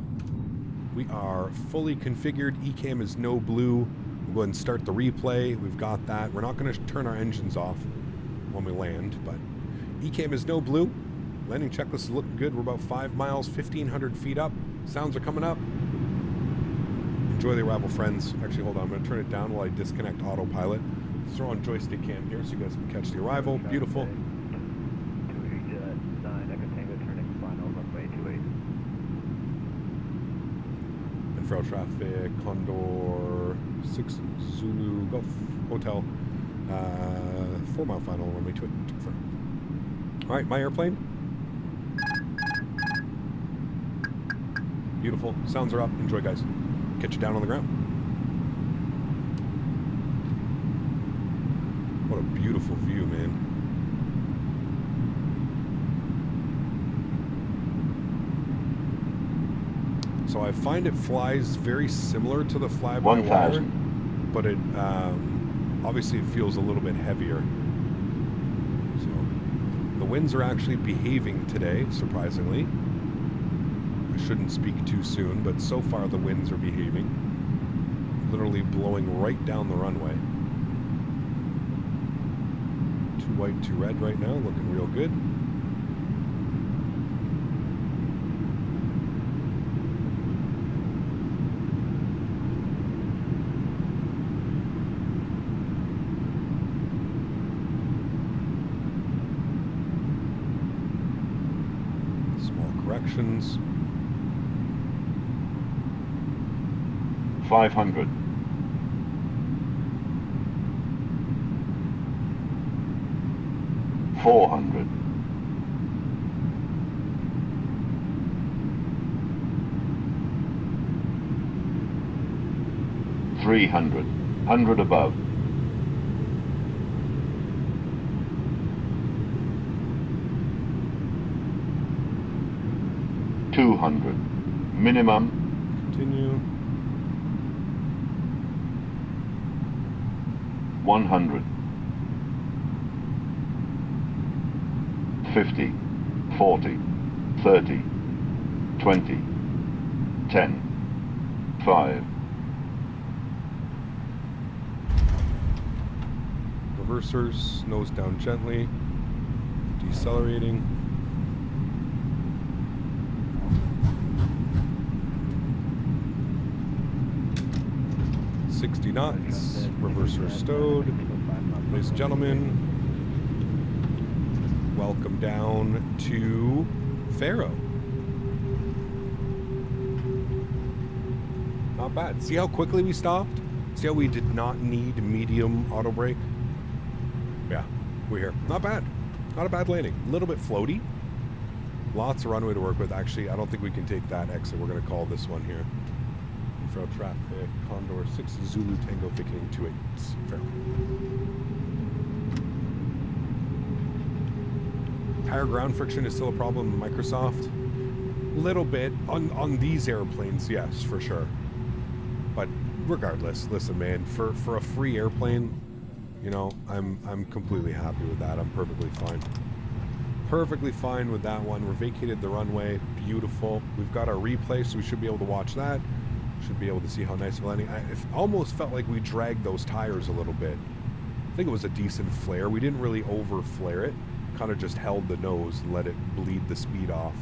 [SPEAKER 2] We are fully configured. ECAM is no blue. We'll go ahead and start the replay. We've got that. We're not going to turn our engines off when we land, but ECAM is no blue. Landing checklist is looking good. We're about 5 miles, 1,500 feet up. Sounds are coming up. Enjoy the arrival, friends. Actually, hold on. I'm going to turn it down while I disconnect autopilot. Throw on joystick cam here so you guys can catch the arrival. Beautiful.
[SPEAKER 5] 9, Echo Tango turning final runway 28.
[SPEAKER 2] And Faro traffic, Condor, 6 Zulu, Golf Hotel, 4 mile final runway 28. All right, my airplane. Beautiful. Sounds are up. Enjoy, guys. Catch you down on the ground. What a beautiful view, man. So I find it flies very similar to the fly-by-wire, but it obviously it feels a little bit heavier. So the winds are actually behaving today, surprisingly. I shouldn't speak too soon, but so far the winds are behaving. Literally blowing right down the runway. 2 white, 2 red right now, looking real good. Small corrections.
[SPEAKER 8] 500. 400. 300. 100 above. 200. Minimum.
[SPEAKER 2] Continue.
[SPEAKER 8] 100. 50, 40, 30, 20, 10, 5.
[SPEAKER 2] Reversers, nose down gently. Decelerating. .60 knots. Reverser stowed. Ladies and gentlemen, welcome down to Faro. Not bad. See how quickly we stopped? See how we did not need medium auto brake? Yeah, we're here. Not bad. Not a bad landing. A little bit floaty. Lots of runway to work with. Actually, I don't think we can take that exit. We're going to call this one here. Faro traffic, Condor 6 Zulu Tango picking 28. Faro. Higher ground friction is still a problem in Microsoft. Little bit on these airplanes, yes, for sure. But regardless, listen, man, for a free airplane, you know, I'm completely happy with that. I'm perfectly fine. Perfectly fine with that one. We're vacated the runway. Beautiful. We've got our replay, so we should be able to watch that. Should be able to see how nice of a landing. It almost felt like we dragged those tires a little bit. I think it was a decent flare. We didn't really over flare it. Kind of just held the nose and let it bleed the speed off.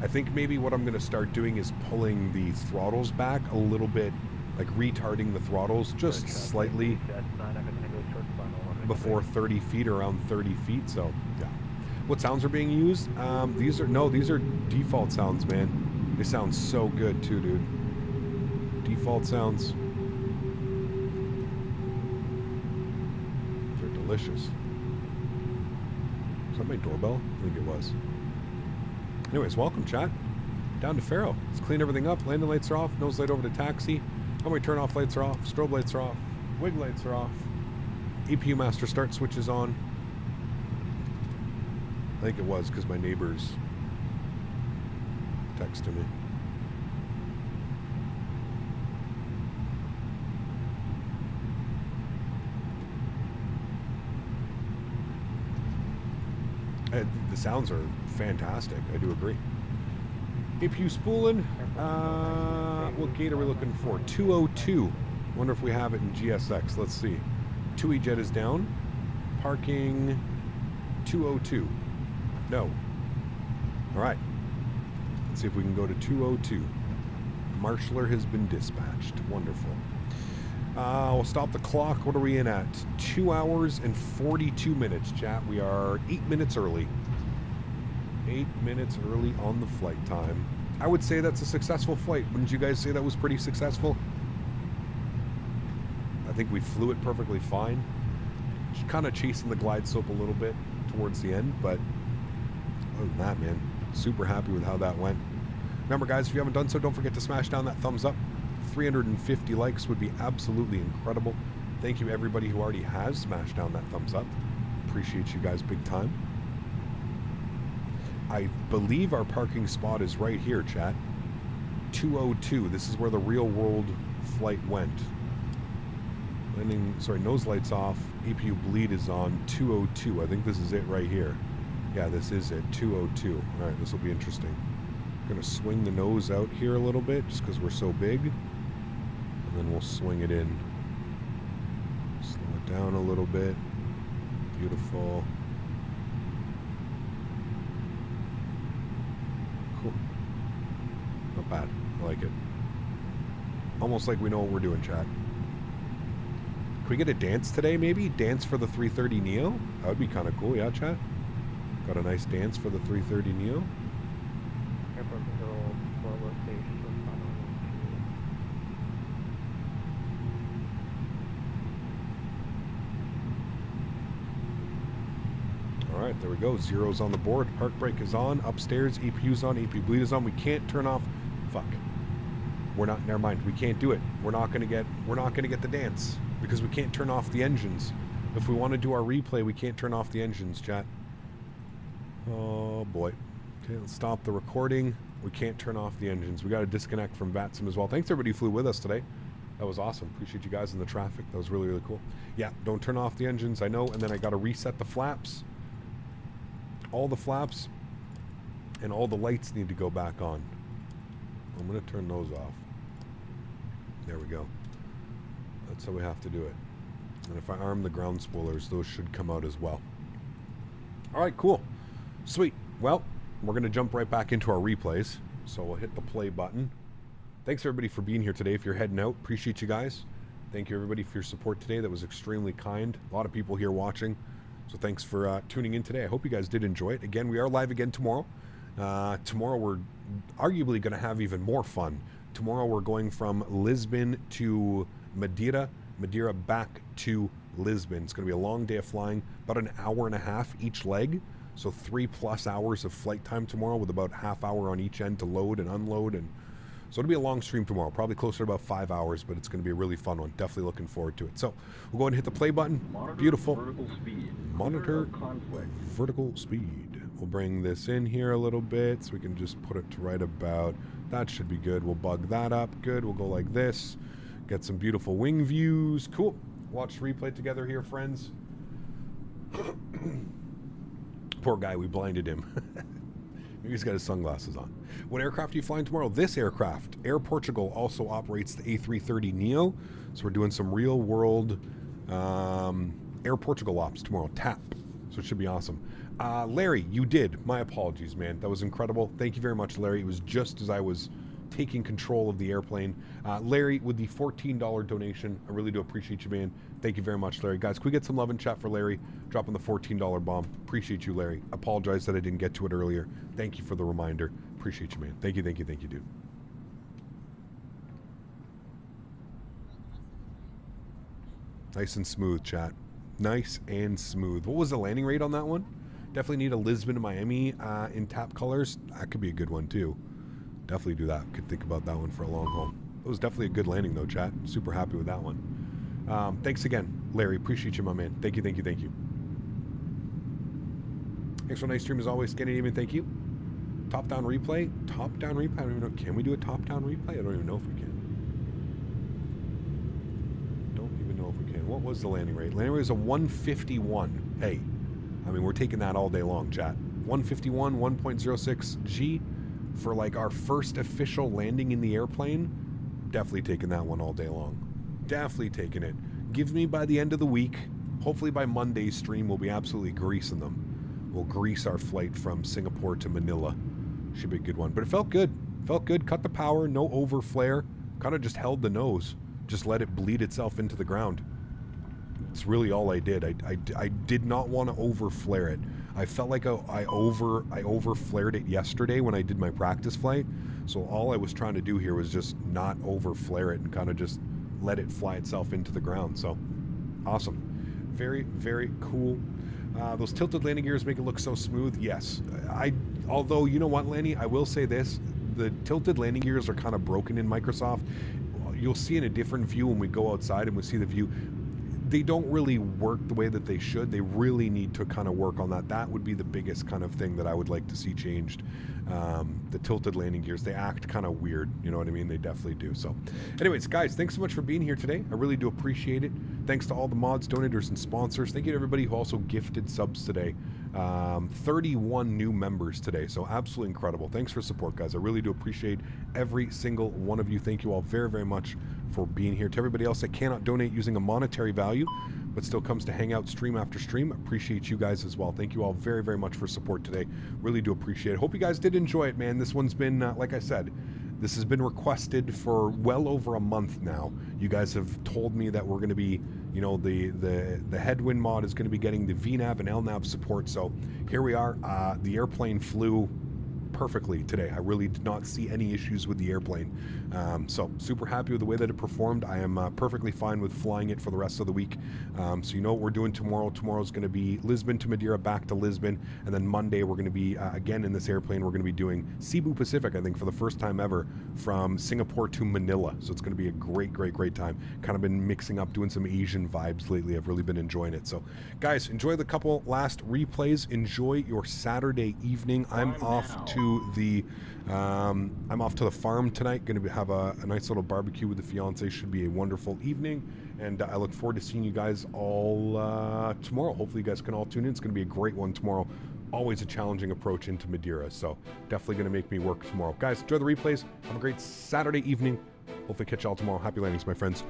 [SPEAKER 2] I think maybe what I'm going to start doing is pulling the throttles back a little bit, like retarding the throttles just slightly before 30 feet, around 30 feet. So yeah. What sounds are being used? These are default sounds, man. They sound so good too, dude. Default sounds. They're delicious. Is that my doorbell? I think it was. Anyways, welcome, chat. Down to Faro. Let's clean everything up. Landing lights are off. Nose light over to taxi. Runway turn off lights are off. Strobe lights are off. Wig lights are off. APU master start switch is on. I think it was because my neighbors texted me. The sounds are fantastic. I do agree. APU spooling. What gate are we looking for? 202. Wonder if we have it in GSX. Let's see. 2E jet is down. Parking 202. No. All right. Let's see if we can go to 202. Marshaller has been dispatched. Wonderful. We'll stop the clock. What are we in at? 2 hours and 42 minutes, chat. We are 8 minutes early. 8 minutes early on the flight time. I would say that's a successful flight. Wouldn't you guys say that was pretty successful? I think we flew it perfectly fine. Just kind of chasing the glide slope a little bit towards the end, but other than that, man, super happy with how that went. Remember, guys, if you haven't done so, don't forget to smash down that thumbs up. 350 likes would be absolutely incredible. Thank you, everybody who already has smashed down that thumbs up. Appreciate you guys big time. I believe our parking spot is right here, chat. 202. This is where the real world flight went. Landing, sorry, nose lights off. APU bleed is on 202. I think this is it right here. Yeah, this is it. 202. All right, this will be interesting. I'm going to swing the nose out here a little bit just because we're so big. And then we'll swing it in. Slow it down a little bit. Beautiful. Cool. Not bad. I like it. Almost like we know what we're doing, chat. Can we get a dance today, maybe? Dance for the 330neo? That would be kind of cool, yeah, chat? Got a nice dance for the 330neo. Alright, there we go. Zero's on the board. Park brake is on. Upstairs, EPU's on. EPU bleed is on. We can't turn off. Fuck. We're not, never mind. We can't do it. We're not gonna get the dance because we can't turn off the engines. If we want to do our replay, we can't turn off the engines, chat. Oh boy. Okay, let's stop the recording. We can't turn off the engines. We got to disconnect from VATSIM as well. Thanks everybody who flew with us today. That was awesome. Appreciate you guys in the traffic. That was really, really cool. Yeah, don't turn off the engines. I know. And then I got to reset the flaps. All the flaps and all the lights need to go back on. I'm going to turn those off. There we go. That's how we have to do it. And if I arm the ground spoilers, those should come out as well. All right, cool. Sweet. Well, we're going to jump right back into our replays. So we'll hit the play button. Thanks, everybody, for being here today. If you're heading out, appreciate you guys. Thank you, everybody, for your support today. That was extremely kind. A lot of people here watching. So thanks for tuning in today. I hope you guys did enjoy it. Again, we are live again tomorrow. Tomorrow we're arguably going to have even more fun. Tomorrow we're going from Lisbon to Madeira, Madeira back to Lisbon. It's going to be a long day of flying, about an hour and a half each leg. So 3+ hours of flight time tomorrow with about half hour on each end to load and unload. And so it'll be a long stream tomorrow, probably closer to about 5 hours, but it's going to be a really fun one. Definitely looking forward to it. So we'll go ahead and hit the play button.
[SPEAKER 9] Monitor
[SPEAKER 2] beautiful.
[SPEAKER 9] Vertical speed.
[SPEAKER 2] Monitor
[SPEAKER 9] conflict.
[SPEAKER 2] vertical speed. We'll bring this in here a little bit so we can just put it to right about. That should be good. We'll bug that up. Good. We'll go like this. Get some beautiful wing views. Cool. Watch the replay together here, friends. Poor guy, we blinded him. Maybe he's got his sunglasses on. What aircraft are you flying tomorrow? This aircraft. Air Portugal also operates the A330neo. So we're doing some real world Air Portugal ops tomorrow. TAP. So it should be awesome. Larry, you did. My apologies, man. That was incredible. Thank you very much, Larry. It was just as I was taking control of the airplane. Larry, with the $14 donation, I really do appreciate you, man. Thank you very much, Larry. Guys, can we get some love and chat for Larry? Dropping the $14 bomb. Appreciate you, Larry. Apologize that I didn't get to it earlier. Thank you for the reminder. Appreciate you, man. Thank you, thank you, thank you, dude. Nice and smooth, chat. Nice and smooth. What was the landing rate on that one? Definitely need a Lisbon to Miami in TAP colors. That could be a good one, too. Definitely do that. Could think about that one for a long haul. It was definitely a good landing, though, chat. Super happy with that one. Thanks again, Larry. Appreciate you, my man. Thank you, thank you, thank you. Thanks for a nice stream as always. Scandinavian, thank you. Top-down replay? Top-down replay? I don't even know. Can we do a top-down replay? I don't even know if we can. Don't even know if we can. What was the landing rate? Landing rate was a 151. Hey, I mean, we're taking that all day long, chat. 151, 1.06 G. for like our first official landing in the airplane, definitely taking that one all day long. Definitely taking it. Give me by the end of the week, hopefully by Monday's stream, we'll be absolutely greasing them. We'll grease our flight from Singapore to Manila. Should be a good one. But it felt good. Felt good. Cut the power, no over flare. Kind of just held the nose. Just let it bleed itself into the ground. It's really all I did. I did not want to over flare it. I felt like I over flared it yesterday when I did my practice flight. So all I was trying to do here was just not over flare it and kind of just let it fly itself into the ground. So awesome. Very, very cool. Those tilted landing gears make it look so smooth. Yes. Although, you know what, Lanny? I will say this. The tilted landing gears are kind of broken in Microsoft. You'll see in a different view when we go outside and we see the view. They don't really work the way that they should. They really need to kind of work on that. That would be the biggest kind of thing that I would like to see changed. The tilted landing gears, they act kind of weird. You know what I mean? They definitely do. So anyways, guys, thanks so much for being here today. I really do appreciate it. Thanks to all the mods, donators, and sponsors. Thank you to everybody who also gifted subs today. 31 new members today. So absolutely incredible. Thanks for support, guys. I really do appreciate every single one of you. Thank you all very, very much for being here. To everybody else that cannot donate using a monetary value, but still comes to hang out stream after stream, appreciate you guys as well. Thank you all very, very much for support today. Really do appreciate it. Hope you guys did enjoy it, man. This one's been, like I said, this has been requested for well over a month now. You guys have told me that we're going to be, you know, the Headwind mod is going to be getting the VNAV and LNAV support. So here we are. The airplane flew perfectly today. I really did not see any issues with the airplane. So super happy with the way that it performed. I am perfectly fine with flying it for the rest of the week. So you know what we're doing tomorrow. Tomorrow's going to be Lisbon to Madeira, back to Lisbon. And then Monday we're going to be, again in this airplane, we're going to be doing Cebu Pacific, I think for the first time ever, from Singapore to Manila. So it's going to be a great, great, great time. Kind of been mixing up, doing some Asian vibes lately. I've really been enjoying it. So guys, enjoy the couple last replays. Enjoy your Saturday evening. I'm off to the farm tonight. Going to have a nice little barbecue with the fiance. Should be a wonderful evening, and I look forward to seeing you guys all tomorrow. Hopefully you guys can all tune in. It's going to be a great one tomorrow. Always a challenging approach into Madeira, so definitely going to make me work tomorrow. Guys, enjoy the replays. Have a great Saturday evening. Hopefully catch y'all tomorrow. Happy landings, my friends.